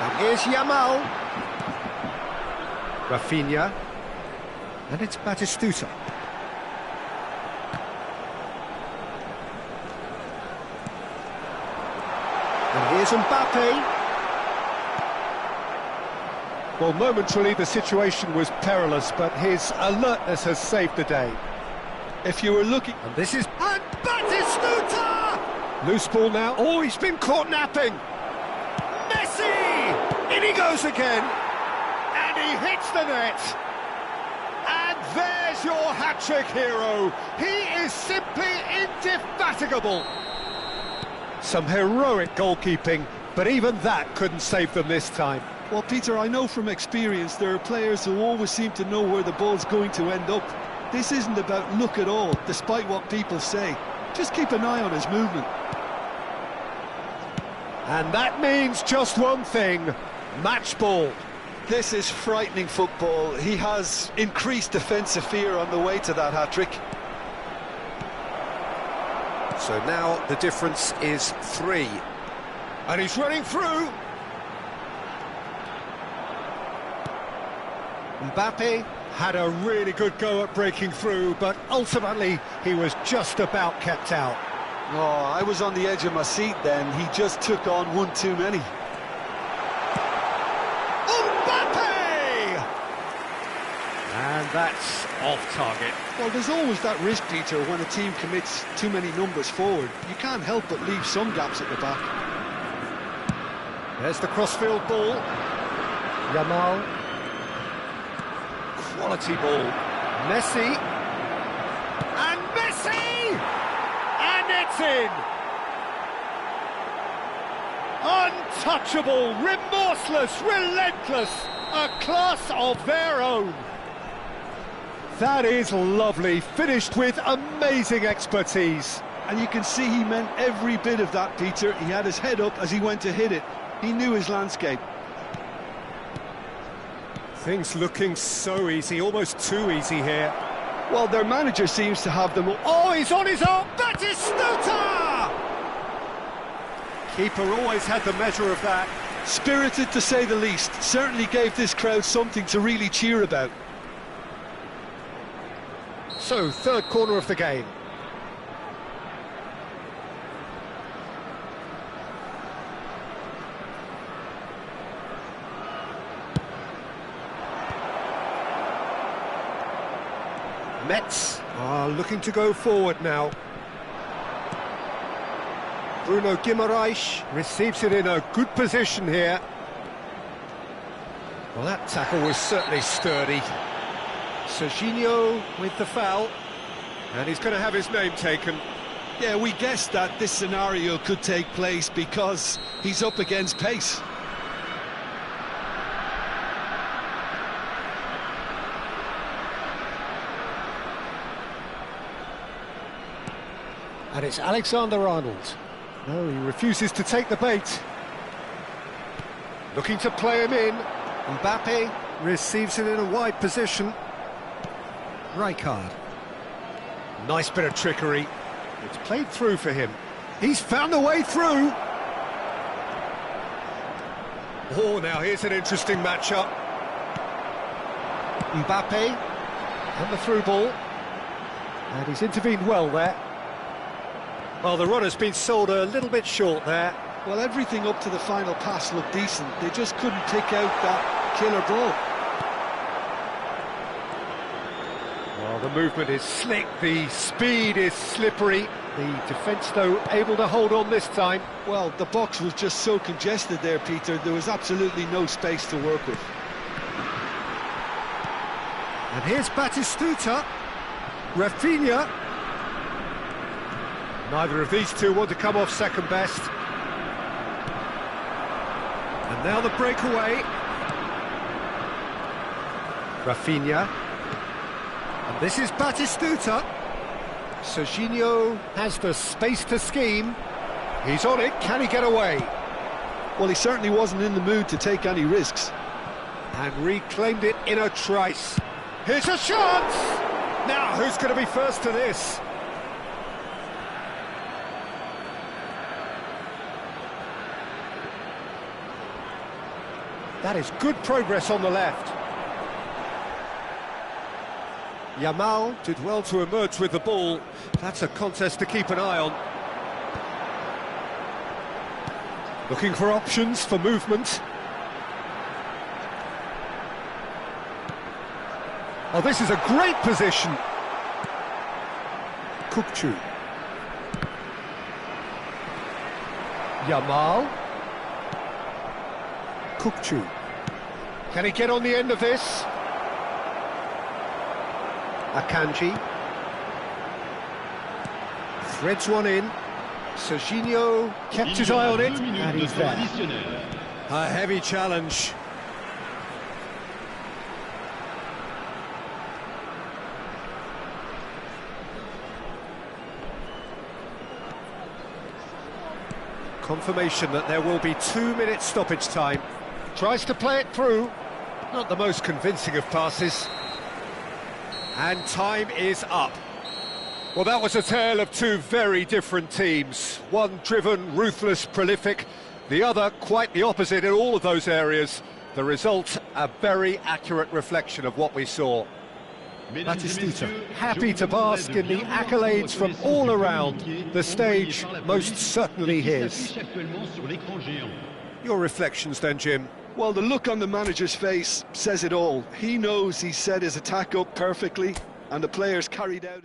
And here's Yamal. Rafinha. And it's Batistuta. And here's Mbappe. Well, momentarily the situation was perilous, but his alertness has saved the day. If you were looking... And this is... And Batistuta! Loose ball now. Oh, he's been caught napping. Messi! In he goes again. And he hits the net. And there's your hat-trick hero. He is simply indefatigable. Some heroic goalkeeping, but even that couldn't save them this time. Well, Peter, I know from experience there are players who always seem to know where the ball's going to end up. This isn't about luck at all, despite what people say. Just keep an eye on his movement. And that means just one thing, match ball. This is frightening football. He has increased defensive fear on the way to that hat-trick. So now the difference is 3. And he's running through. Mbappe had a really good go at breaking through, but ultimately he was just about kept out. Oh, I was on the edge of my seat then. He just took on one too many. Mbappe! And that's off target. Well, there's always that risk, Peter, when a team commits too many numbers forward. You can't help but leave some gaps at the back. There's the crossfield ball. Yamal. Quality ball. Messi. And Messi! And it's in! Untouchable, remorseless, relentless, a class of their own. That is lovely, finished with amazing expertise. And you can see he meant every bit of that, Peter. He had his head up as he went to hit it. He knew his landscape. Things looking so easy, almost too easy here. Well, their manager seems to have them... Oh, he's on his own! Batistuta! Keeper always had the measure of that. Spirited, to say the least. Certainly gave this crowd something to really cheer about. So, third corner of the game. Mets are looking to go forward now. Bruno Guimaraes receives it in a good position here. Well, that tackle was certainly sturdy. Serginho with the foul, and he's going to have his name taken. Yeah, we guessed that this scenario could take place because he's up against pace. And it's Alexander-Arnold. No, he refuses to take the bait. Looking to play him in. Mbappe receives it in a wide position. Rijkaard. Nice bit of trickery. It's played through for him. He's found a way through. Oh, now here's an interesting matchup. Mbappe. And the through ball. And he's intervened well there. Well, the runner's been sold a little bit short there. Well, everything up to the final pass looked decent. They just couldn't pick out that killer ball. Well, the movement is slick, the speed is slippery. The defence, though, able to hold on this time. Well, the box was just so congested there, Peter. There was absolutely no space to work with. And here's Batistuta. Rafinha. Neither of these two want to come off second best. And now the breakaway. Rafinha. And this is Batistuta. Serginho has the space to scheme. He's on it, can he get away? Well, he certainly wasn't in the mood to take any risks. And reclaimed it in a trice. Here's a chance! Now, who's going to be first to this? That is good progress on the left. Yamal did well to emerge with the ball. That's a contest to keep an eye on. Looking for options for movement. Oh, this is a great position. Kukçu. Yamal. Kukçu. Can he get on the end of this? Akanji. Threads one in. Serginho kept his eye on it, and he's there. A heavy challenge. Confirmation that there will be 2 minutes stoppage time. Tries to play it through. Not the most convincing of passes. And time is up. Well, that was a tale of two very different teams. One driven, ruthless, prolific. The other quite the opposite in all of those areas. The result, a very accurate reflection of what we saw. Batistita, happy to bask in the accolades from all around. The stage, most certainly his. Your reflections then, Jim? Well, the look on the manager's face says it all. He knows he set his attack up perfectly, and the players carried out.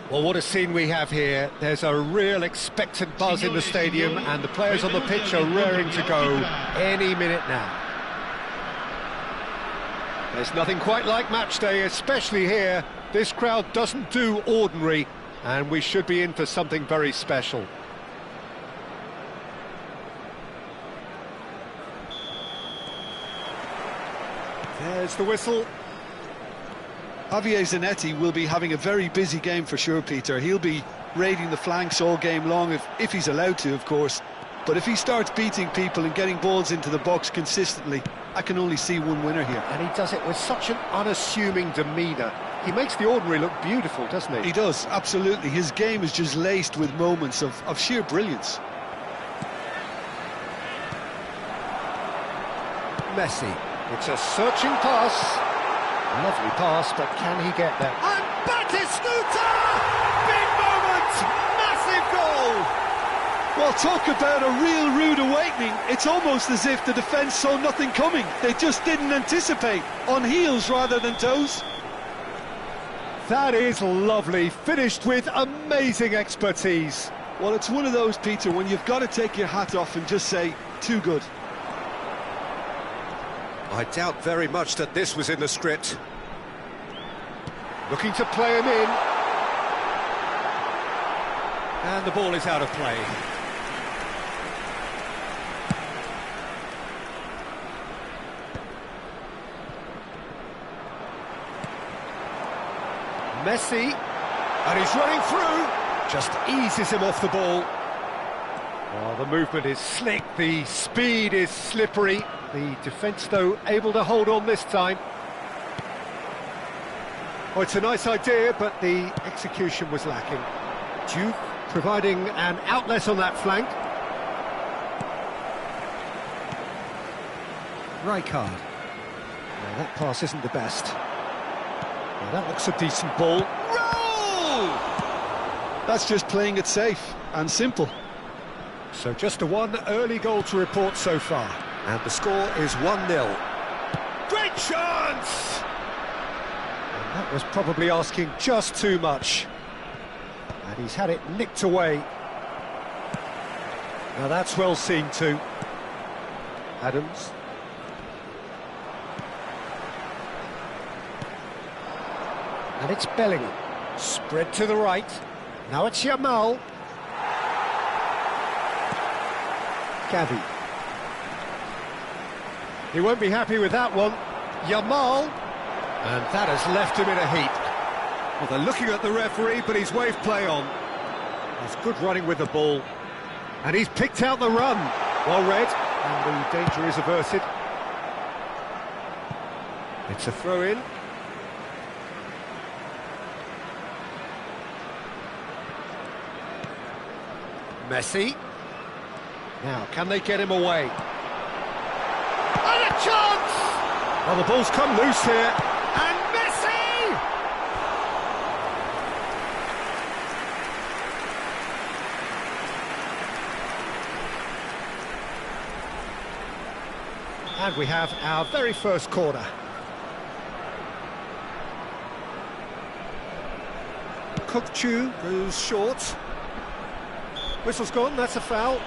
Well, what a scene we have here. There's a real expectant buzz in the stadium, and the players on the pitch are raring to go any minute now. There's nothing quite like match day, especially here. This crowd doesn't do ordinary, and we should be in for something very special. There's the whistle. Javier Zanetti will be having a very busy game for sure, Peter. He'll be raiding the flanks all game long, if he's allowed to, of course. But if he starts beating people and getting balls into the box consistently, I can only see one winner here. And he does it with such an unassuming demeanour. He makes the ordinary look beautiful, doesn't he? He does, absolutely. His game is just laced with moments of sheer brilliance. Messi. It's a searching pass. Lovely pass, but can he get there? And Batistuta! Big moment! Massive goal! Well, talk about a real rude awakening. It's almost as if the defence saw nothing coming. They just didn't anticipate. On heels rather than toes. That is lovely. Finished with amazing expertise. Well, it's one of those, Peter, when you've got to take your hat off and just say, too good. I doubt very much that this was in the script. Looking to play him in. And the ball is out of play. Messi, and he's running through, just eases him off the ball. Well, the movement is slick, the speed is slippery. The defence, though, able to hold on this time. Oh, it's a nice idea, but the execution was lacking. Duke providing an outlet on that flank. Rijkaard. Well, that pass isn't the best. Well, that looks a decent ball. Roll! That's just playing it safe and simple. So just a one early goal to report so far. And the score is 1-0. Great chance! And that was probably asking just too much. And he's had it nicked away. Now that's well seen too. Adams. And it's Bellingham. Spread to the right. Now it's Yamal. Gavi. He won't be happy with that one. Yamal. And that has left him in a heap. Well, they're looking at the referee, but he's waved play on. He's good running with the ball. And he's picked out the run. Well read, and the danger is averted. It's a throw-in. Messi. Now, can they get him away? And a chance! Well, the ball's come loose here. And Messi! And we have our very first corner. Kukçu goes short. Whistle's gone, that's a foul.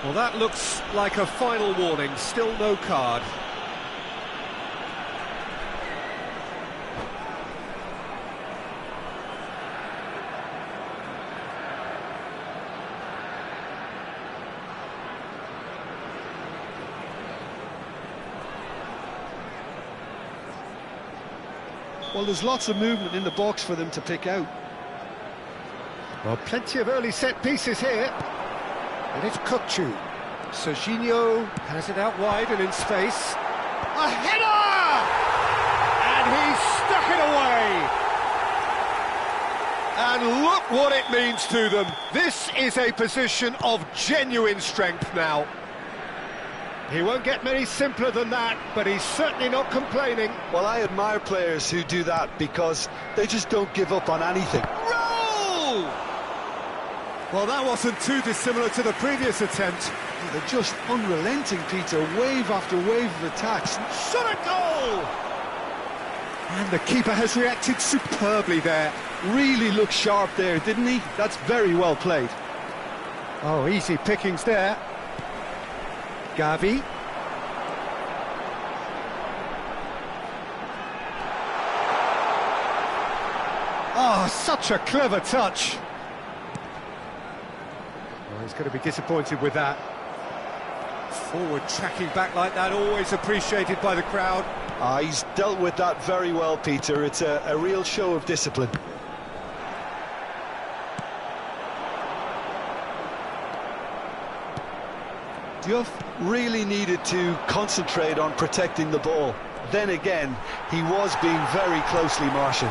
Well, that looks like a final warning, still no card. Well, there's lots of movement in the box for them to pick out. Well, plenty of early set pieces here. And it's Kukçu. Serginho has it out wide and in space. A header! And he's stuck it away! And look what it means to them. This is a position of genuine strength now. He won't get many simpler than that, but he's certainly not complaining. Well, I admire players who do that because they just don't give up on anything. Roll! Well, that wasn't too dissimilar to the previous attempt. They're just unrelenting, Peter. Wave after wave of attacks. Shot a goal! And the keeper has reacted superbly there. Really looked sharp there, didn't he? That's very well played. Oh, easy pickings there. Gavi. Oh, such a clever touch. Well, he's going to be disappointed with that. Forward tracking back like that, always appreciated by the crowd. He's dealt with that very well, Peter. It's a real show of discipline. Diouf really needed to concentrate on protecting the ball. Then again, he was being very closely marshalled.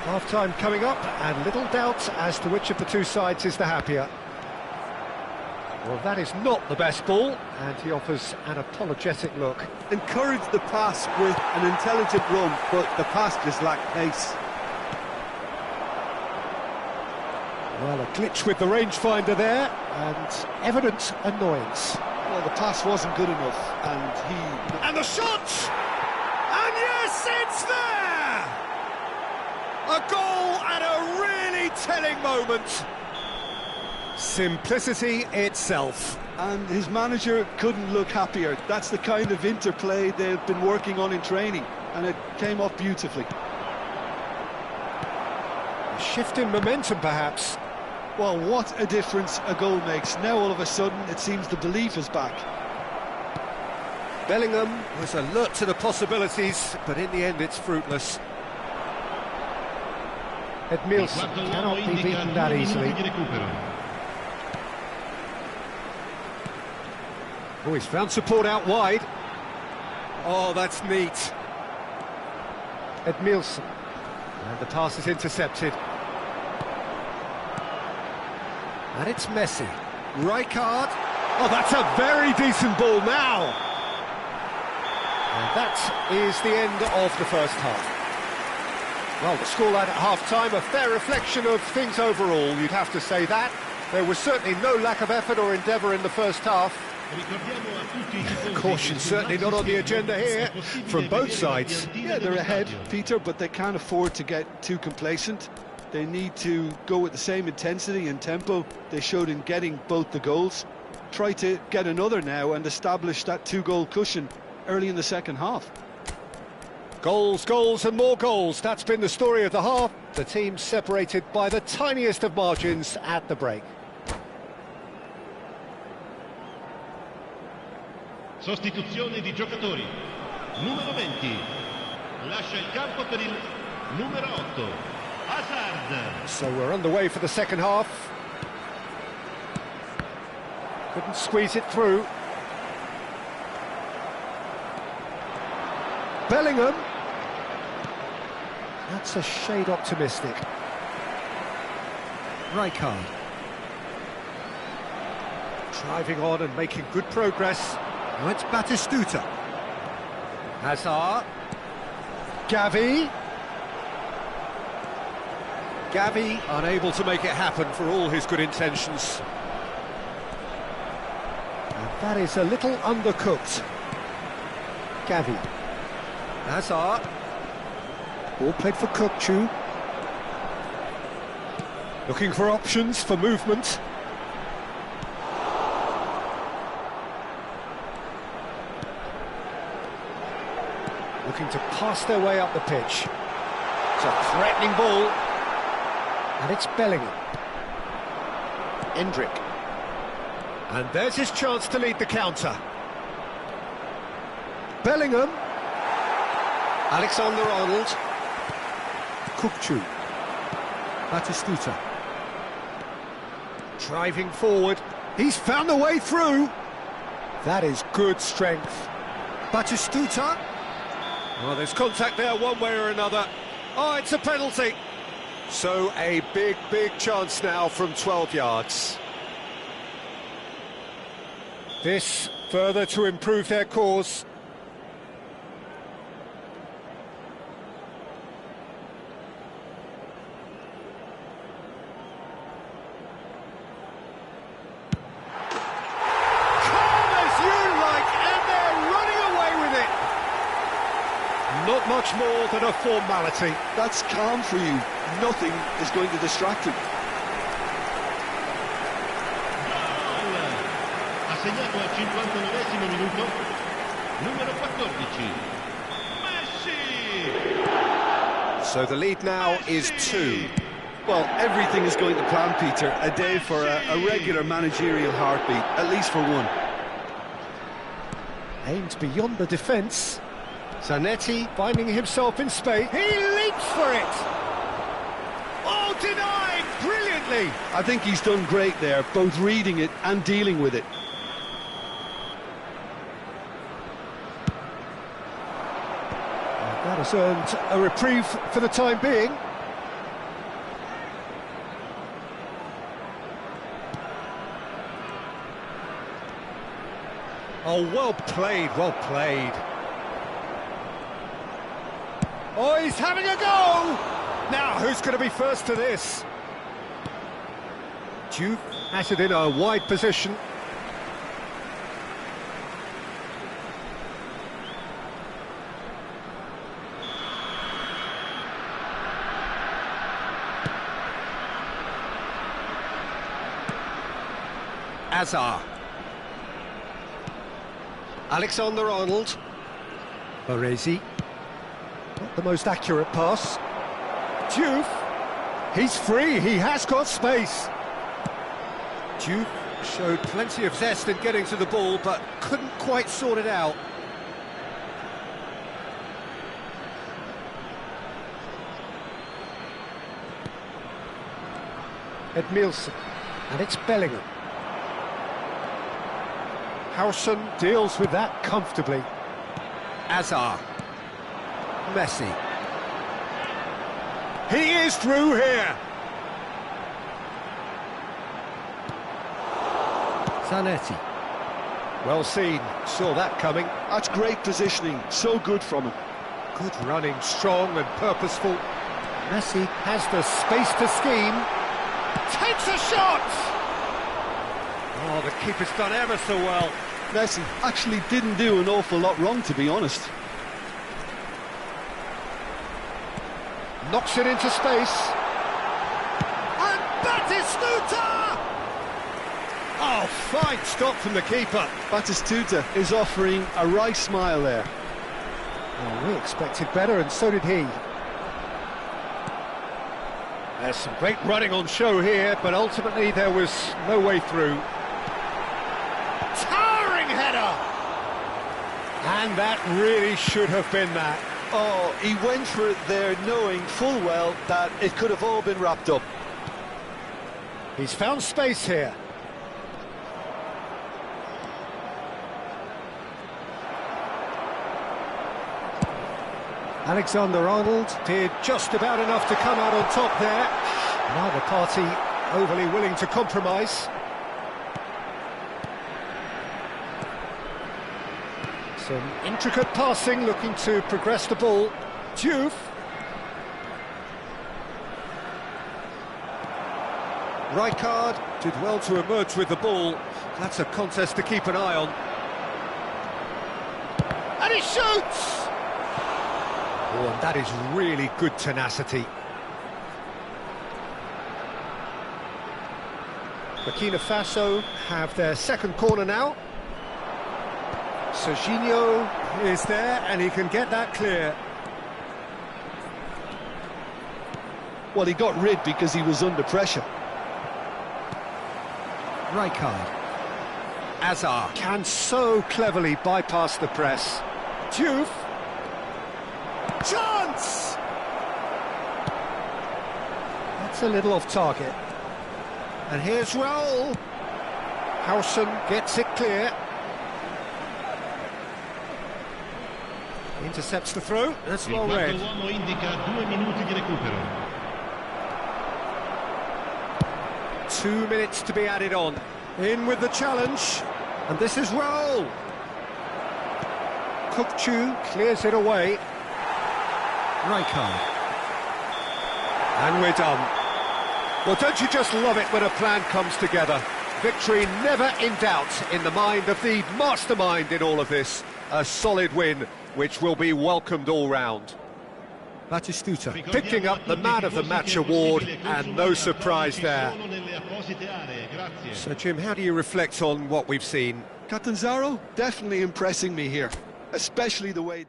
Half-time coming up, and little doubt as to which of the two sides is the happier. Well, that is not the best ball, and he offers an apologetic look. Encouraged the pass with an intelligent run, but the pass just lacked pace. Well, a glitch with the rangefinder there, and evident annoyance. Well, the pass wasn't good enough, and he... And the shot! And yes, it's there! A goal at a really telling moment. Simplicity itself. And his manager couldn't look happier. That's the kind of interplay they've been working on in training, and it came off beautifully. A shift in momentum, perhaps. Well, what a difference a goal makes. Now, all of a sudden, it seems the belief is back. Bellingham was alert to the possibilities, but in the end it's fruitless. Edmilson cannot be beaten that easily. Oh, he's found support out wide. Oh, that's neat. Edmilson. And the pass is intercepted. And it's Messi. Rijkaard. Oh, that's a very decent ball now. And that is the end of the first half. Well, the scoreline at half-time, a fair reflection of things overall, you'd have to say that. There was certainly no lack of effort or endeavour in the first half. Caution certainly not on the agenda here, from both sides. Yeah, they're ahead, Peter, but they can't afford to get too complacent. They need to go with the same intensity and tempo they showed in getting both the goals. Try to get another now and establish that two-goal cushion early in the second half. Goals, goals and more goals. That's been the story of the half. The team separated by the tiniest of margins at the break. Sostituzione di giocatori. Numero 20. Lascia il campo per il numero 8. Hazard. So we're underway for the second half. Couldn't squeeze it through. Bellingham. That's a shade optimistic. Rijkaard. Driving on and making good progress. Now it's Batistuta. Hazard. Gavi. Gavi unable to make it happen for all his good intentions. And that is a little undercooked. Gavi. Hazard. Ball played for Kukçu. Looking for options for movement. Looking to pass their way up the pitch. It's a threatening ball. And it's Bellingham. Endrick. And there's his chance to lead the counter. Bellingham. Alexander-Arnold. Kukçu. Batistuta. Driving forward. He's found the way through. That is good strength. Batistuta. Well, there's contact there one way or another. Oh, it's a penalty. So a big, big chance now from 12 yards. This further to improve their cause. Not much more than a formality. That's calm for you. Nothing is going to distract him. Ha segnato al 59esimo minuto. Numero 14. Messi! So the lead now is 2. Well, everything is going to plan, Peter. A day for a regular managerial heartbeat, at least for one. Aimed beyond the defence. Zanetti finding himself in space. He leaps for it! Oh, denied brilliantly! I think he's done great there, both reading it and dealing with it. That has earned a reprieve for the time being. Oh, well played, well played. Oh, he's having a go! Now, who's going to be first to this? Duke has it in a wide position. Hazard. Alexander-Arnold. Baresi. Not the most accurate pass. Diouf. He's free, he has got space. Diouf showed plenty of zest in getting to the ball, but couldn't quite sort it out. Edmilson, and it's Bellingham. Howson deals with that comfortably. Azar. Messi. He is through here. Zanetti. Well seen, saw that coming. That's great positioning, so good from him. Good running, strong and purposeful. Messi has the space to scheme. Takes a shot! Oh, the keeper's done ever so well. Messi actually didn't do an awful lot wrong, to be honest. Knocks it into space. And Batistuta! Oh, fine stop from the keeper. Batistuta is offering a right smile there. Well, we expected better, and so did he. There's some great running on show here, but ultimately there was no way through. Towering header! And that really should have been that. Oh, he went for it there knowing full well that it could have all been wrapped up. He's found space here. Alexander-Arnold did just about enough to come out on top there. Neither party overly willing to compromise. Some intricate passing, looking to progress the ball. Diouf. Rijkaard did well to emerge with the ball. That's a contest to keep an eye on. And he shoots! Oh, and that is really good tenacity. Burkina Faso have their second corner now. Serginho is there, and he can get that clear. Well, he got rid because he was under pressure. Rijkaard. Azar can so cleverly bypass the press. Diouf. Chance! That's a little off target. And here's Raul. Howson gets it clear. Intercepts the throw. That's well read. Il quarto uomo indica 2 minuti di recupero. 2 minutes to be added on. In with the challenge. And this is Raul. Kukçu clears it away. Rijkaard. And we're done. Well, don't you just love it when a plan comes together? Victory never in doubt in the mind of the mastermind in all of this. A solid win, which will be welcomed all round. Batistuta picking up the Man of the Match award, and no surprise there. So, Jim, how do you reflect on what we've seen? Catanzaro definitely impressing me here, especially the way...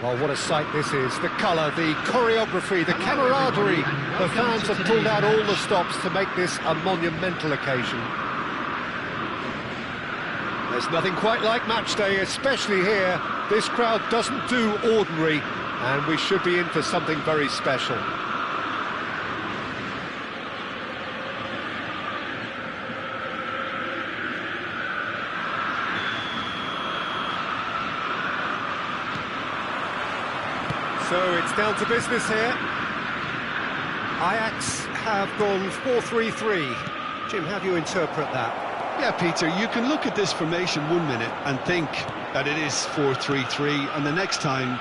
Well, what a sight this is. The colour, the choreography, the camaraderie. The fans have pulled out all the stops to make this a monumental occasion. There's nothing quite like match day, especially here. This crowd doesn't do ordinary, and we should be in for something very special. So it's down to business here. Ajax have gone 4-3-3. Jim, how do you interpret that? Yeah, Peter, you can look at this formation 1 minute and think that it is 4-3-3, and the next time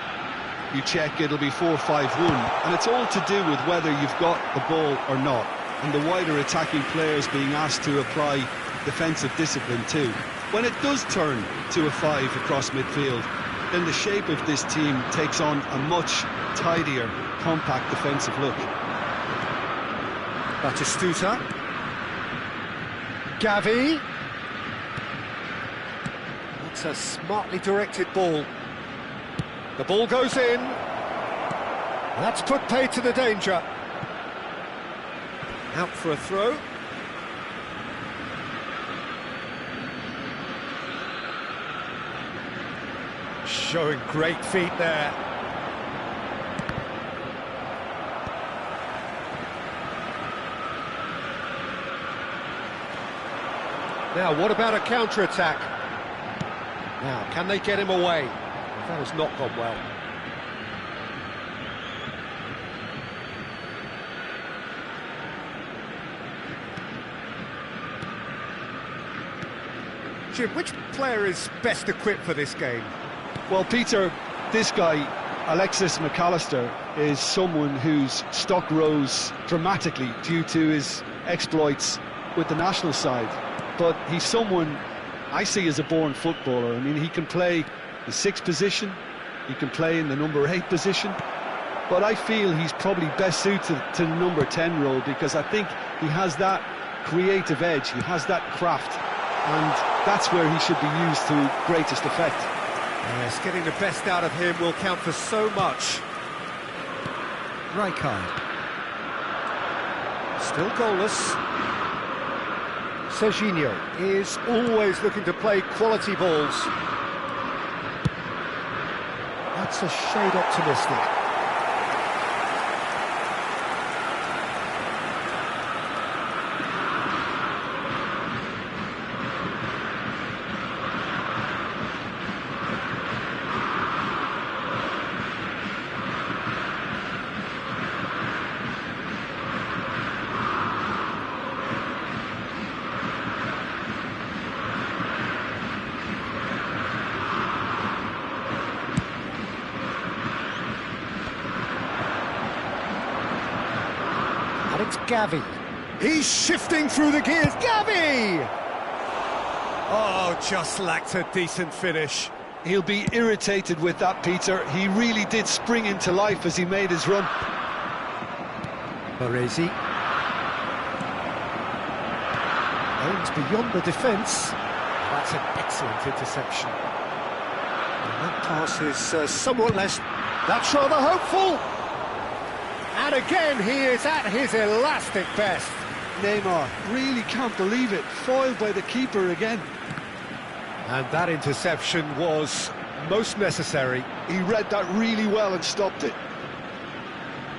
you check it'll be 4-5-1, and it's all to do with whether you've got the ball or not, and the wider attacking players being asked to apply defensive discipline too. When it does turn to a 5 across midfield, then the shape of this team takes on a much tidier, compact defensive look. Batistuta. Gavi. That's a smartly directed ball. The ball goes in. That's put pay to the danger. Out for a throw. Showing great feet there. Now, what about a counter-attack? Now, can they get him away? That has not gone well. Jim, which player is best equipped for this game? Well, Peter, this guy, Alexis McAllister, is someone whose stock rose dramatically due to his exploits with the national side. But he's someone I see as a born footballer. I mean, he can play the 6th position, he can play in the number 8 position, but I feel he's probably best suited to the number 10 role, because I think he has that creative edge, he has that craft, and that's where he should be used to greatest effect. Yes, getting the best out of him will count for so much. Rijkaard. Still goalless. Serginho is always looking to play quality balls. That's a shade optimistic. And it's Gavi. He's shifting through the gears. Gavi! Oh, just lacked a decent finish. He'll be irritated with that, Peter. He really did spring into life as he made his run. Baresi. Aims beyond the defence. That's an excellent interception. And that pass is somewhat less... That's rather hopeful. And again, he is at his elastic best. Neymar really can't believe it. Foiled by the keeper again. And that interception was most necessary. He read that really well and stopped it.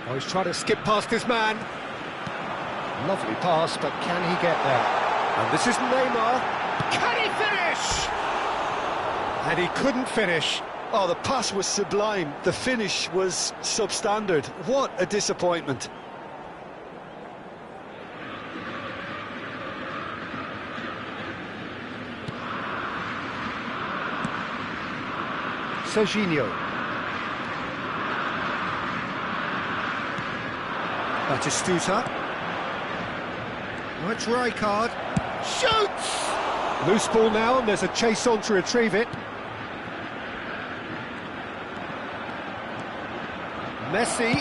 Oh, he's trying to skip past his man. Lovely pass, but can he get there? And this is Neymar. Can he finish? And he couldn't finish. Oh, the pass was sublime. The finish was substandard. What a disappointment. Serginho. Batistuta. Oh, it's Rijkaard. Shoots! Loose ball now, and there's a chase on to retrieve it. Messi.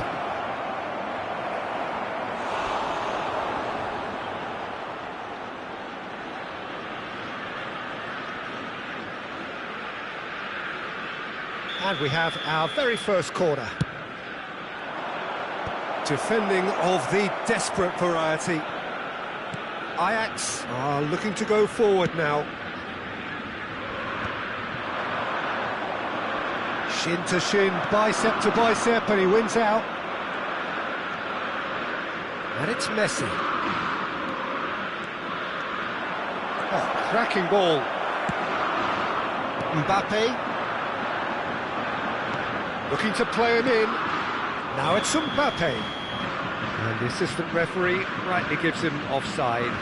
And we have our very first corner. Defending of the desperate variety. Ajax are looking to go forward now. Shin to shin, bicep to bicep, and he wins out. And it's Messi. Oh, cracking ball. Mbappe. Looking to play him in. Now it's Mbappe. And the assistant referee rightly gives him offside.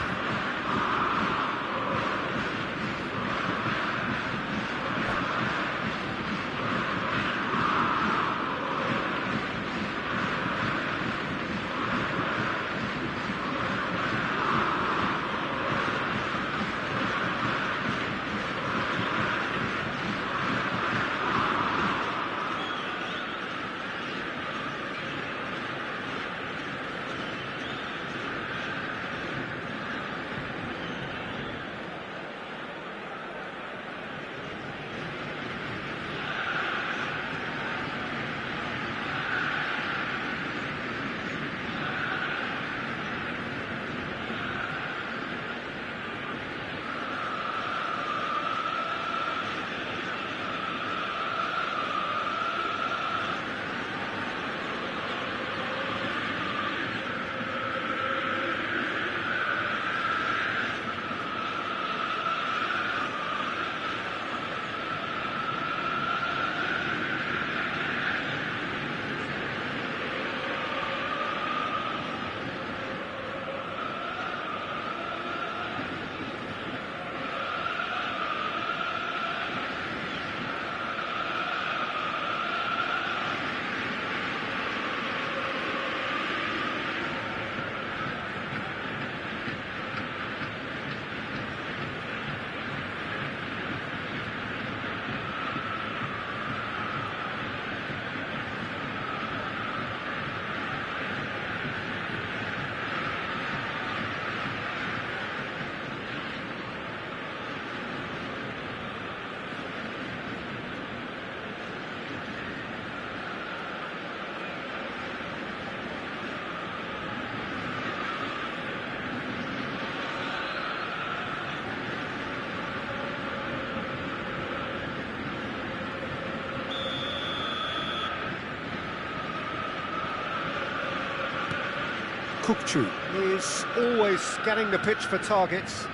Kukçu is always scanning the pitch for targets.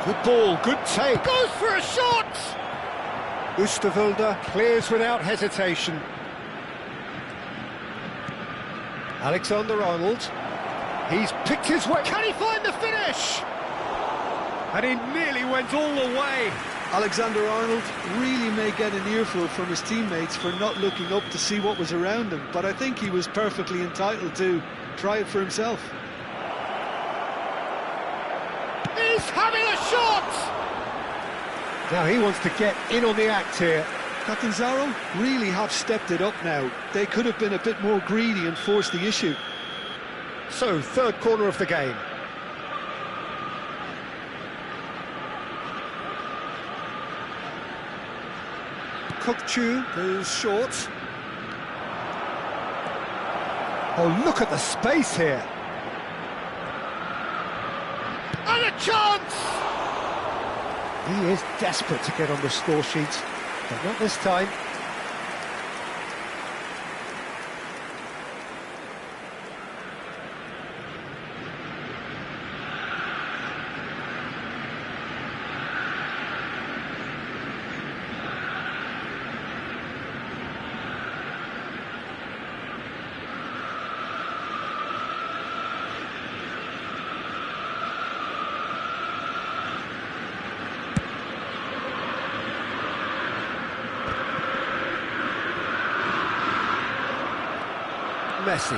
Good ball, good take. Goes for a shot! Oosterwolde clears without hesitation. Alexander-Arnold. He's picked his way. Can he find the finish? And he nearly went all the way. Alexander-Arnold really may get an earful from his teammates for not looking up to see what was around him, but I think he was perfectly entitled to try it for himself. He's having a shot! Now he wants to get in on the act here. Catanzaro really have stepped it up now. They could have been a bit more greedy and forced the issue. So, third corner of the game. Kukçu goes short. Oh, look at the space here. And a chance! He is desperate to get on the score sheet, but not this time. Messi.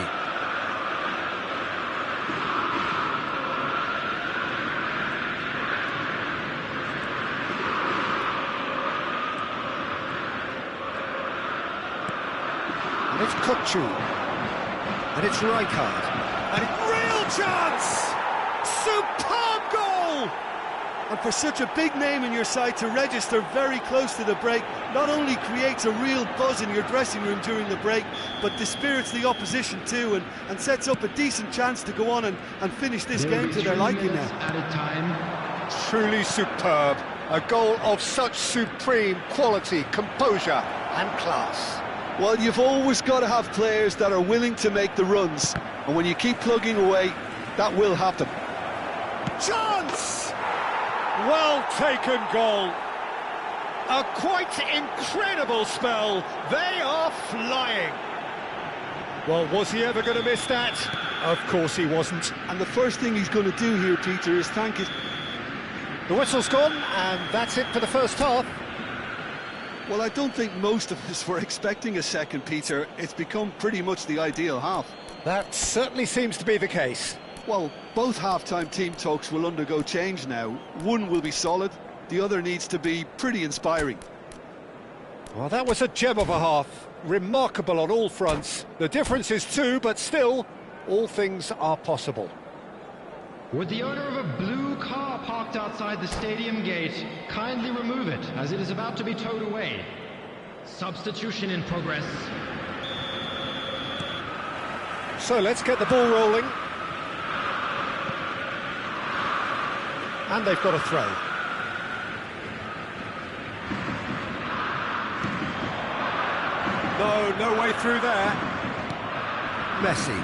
And it's Kukçu. And it's Rijkaard. And real chance! Superb goal! And for such a big name in your side to register very close to the break, not only creates a real buzz in your dressing room during the break, but dispirits the opposition too, and sets up a decent chance to go on and finish this game to their liking now. Added time. Truly superb. A goal of such supreme quality, composure and class. Well, you've always got to have players that are willing to make the runs, and when you keep plugging away, that will happen. Chance! Well taken goal. A quite incredible spell. They are flying. Well, was he ever going to miss that? Of course he wasn't. And the first thing he's going to do here, Peter, is thank his... The whistle's gone, and that's it for the first half. Well, I don't think most of us were expecting a second, Peter. It's become pretty much the ideal half. That certainly seems to be the case. Well, both half-time team talks will undergo change now. One will be solid, the other needs to be pretty inspiring. Well, that was a gem of a half. Remarkable on all fronts. The difference is 2, but still, all things are possible. Would the owner of a blue car parked outside the stadium gate kindly remove it, as it is about to be towed away? Substitution in progress. So let's get the ball rolling. And they've got a throw. No way through there. Messi.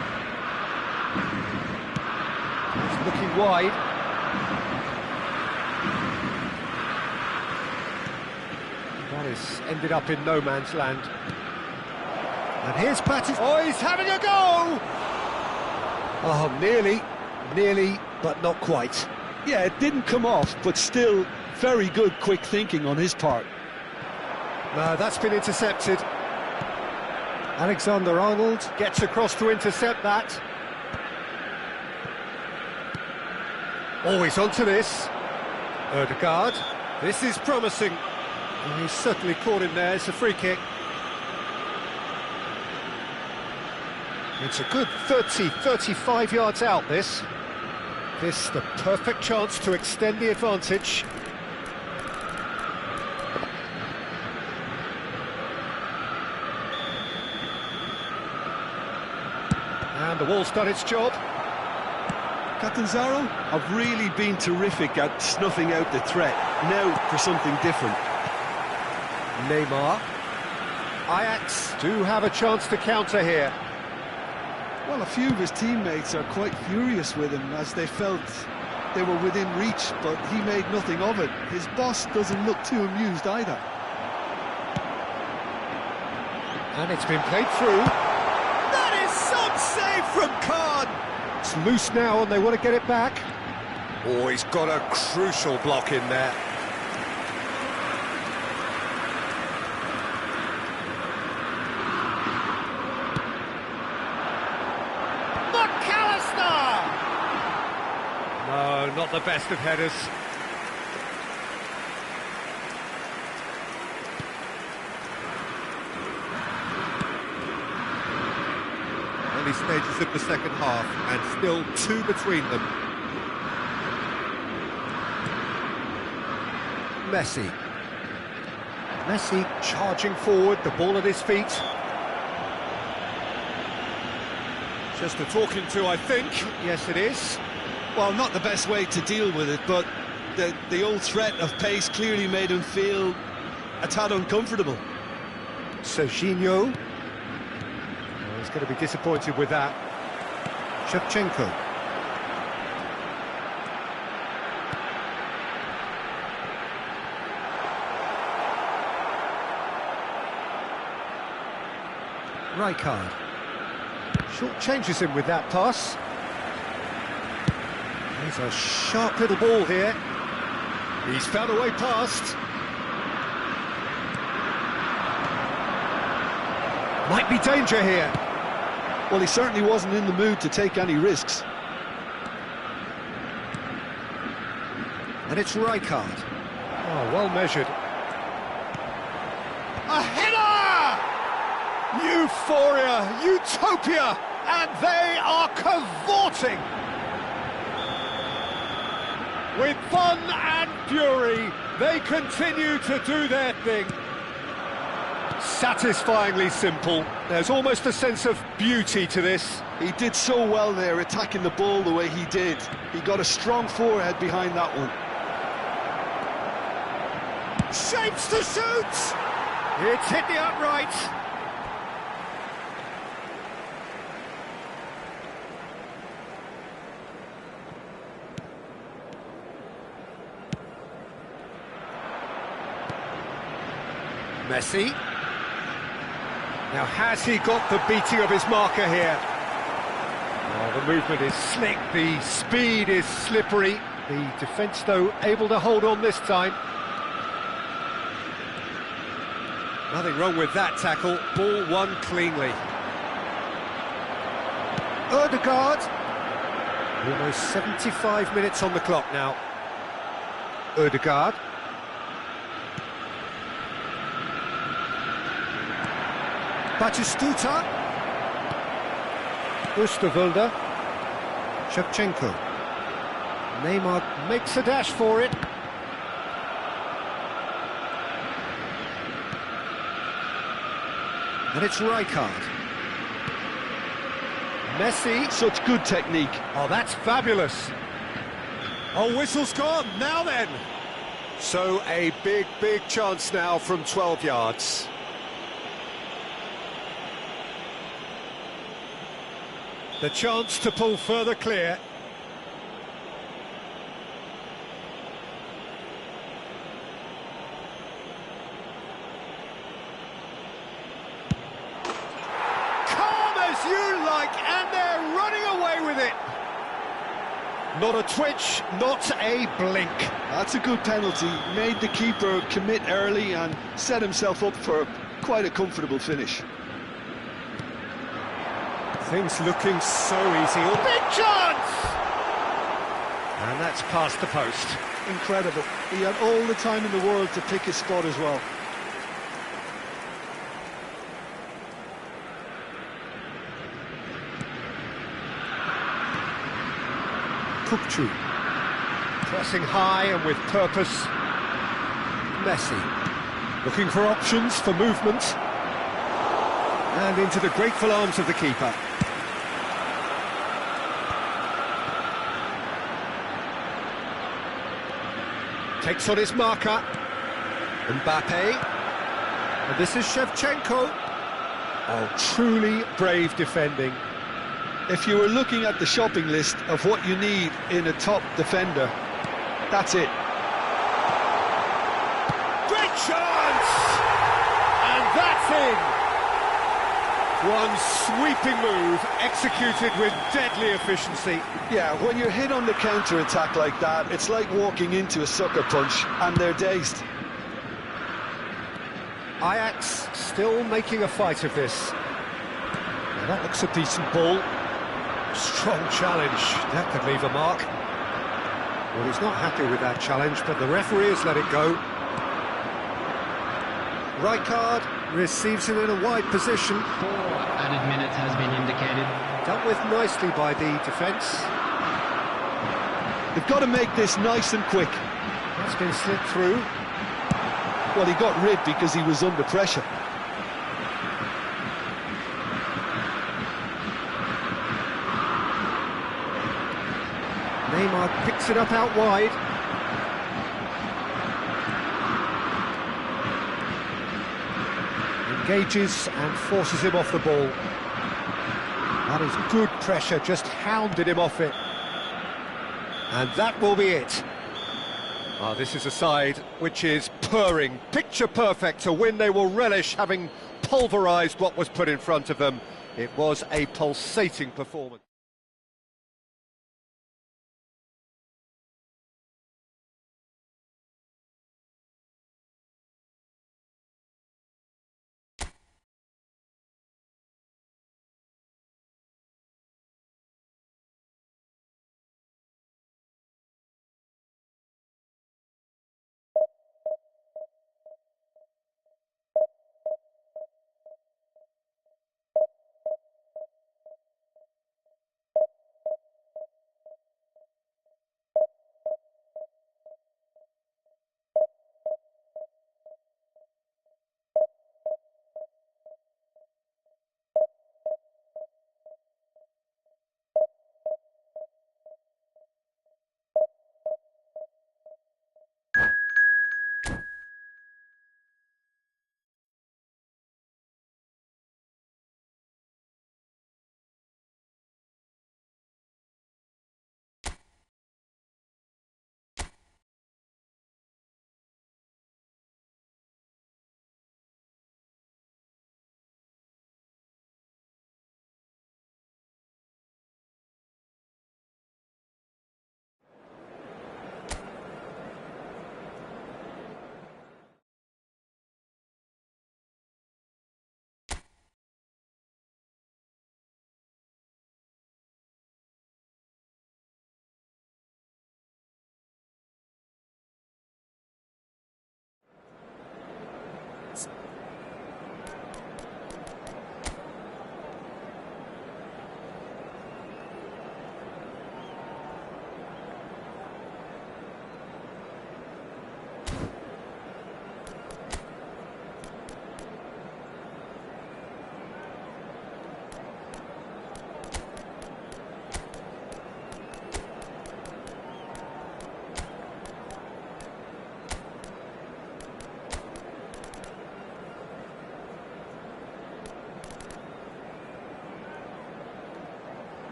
He's looking wide. That has ended up in no man's land. And here's Patty. Oh, he's having a go! Oh, nearly, but not quite. Yeah, it didn't come off, but still very good quick thinking on his part. No, that's been intercepted. Alexander-Arnold gets across to intercept that. Always onto this. Ødegaard. This is promising. And he's certainly caught him there. It's a free kick. It's a good 30, 35 yards out, this. This, the perfect chance to extend the advantage. And the wall's done its job. Catanzaro have really been terrific at snuffing out the threat. Now for something different. Neymar. Ajax do have a chance to counter here. Well, a few of his teammates are quite furious with him as they felt they were within reach, but he made nothing of it. His boss doesn't look too amused either. And it's been played through. That is some save from Khan! It's loose now and they want to get it back. Oh, he's got a crucial block in there. No, not the best of headers. Early stages of the second half, and still 2 between them. Messi charging forward, the ball at his feet. Just a talking to, I think. Yes, it is. Well, not the best way to deal with it, but the old threat of pace clearly made him feel a tad uncomfortable. Serginho. He's going to be disappointed with that. Shevchenko. Rijkaard. Short changes him with that pass. There's a sharp little ball here. He's found a way past. Might be danger here. Well, he certainly wasn't in the mood to take any risks. And it's Rijkaard. Oh, well measured. A header! Euphoria, utopia, and they are cavorting with fun and fury, they continue to do their thing. Satisfyingly simple. There's almost a sense of beauty to this. He did so well there, attacking the ball the way he did. He got a strong forehead behind that one. Shapes to shoot! It's hit the upright. Messi. Now, has he got the beating of his marker here? Oh, the movement is slick, the speed is slippery. The defence, though, able to hold on this time. Nothing wrong with that tackle. Ball won cleanly. Ødegaard. Almost 75 minutes on the clock now. Ødegaard. Batistuta. Oosterwolde. Shevchenko. Neymar makes a dash for it. And it's Rijkaard. Messi. Such good technique. Oh, that's fabulous. Oh, whistle's gone. Now then. So a big chance now from 12 yards. The chance to pull further clear. You like, and they're running away with it. Not a twitch, not a blink. That's a good penalty. Made the keeper commit early and set himself up for quite a comfortable finish. Things looking so easy. Oh, big chance! And that's past the post. Incredible. He had all the time in the world to pick his spot as well. Kupchu. Pressing high and with purpose. Messi. Looking for options for movement. And into the grateful arms of the keeper. Takes on his marker. Mbappe. And this is Shevchenko. Oh, truly brave defending. If you were looking at the shopping list of what you need in a top defender, that's it. Great chance! And that's in! One sweeping move, executed with deadly efficiency. Yeah, when you're hit on the counter-attack like that, it's like walking into a sucker punch, and they're dazed. Ajax still making a fight of this. Now that looks a decent ball. Strong challenge, that could leave a mark. Well, he's not happy with that challenge, but the referee has let it go. Rijkaard receives it in a wide position. 4 added minutes has been indicated. Dealt with nicely by the defence. They've got to make this nice and quick. That's been slipped through. Well, he got rid because he was under pressure. Neymar picks it up out wide. Engages and forces him off the ball. That is good pressure, just hounded him off it. And that will be it. This is a side which is purring, picture perfect, a win they will relish, having pulverised what was put in front of them. It was a pulsating performance.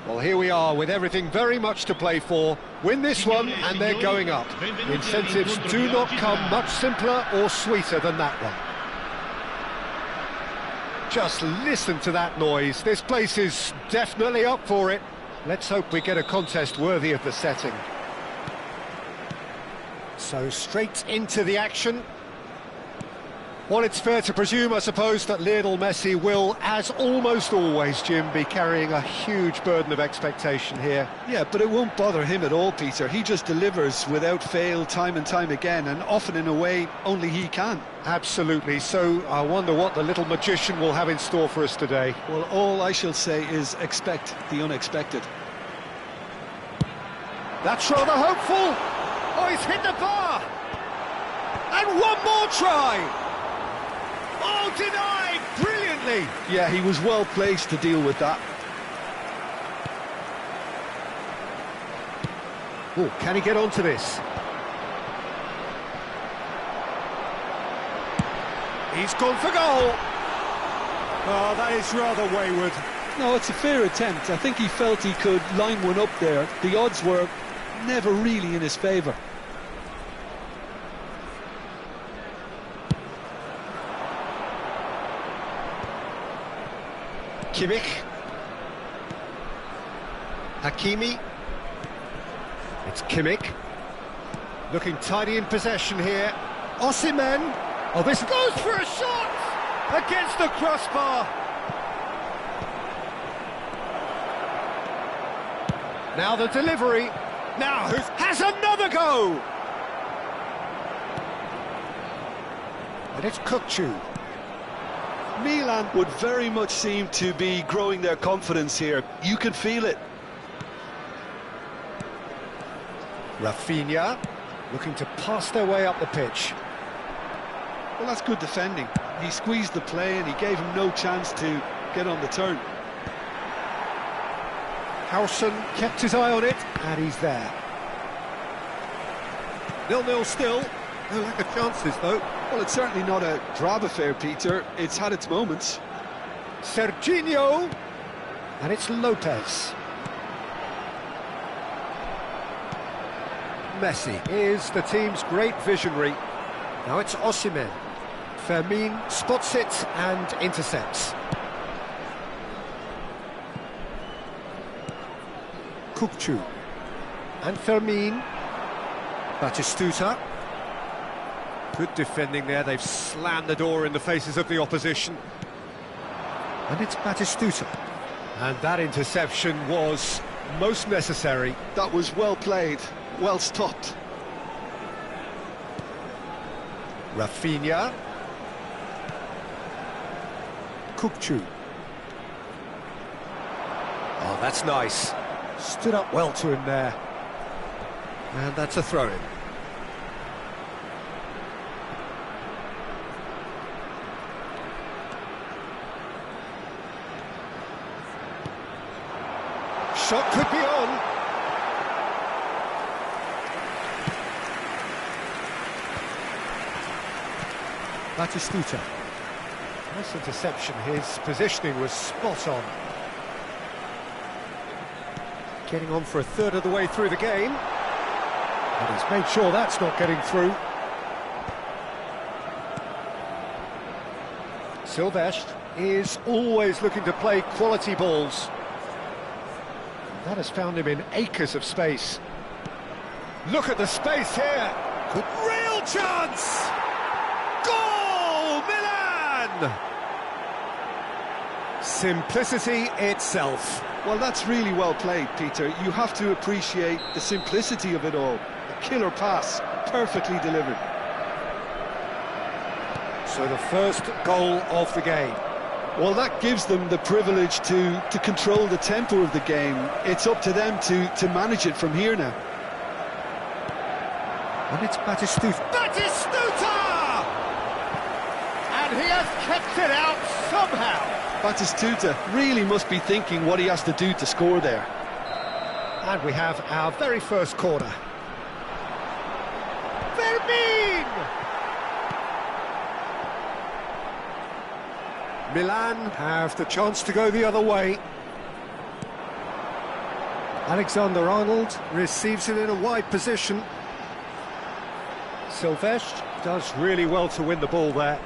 Well, here we are with everything very much to play for. Win this one and they're going up. The incentives do not come much simpler or sweeter than that one. Just listen to that noise. This place is definitely up for it. Let's hope we get a contest worthy of the setting. So straight into the action. Well, it's fair to presume, I suppose, that Lionel Messi will, as almost always, Jim, be carrying a huge burden of expectation here. Yeah, but it won't bother him at all, Peter. He just delivers without fail time and time again, and often in a way only he can. Absolutely. So I wonder what the little magician will have in store for us today. Well, all I shall say is expect the unexpected. That's rather hopeful. Oh, he's hit the bar. And one more try. Oh, denied brilliantly! Yeah, he was well placed to deal with that. Oh, can he get onto this? He's gone for goal! Oh, that is rather wayward. No, it's a fair attempt. I think he felt he could line one up there. The odds were never really in his favour. Kimmich. Hakimi. It's Kimmich. Looking tidy in possession here. Osimhen. Oh, this goes for a shot! Against the crossbar. Now the delivery. Now who has another go? And it's Kukçu. Milan Would very much seem to be growing their confidence here. You can feel it. Rafinha looking to pass their way up the pitch. Well, that's good defending. He squeezed the play and he gave him no chance to get on the turn. Howson kept his eye on it, and he's there. 0-0 still. No lack of chances, though. Well, it's certainly not a drab affair, Peter. It's had its moments. Serginho. And it's Lopez. Messi is the team's great visionary. Now it's Osimhen. Fermin spots it and intercepts. Kukçu. And Fermin. Batistuta. Good defending there. They've slammed the door in the faces of the opposition. And it's Batistuta. And that interception was most necessary. That was well played, well stopped. Rafinha. Kukçu. Oh, that's nice. Stood up well to him there. And that's a throw-in. Shot could be on. Batistuta. Nice interception. His positioning was spot on. Getting on for a third of the way through the game. And he's made sure that's not getting through. Silvestre is always looking to play quality balls. That has found him in acres of space. Look at the space here. Good, real chance! Goal, Milan! Simplicity itself. Well, that's really well played, Peter. You have to appreciate the simplicity of it all. A killer pass, perfectly delivered. So the first goal of the game. Well, that gives them the privilege to control the tempo of the game. It's up to them to manage it from here now. And it's Batistuta. Batistuta! And he has kept it out somehow. Batistuta really must be thinking what he has to do to score there. And we have our very first corner. Fermin! Milan have the chance to go the other way. Alexander-Arnold receives it in a wide position. Silvestre does really well to win the ball there.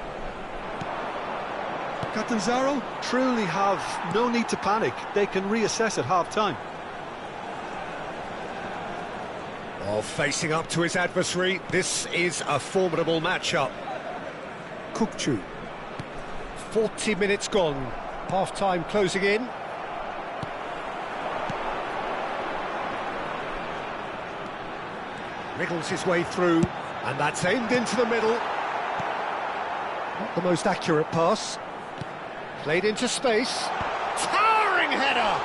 Catanzaro truly have no need to panic. They can reassess at half-time. Well, facing up to his adversary, this is a formidable matchup. Kukçu. 40 minutes gone. Half-time closing in. Wriggles his way through, and that's aimed into the middle. Not the most accurate pass. Played into space. Towering header!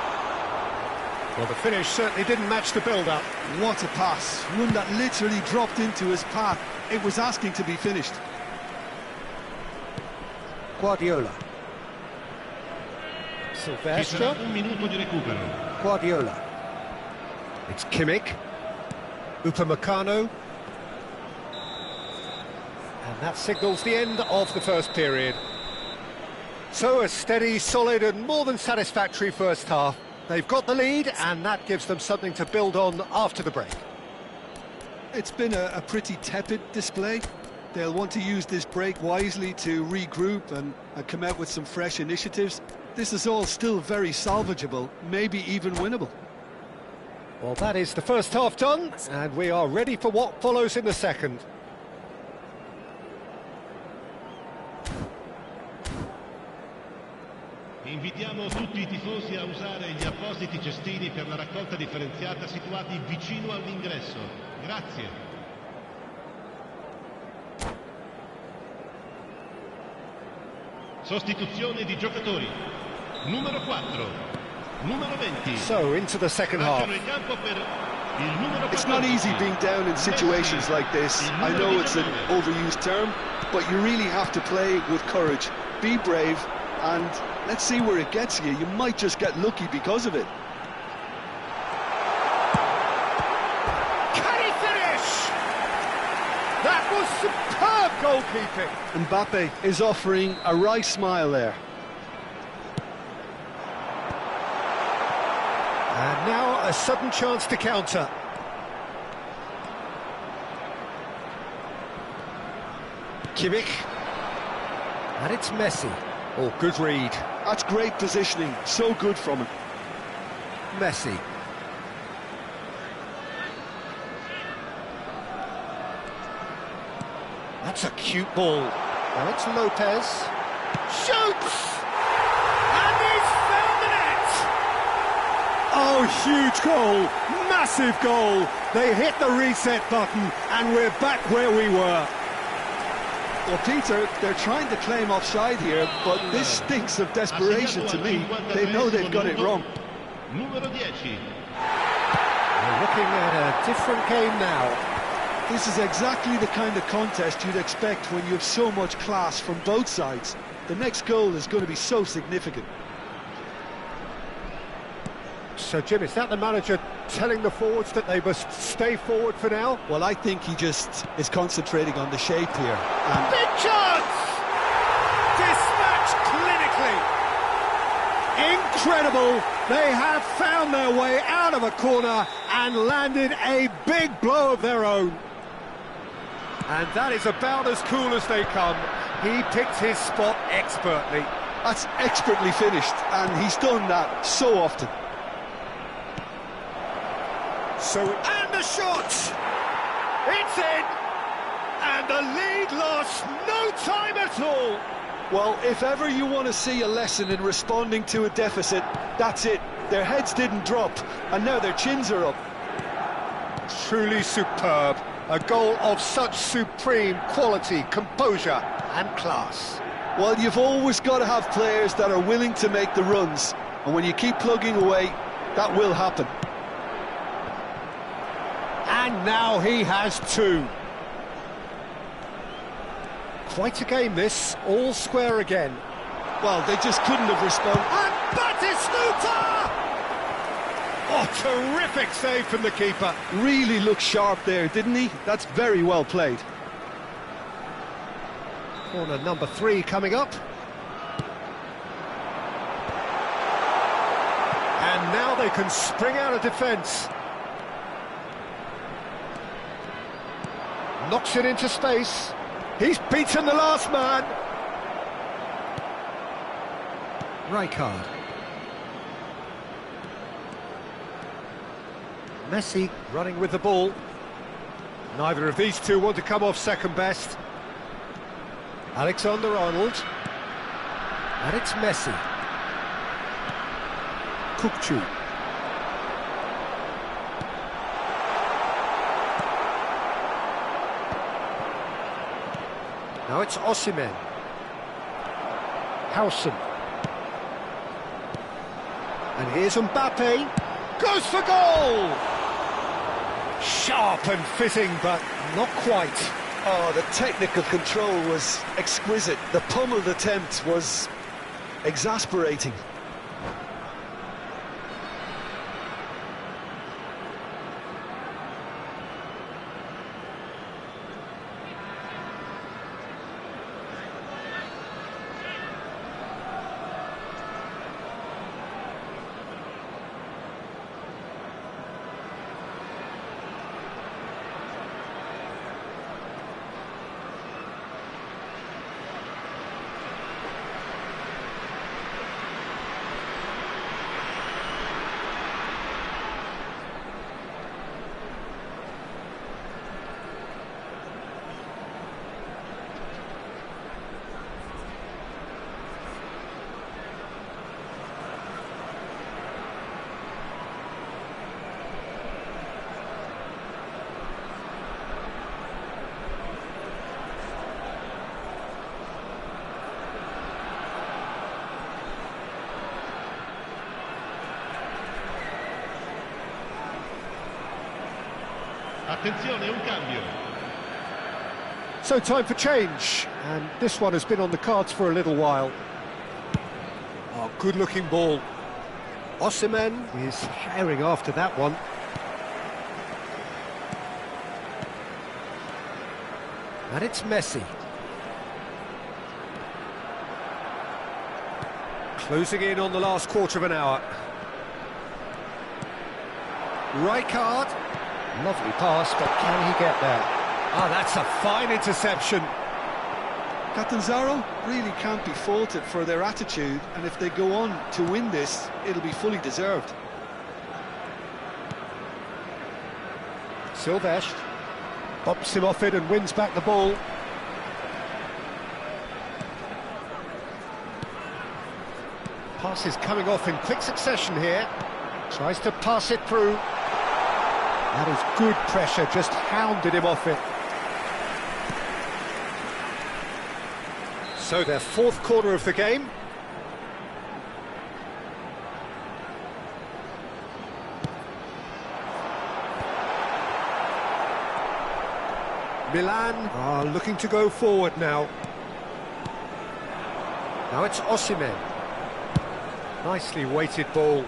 Well, the finish certainly didn't match the build-up. What a pass. One that literally dropped into his path. It was asking to be finished. Guardiola. Ci Silvestre. sarà un minuto di recupero. Guardiola. It's Kimmich. Upamecano. And that signals the end of the first period. So a steady, solid and more than satisfactory first half. They've got the lead and that gives them something to build on after the break. It's been a pretty tepid display. They'll want to use this break wisely to regroup and come out with some fresh initiatives. This is all still very salvageable, maybe even winnable. Well, that is the first half done, and we are ready for what follows in the second. Invitiamo tutti i tifosi a usare gli appositi cestini per la raccolta differenziata situati vicino all'ingresso. Grazie. Sostituzione di giocatori. Numero 4. Numero 20. So, into the second half. Lasciano il campo per il numero 14. It's not easy being down in situations like this. I know it's an overused term, but you really have to play with courage. Be brave, and let's see where it gets you. You might just get lucky because of it. Can he finish? That was superb goalkeeping. Mbappe is offering a wry smile there. And now a sudden chance to counter. Kimmich. And it's Messi. Oh, good read. That's great positioning, so good from him. Messi. That's a cute ball. Now it's Lopez. Shoots! And he's found the net! Oh, huge goal! Massive goal! They hit the reset button and we're back where we were. Well, Peter, they're trying to claim offside here, but this stinks of desperation to me. They know they've got it wrong. Numero 10. We're looking at a different game now. This is exactly the kind of contest you'd expect when you have so much class from both sides. The next goal is going to be so significant. So, Jim, is that the manager telling the forwards that they must stay forward for now? Well, I think he just is concentrating on the shape here. Big chance! Dispatched clinically! Incredible! They have found their way out of a corner and landed a big blow of their own. And that is about as cool as they come. He picked his spot expertly. That's expertly finished, and he's done that so often. And the shot! It's in! And the lead lost no time at all! Well, if ever you want to see a lesson in responding to a deficit, that's it. Their heads didn't drop, and now their chins are up. Truly superb. A goal of such supreme quality, composure and class. Well, you've always got to have players that are willing to make the runs, and when you keep plugging away, that will happen. And now he has two. Quite a game this, all square again. Well, they just couldn't have responded. And Batistuta! Oh, terrific save from the keeper. Really looked sharp there, didn't he? That's very well played. Corner number 3 coming up. And now they they can spring out of defence. Knocks it into space. He's beaten the last man. Rijkaard. Messi running with the ball. Neither of these two want to come off second best. Alexander-Arnold. And it's Messi. Kukçu. Now it's Osimhen. Howson. And here's Mbappe. Goes for goal! Sharp and fitting, but not quite. Oh, the technical control was exquisite. The pummeled attempt was exasperating. Attenzione, un cambio. So time for change, and this one has been on the cards for a little while. Oh, good-looking ball. Osimhen is herring after that one. And it's Messi. Closing in on the last quarter of an hour. Rijkaard. Lovely pass, but can he get there? Ah, that's a fine interception. Catanzaro really can't be faulted for their attitude, and if they go on to win this, it'll be fully deserved. Silvestre bops him off it and wins back the ball. Pass is coming off in quick succession here. Tries to pass it through. That is good pressure, just hounded him off it. So their fourth quarter of the game. Milan are looking to go forward now. Now it's Osimhen. Nicely weighted ball.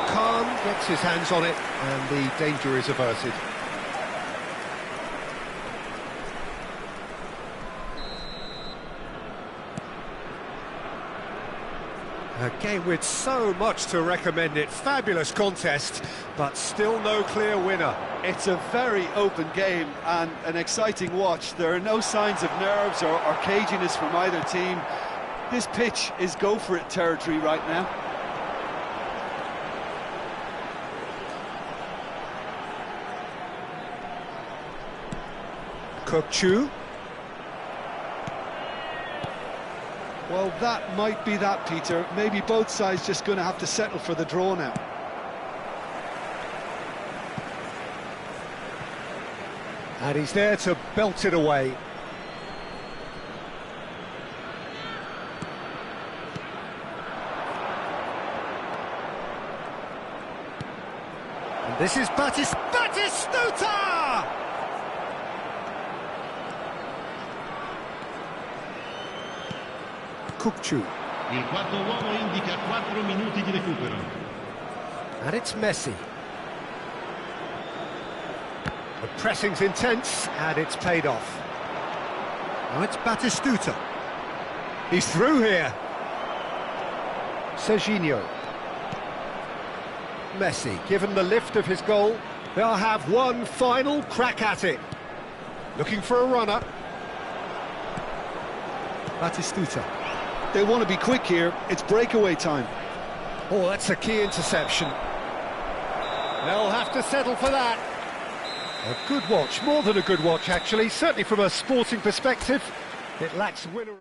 Khan gets his hands on it and the danger is averted. A game with so much to recommend it. Fabulous contest, but still no clear winner. It's a very open game and an exciting watch. There are no signs of nerves or caginess from either team. This pitch is go-for-it territory right now. Kukçu. Well, that might be that, Peter. Maybe both sides just going to have to settle for the draw now. And he's there to belt it away. And this is Batistuta! Kukçu. Il quarto uomo indica 4 minuti di recupero. And it's Messi. The pressing's intense, and it's paid off. Now it's Batistuta. He's through here. Serginho. Messi, given the lift of his goal, they'll have one final crack at it. Looking for a runner. Batistuta. They want to be quick here. It's breakaway time. Oh, that's a key interception. They'll have to settle for that. A good watch, more than a good watch actually, certainly from a sporting perspective. It lacks winner.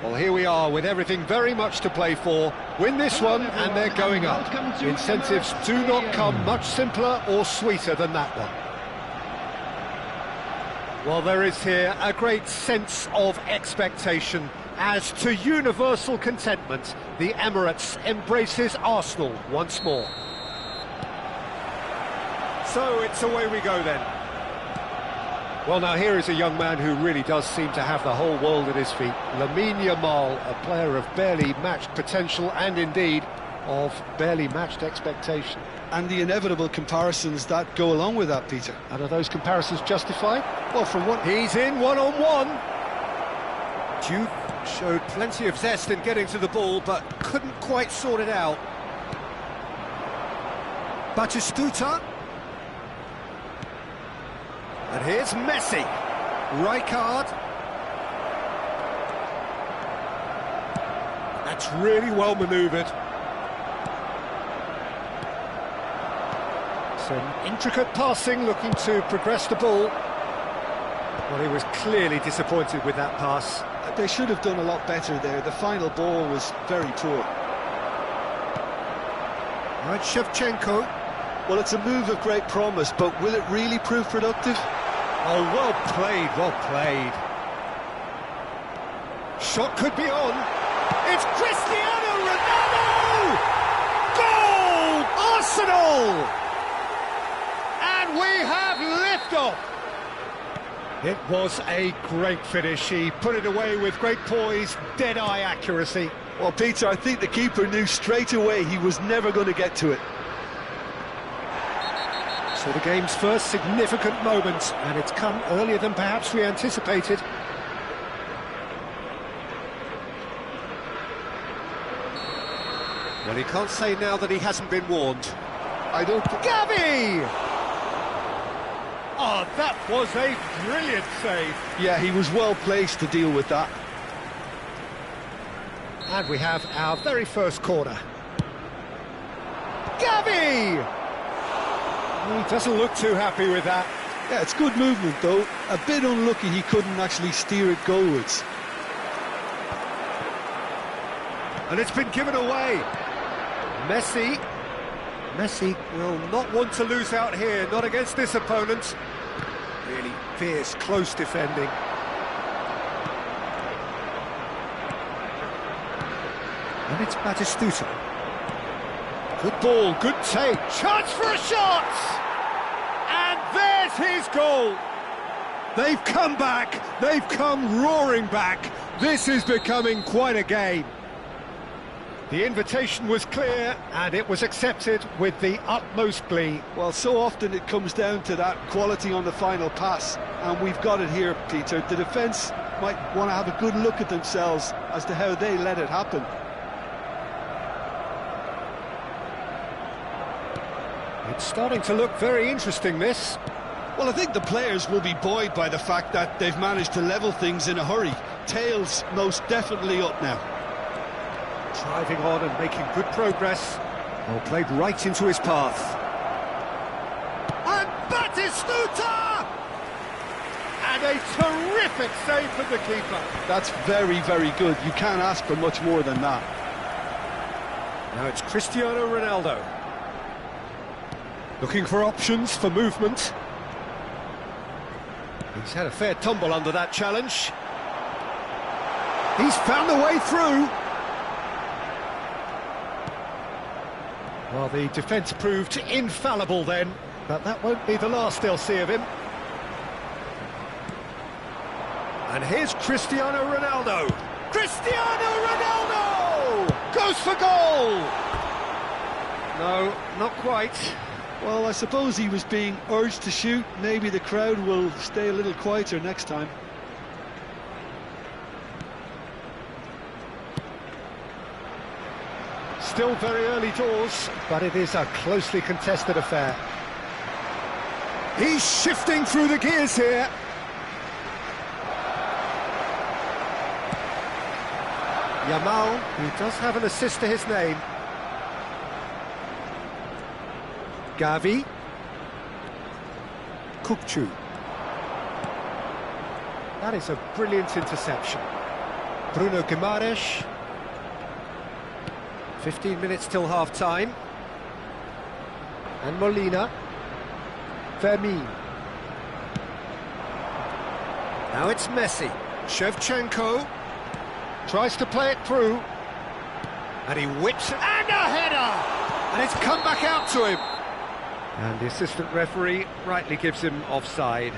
Well, here we are with everything very much to play for. Win this one and they're going up. Incentives do not come much simpler or sweeter than that one. Well, there is here a great sense of expectation as to universal contentment. The Emirates embraces Arsenal once more. So it's away we go then. Well, now here is a young man who really does seem to have the whole world at his feet. Lamine Yamal, a player of barely matched potential and indeed of barely matched expectation. And the inevitable comparisons that go along with that, Peter. And are those comparisons justified? Well, from what... He's in one-on-one. Duke showed plenty of zest in getting to the ball, but couldn't quite sort it out. Batistuta. And here's Messi. Rijkaard. That's really well manoeuvred. Some intricate passing, looking to progress the ball. Well, he was clearly disappointed with that pass. They should have done a lot better there. The final ball was very poor. Right, Shevchenko. Well, it's a move of great promise, but will it really prove productive? Oh, well played, well played. Shot could be on. It's Cristiano Ronaldo! Goal! Arsenal! And we have liftoff. It was a great finish. He put it away with great poise, dead-eye accuracy. Well, Peter, I think the keeper knew straight away he was never going to get to it. So the game's first significant moment, and it's come earlier than perhaps we anticipated. Well, he can't say now that he hasn't been warned. I don't think... Gavi! Oh, that was a brilliant save. Yeah, he was well placed to deal with that. And we have our very first corner. Gavi! He doesn't look too happy with that. Yeah, it's good movement, though. A bit unlucky he couldn't actually steer it goalwards. And it's been given away. Messi will not want to lose out here, not against this opponent. Really fierce, close defending. And it's Batistuta. Good ball, good take. Chance for a shot! And there's his goal. They've come back. They've come roaring back. This is becoming quite a game. The invitation was clear, and it was accepted with the utmost glee. Well, so often it comes down to that quality on the final pass, and we've got it here, Peter. The defence might want to have a good look at themselves as to how they let it happen. It's starting to look very interesting, this. Well, I think the players will be buoyed by the fact that they've managed to level things in a hurry. Tails most definitely up now. Driving on and making good progress. Well, played right into his path. And Batistuta! And a terrific save from the keeper. That's very, very good. You can't ask for much more than that. Now it's Cristiano Ronaldo. Looking for options for movement. He's had a fair tumble under that challenge. He's found the way through. Well, the defence proved infallible then, but that won't be the last they'll see of him. And here's Cristiano Ronaldo. Cristiano Ronaldo! Goes for goal! No, not quite. Well, I suppose he was being urged to shoot. Maybe the crowd will stay a little quieter next time. Still very early doors, but it is a closely contested affair. He's shifting through the gears here. Yamal, who does have an assist to his name. Gavi. Kukçu. That is a brilliant interception. Bruno Guimaraes. 15 minutes till half-time. And Molina. Fermin. Now it's Messi. Shevchenko tries to play it through. And he whips it. And a header! And it's come back out to him. And the assistant referee rightly gives him offside.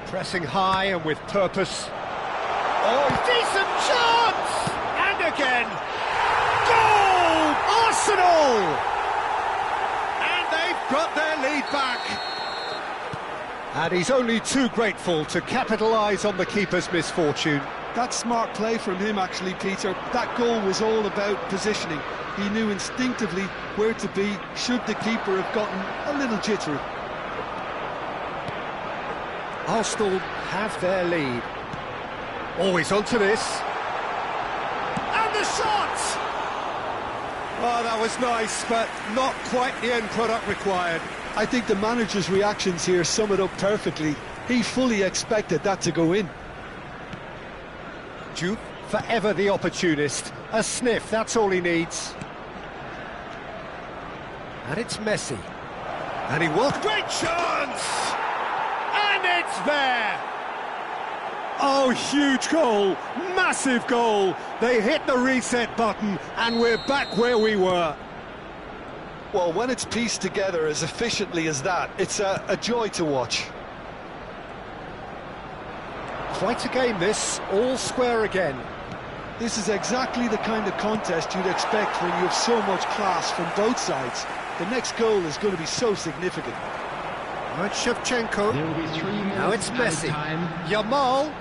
Pressing high and with purpose. Oh, decent chance! And again! Goal! Arsenal! And they've got their lead back. And he's only too grateful to capitalise on the keeper's misfortune. That's smart play from him, actually, Peter. That goal was all about positioning. He knew instinctively where to be should the keeper have gotten a little jittery. Arsenal have their lead. Always onto this. And the shot! Oh, that was nice, but not quite the end product required. I think the manager's reactions here sum it up perfectly. He fully expected that to go in. Duke, forever the opportunist. A sniff, that's all he needs. And it's Messi. And he will... Great chance! And it's there! Oh, huge goal! Massive goal! They hit the reset button, and we're back where we were. Well, when it's pieced together as efficiently as that, it's a joy to watch. Quite a game this, all square again. This is exactly the kind of contest you'd expect when you have so much class from both sides. The next goal is going to be so significant. Now it's Shevchenko. There will be 3 minutes Now it's added Messi. time. Yamal.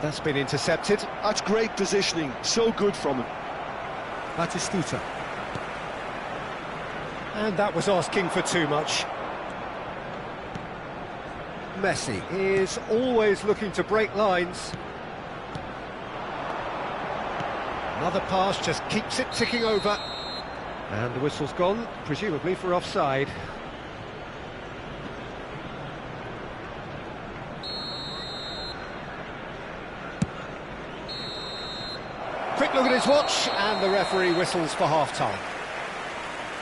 That's been intercepted. That's great positioning, so good from him. Batistuta. And that was asking for too much. Messi is always looking to break lines. Another pass just keeps it ticking over. And the whistle's gone, presumably for offside. Quick look at his watch, and the referee whistles for half-time.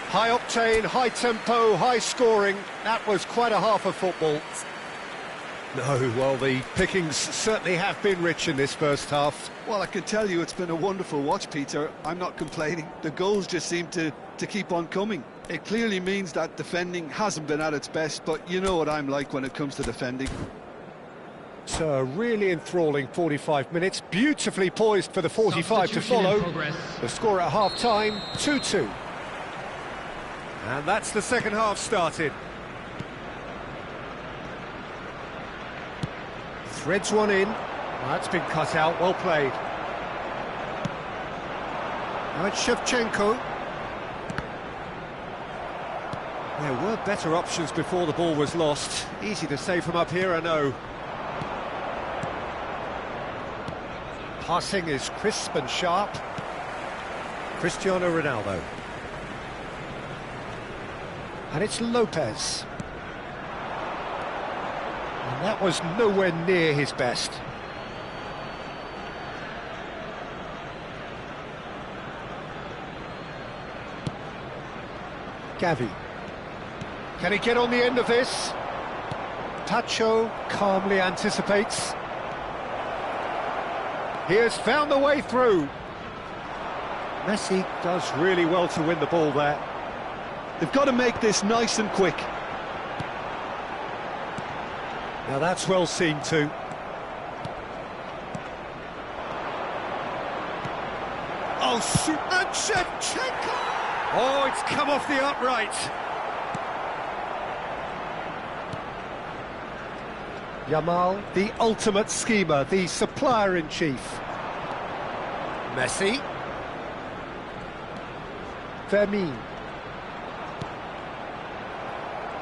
High octane, high tempo, high scoring. That was quite a half of football. No, well, the pickings certainly have been rich in this first half. Well, I can tell you it's been a wonderful watch, Peter. I'm not complaining. The goals just seem to keep on coming. It clearly means that defending hasn't been at its best, but you know what I'm like when it comes to defending. It's a really enthralling 45 minutes, beautifully poised for the 45 to follow. The score at half-time, 2-2. And that's the second half started. Threads one in. That's been cut out, well played. Now it's Shevchenko. There were better options before the ball was lost. Easy to say from up here, I know. Passing is crisp and sharp. Cristiano Ronaldo. And it's Lopez. And that was nowhere near his best. Gavi. Can he get on the end of this? Tacho calmly anticipates. He has found the way through. Messi does really well to win the ball there. They've got to make this nice and quick. Now that's well seen too. Oh, shoot, and Shevchenko! Oh, it's come off the upright. Yamal, the ultimate schemer, the supplier-in-chief. Messi. Vermeer.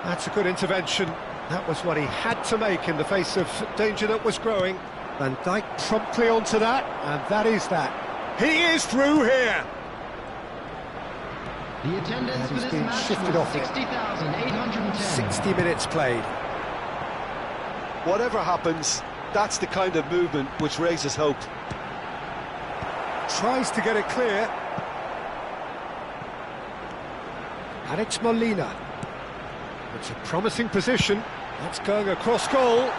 That's a good intervention. That was what he had to make in the face of danger that was growing. Van Dijk promptly onto that, and that is that. He is through here! The attendance for He's this been match shifted was off it. 60,810. 60 minutes played. Whatever happens, that's the kind of movement which raises hope. Tries to get it clear. And it's Molina. It's a promising position. That's going across goal.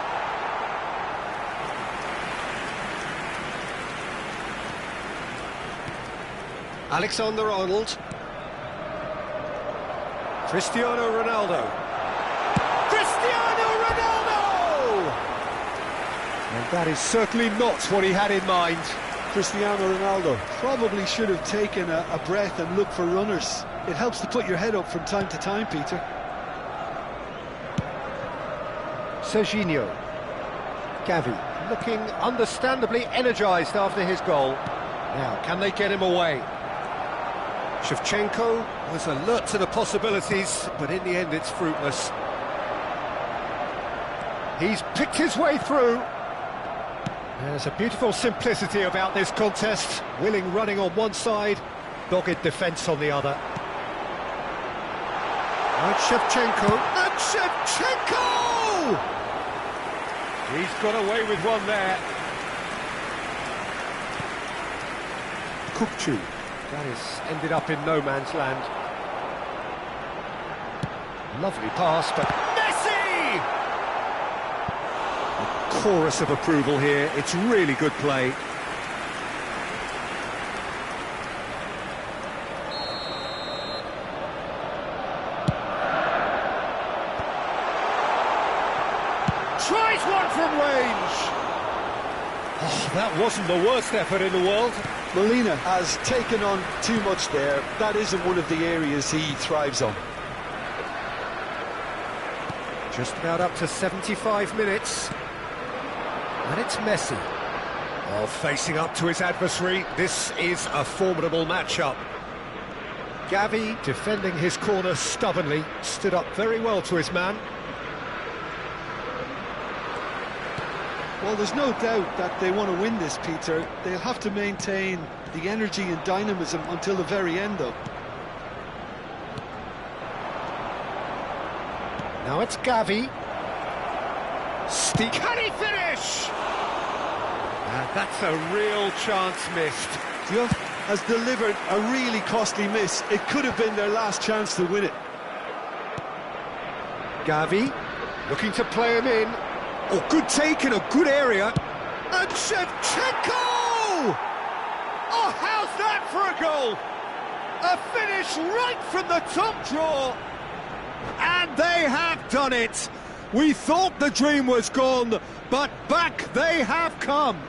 Alexander-Arnold. Cristiano Ronaldo. Cristiano Ronaldo! And that is certainly not what he had in mind. Cristiano Ronaldo probably should have taken a breath and looked for runners. It helps to put your head up from time to time, Peter. Serginho. Gavi, looking understandably energised after his goal. Now, can they get him away? Shevchenko was alert to the possibilities, but in the end it's fruitless. He's picked his way through. There's a beautiful simplicity about this contest. Willing running on one side, dogged defence on the other. Now it's Shevchenko. And Shevchenko! He's got away with one there. Kukçu. That has ended up in no man's land. Lovely pass, but Messi! A chorus of approval here. It's really good play. Tries one from range. Oh, that wasn't the worst effort in the world. Molina has taken on too much there. That isn't one of the areas he thrives on. Just about up to 75 minutes. And it's Messi. Oh, facing up to his adversary, this is a formidable matchup. Gavi, defending his corner stubbornly, stood up very well to his man. Well, there's no doubt that they want to win this, Peter. They'll have to maintain the energy and dynamism until the very end, though. Now it's Gavi. Can he finish? That's a real chance missed. Diop has delivered a really costly miss. It could have been their last chance to win it. Gavi, looking to play him in. Oh, good take in a good area. And Shevchenko! Oh, how's that for a goal? A finish right from the top drawer. And they have done it. We thought the dream was gone, but back they have come.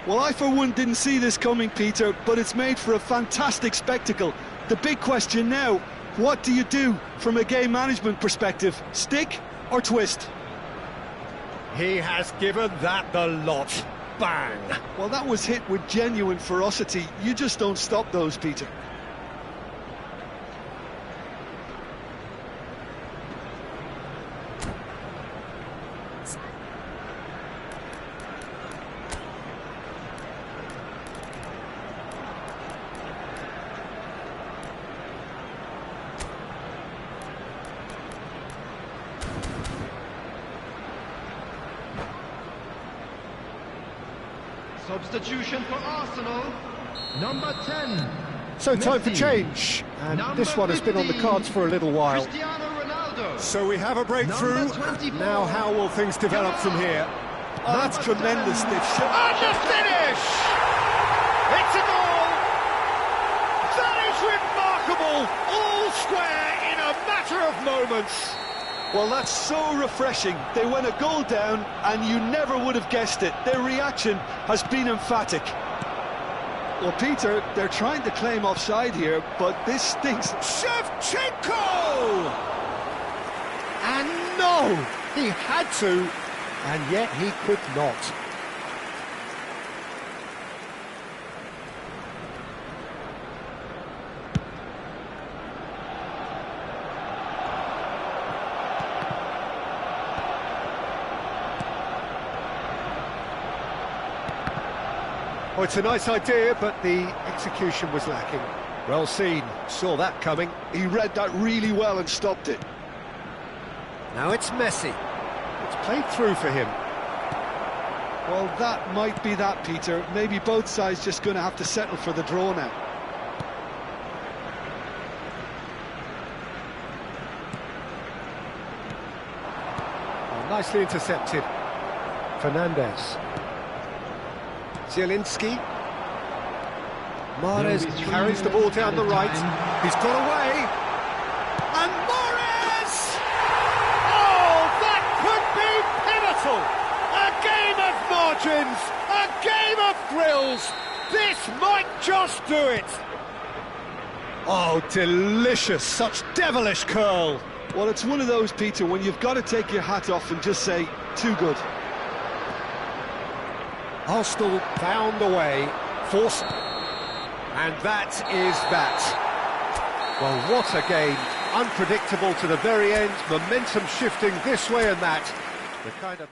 Well, I for one didn't see this coming, Peter, but it's made for a fantastic spectacle. The big question now, what do you do from a game management perspective? Stick or twist? He has given that the lot. Bang! Well, that was hit with genuine ferocity. You just don't stop those, Peter. Substitution for Arsenal, number 10. So time for Messi. change, and Number this one has been on the 15, cards for a little while. Cristiano Ronaldo. So we have a breakthrough. Number 24. Now how will things develop from here? Oh, that's tremendous, Steve. And the finish! It's a goal! That is remarkable! All square in a matter of moments. Well, that's so refreshing. They went a goal down, and you never would have guessed it. Their reaction has been emphatic. Well, Peter, they're trying to claim offside here, but this stinks. Shevchenko! And no! He had to, and yet he could not. Oh, it's a nice idea, but the execution was lacking. Well seen, saw that coming. He read that really well and stopped it. Now it's Messi. It's played through for him. Well, that might be that, Peter. Maybe both sides just going to have to settle for the draw now. Oh, nicely intercepted. Fernandez. Zielinski. Mahrez carries the ball down the right. He's got away. And Mahrez! Oh, that could be pivotal! A game of margins, a game of thrills. This might just do it. Oh, delicious, such devilish curl. Well, it's one of those, Peter, when you've got to take your hat off and just say, too good. Arsenal found a way, force, and that is that. Well, what a game. Unpredictable to the very end, momentum shifting this way and that. The kind of...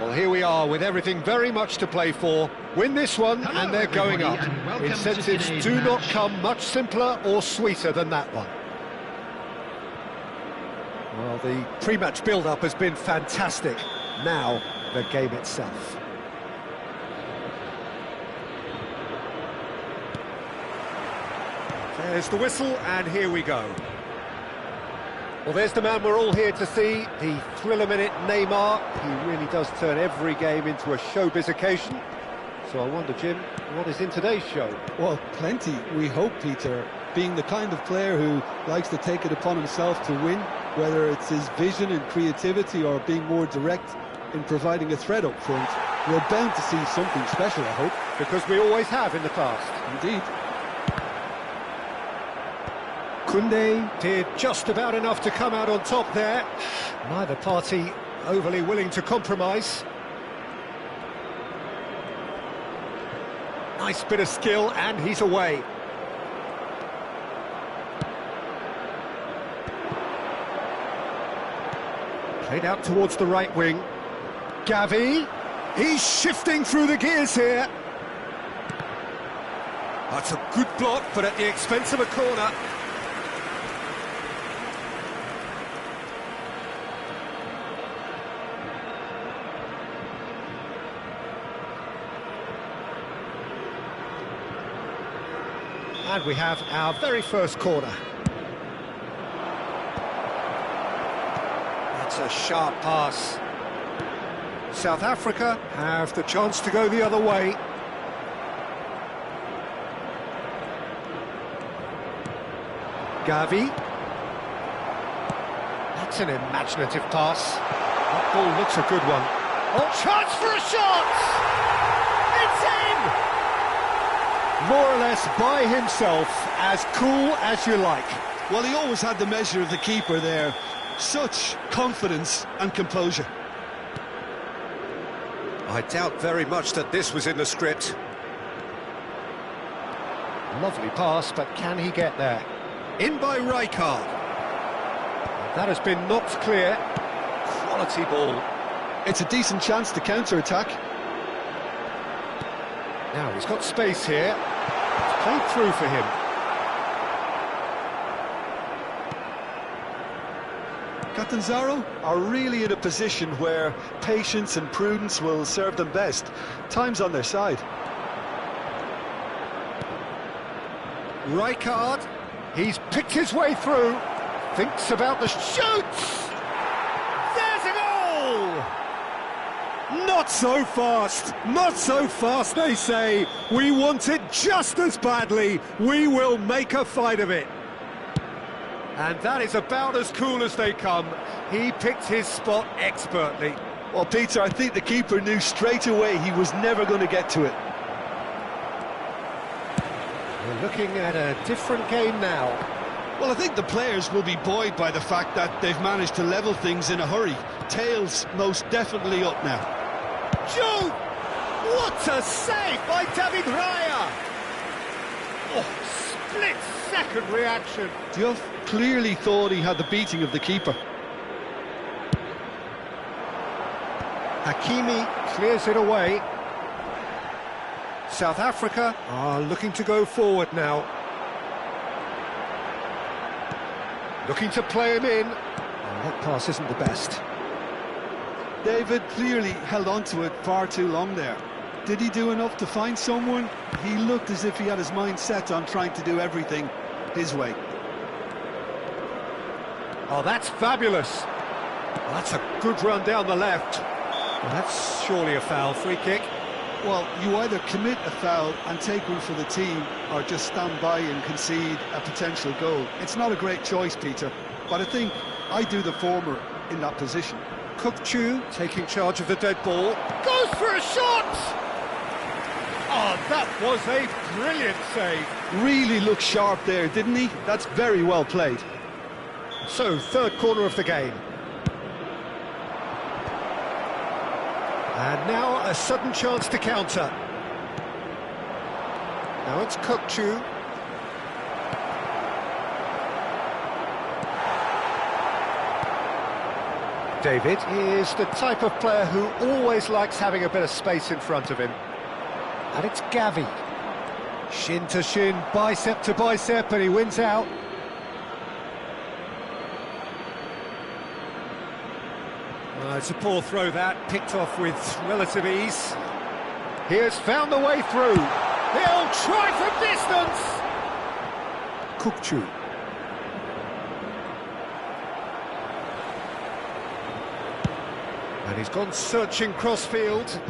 Well, here we are with everything very much to play for. Win this one and they're going up. Incentives do not come much simpler or sweeter than that one. Well, the pre-match build-up has been fantastic. Now, the game itself. There's the whistle, and here we go. Well, there's the man we're all here to see, the thriller-minute Neymar. He really does turn every game into a showbiz occasion. So I wonder, Jim, what is in today's show? Well, plenty, we hope, Peter. Being the kind of player who likes to take it upon himself to win, whether it's his vision and creativity or being more direct in providing a threat up front, we're bound to see something special, I hope. Because we always have in the past. Indeed. Koundé did just about enough to come out on top there. Neither party overly willing to compromise. Nice bit of skill, and he's away. Played out towards the right wing. Gavi, he's shifting through the gears here. That's a good block, but at the expense of a corner. And we have our very first corner. That's a sharp pass. South Africa have the chance to go the other way. Gavi. That's an imaginative pass. That ball looks a good one. Oh, chance for a shot! More or less by himself, as cool as you like. Well, he always had the measure of the keeper there. Such confidence and composure. I doubt very much that this was in the script. Lovely pass, but can he get there? In by Rijkaard. That has been knocked clear. Quality ball. It's a decent chance to counter-attack. Now he's got space here. It's played through for him. Catanzaro are really in a position where patience and prudence will serve them best. Time's on their side. Rijkaard, he's picked his way through. Thinks about the shoots. There's a goal! Not so fast, not so fast, they say. We want it just as badly. We will make a fight of it. And that is about as cool as they come. He picked his spot expertly. Well, Peter, I think the keeper knew straight away he was never going to get to it. We're looking at a different game now. Well, I think the players will be buoyed by the fact that they've managed to level things in a hurry. Tails most definitely up now. Joe! What a save by David Raya! Oh, split-second reaction. Diouf clearly thought he had the beating of the keeper. Hakimi clears it away. South Africa are looking to go forward now. Looking to play him in. Oh, that pass isn't the best. David clearly held on to it far too long there. Did he do enough to find someone? He looked as if he had his mind set on trying to do everything his way. Oh, that's fabulous. Well, that's a good run down the left. Well, that's surely a foul. Free kick. Well, you either commit a foul and take one for the team, or just stand by and concede a potential goal. It's not a great choice, Peter, but I think I do the former in that position. Cook-Chu taking charge of the dead ball. Goes for a shot! Oh, that was a brilliant save. Really looked sharp there, didn't he? That's very well played. So, third corner of the game. And now a sudden chance to counter. Now it's Cook-Chu. David is the type of player who always likes having a bit of space in front of him. And it's Gavi. Shin to shin, bicep to bicep, and he wins out. It's a poor throw that, picked off with relative ease. He has found the way through. He'll try from distance. Kukçu. And he's gone searching crossfield.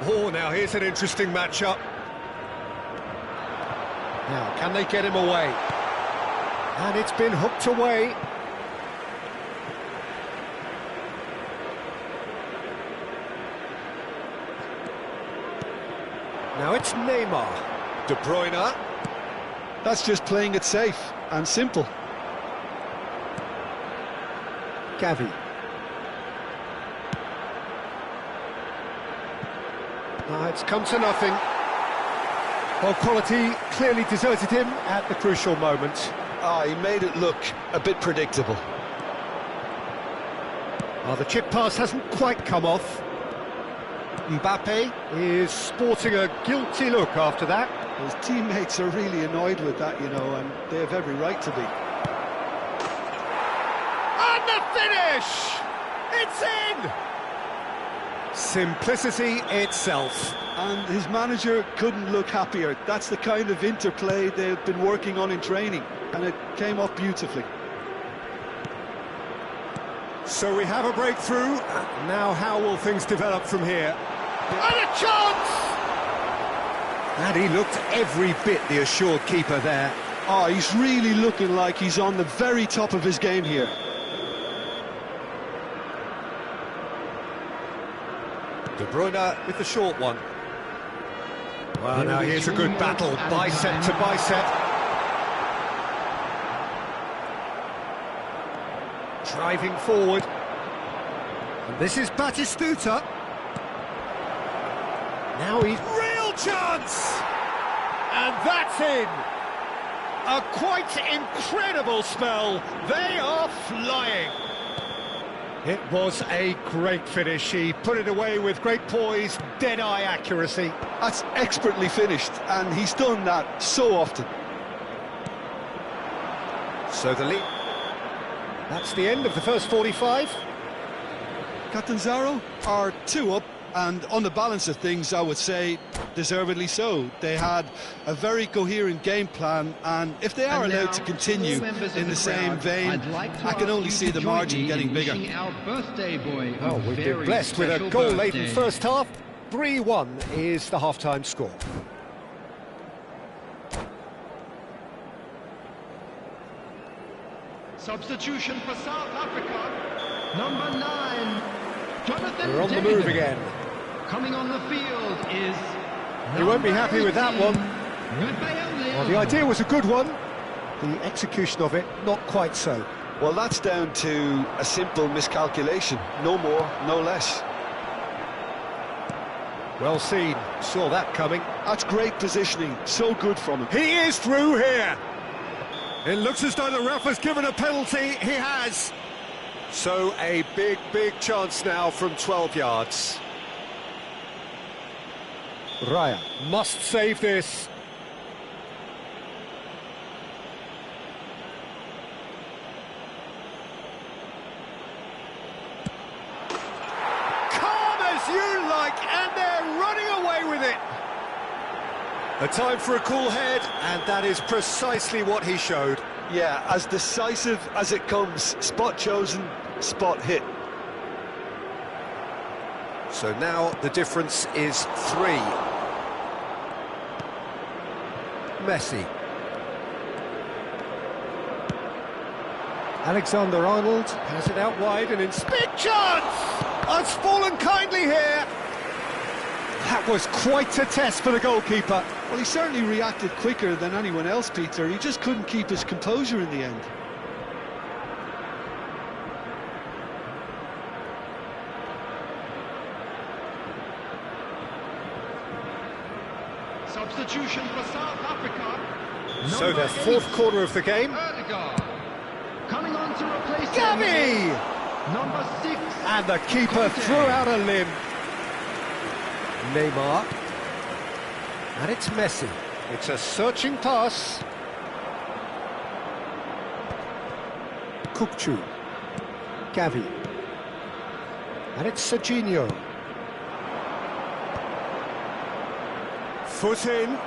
Oh, now here's an interesting matchup. Now, can they get him away? And it's been hooked away. Now it's Neymar. De Bruyne. That's just playing it safe and simple. Gavi. It's come to nothing. Well, quality clearly deserted him at the crucial moment. He made it look a bit predictable. The chip pass hasn't quite come off. Mbappe is sporting a guilty look after that. His teammates are really annoyed with that, you know, and they have every right to be. And the finish! It's in! Simplicity itself. And his manager couldn't look happier. That's the kind of interplay they've been working on in training, and it came off beautifully. So we have a breakthrough. Now how will things develop from here? And a chance! And he looked every bit the assured keeper there. He's really looking like he's on the very top of his game here. De Bruyne with the short one. Well, now here's a good battle, bicep to bicep. Driving forward. And this is Batistuta. Now he's... Real chance! And that's in! A quite incredible spell. They are flying. It was a great finish. He put it away with great poise, dead-eye accuracy. That's expertly finished, and he's done that so often. So the lead... That's the end of the first 45. Catanzaro are 2 up, and on the balance of things, I would say deservedly so. They had a very coherent game plan, and if they are allowed to continue in the same vein, I can only see the margin getting bigger. Well, we've been blessed with a goal-laden first half. 3-1 is the half-time score. Substitution for South Africa, number 9, Jonathan We're on the David. move again. Coming on the field is... He won't be happy with that one. Well, Well, the idea was a good one. The execution of it, not quite so. Well, that's down to a simple miscalculation. No more, no less. Well seen. Saw that coming. That's great positioning. So good from him. He is through here. It looks as though the ref has given a penalty. He has. So a big, big chance now from 12 yards. Raya must save this. Calm as you like, and they're running away with it. A time for a cool head, and that is precisely what he showed. Yeah, as decisive as it comes. Spot chosen, spot hit. So now the difference is 3. Messi. Alexander-Arnold has it out wide and in big chance! It's fallen kindly here. That was quite a test for the goalkeeper. Well, he certainly reacted quicker than anyone else, Peter. He just couldn't keep his composure in the end. Substitution for South Africa. So the fourth quarter of the game. Coming on to replace Gavi! Number 6. And the keeper threw out a limb. Neymar. And it's Messi. It's a searching pass. Kukçu. Gavi. And it's Serginho. Foot in.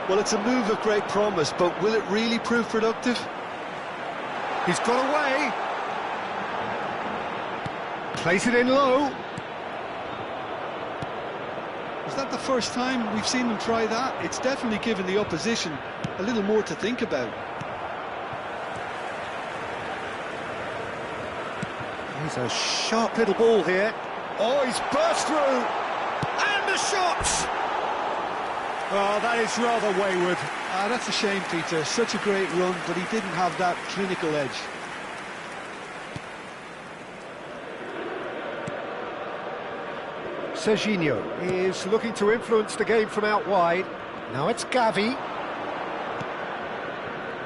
Well, it's a move of great promise, but will it really prove productive? He's got away. Plays it in low. Is that the first time we've seen them try that? It's definitely given the opposition a little more to think about. He's a sharp little ball here. Oh, he's burst through. And the shot! Oh, that is rather wayward. That's a shame, Peter. Such a great run, but he didn't have that clinical edge. Serginho is looking to influence the game from out wide. Now it's Gavi.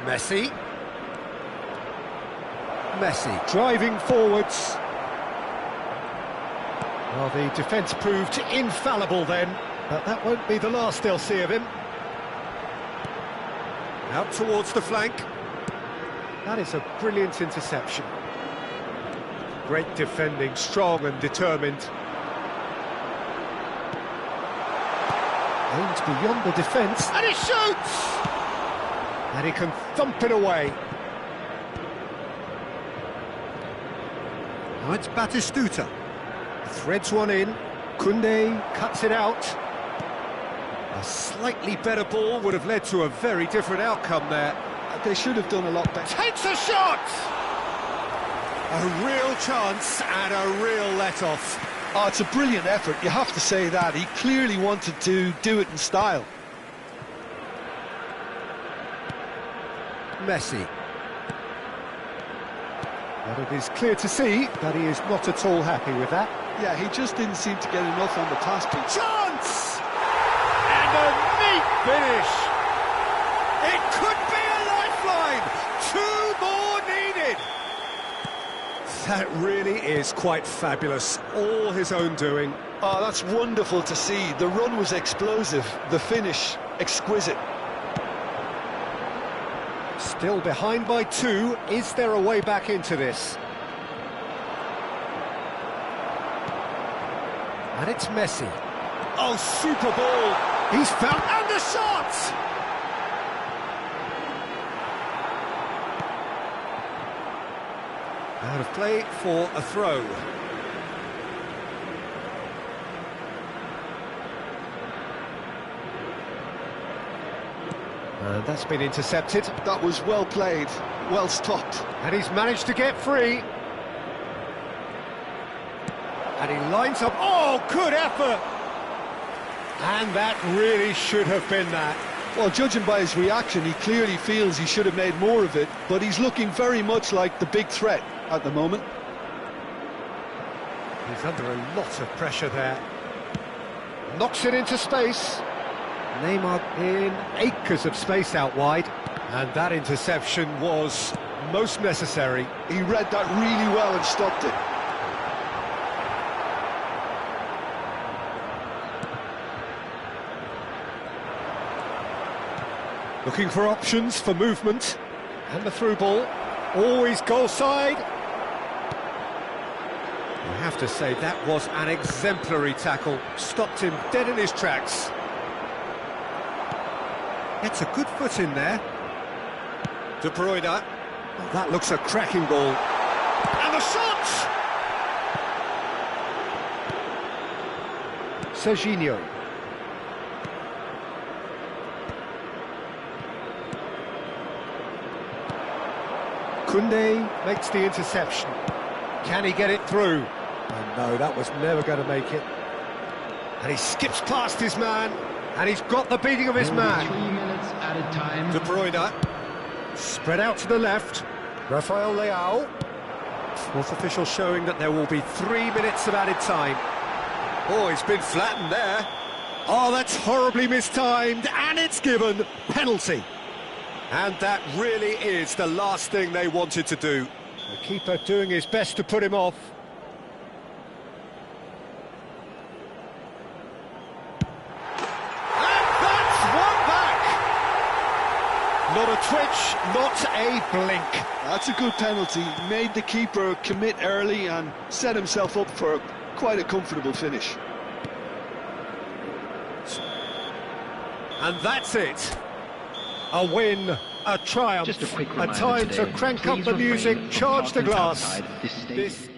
Messi. Messi driving forwards. Well, the defence proved infallible then, but that won't be the last they'll see of him. Out towards the flank. That is a brilliant interception. Great defending, strong and determined. Aims beyond the defence, and he shoots! And he can thump it away. Now it's Batistuta. Threads one in. Koundé cuts it out. A slightly better ball would have led to a very different outcome there. They should have done a lot better. Takes a shot! A real chance and a real let-off. Oh, it's a brilliant effort, you have to say that. He clearly wanted to do it in style. Messi. But it is clear to see that he is not at all happy with that. Yeah, he just didn't seem to get enough on the pass pitch. Chance! And a neat finish! It could be a lifeline! 2 more needed! That really is quite fabulous. All his own doing. Oh, that's wonderful to see. The run was explosive, the finish exquisite. Still behind by 2. Is there a way back into this? And it's Messi. Oh, super ball! He's found... And the shot! Out of play for a throw. And that's been intercepted. That was well played, well stopped. And he's managed to get free. And he lines up... Oh, good effort! And that really should have been that. Well, judging by his reaction, he clearly feels he should have made more of it, but he's looking very much like the big threat at the moment. He's under a lot of pressure there. Knocks it into space. Neymar in acres of space out wide. And that interception was most necessary. He read that really well and stopped it. Looking for options for movement. And the through ball. Always goal side. I have to say, that was an exemplary tackle. Stopped him dead in his tracks. Gets a good foot in there. De Bruyne. Oh, that looks a cracking ball. And the shot! Serginho. Koundé makes the interception. Can he get it through? Oh, no, that was never going to make it. And he skips past his man, and he's got the beating of his man. 3 minutes added time. De Bruyne. Spread out to the left. Rafael Leao. Fourth official showing that there will be 3 minutes of added time. Oh, he's been flattened there. Oh, that's horribly mistimed, and it's given. Penalty. And that really is the last thing they wanted to do. The keeper doing his best to put him off. And that's one back! Not a twitch, not a blink. That's a good penalty. Made the keeper commit early and set himself up for quite a comfortable finish. And that's it. A win, a triumph, Just a quick a reminder time today, to crank please up the music, refrain from charge the parking glass. outside this stadium. This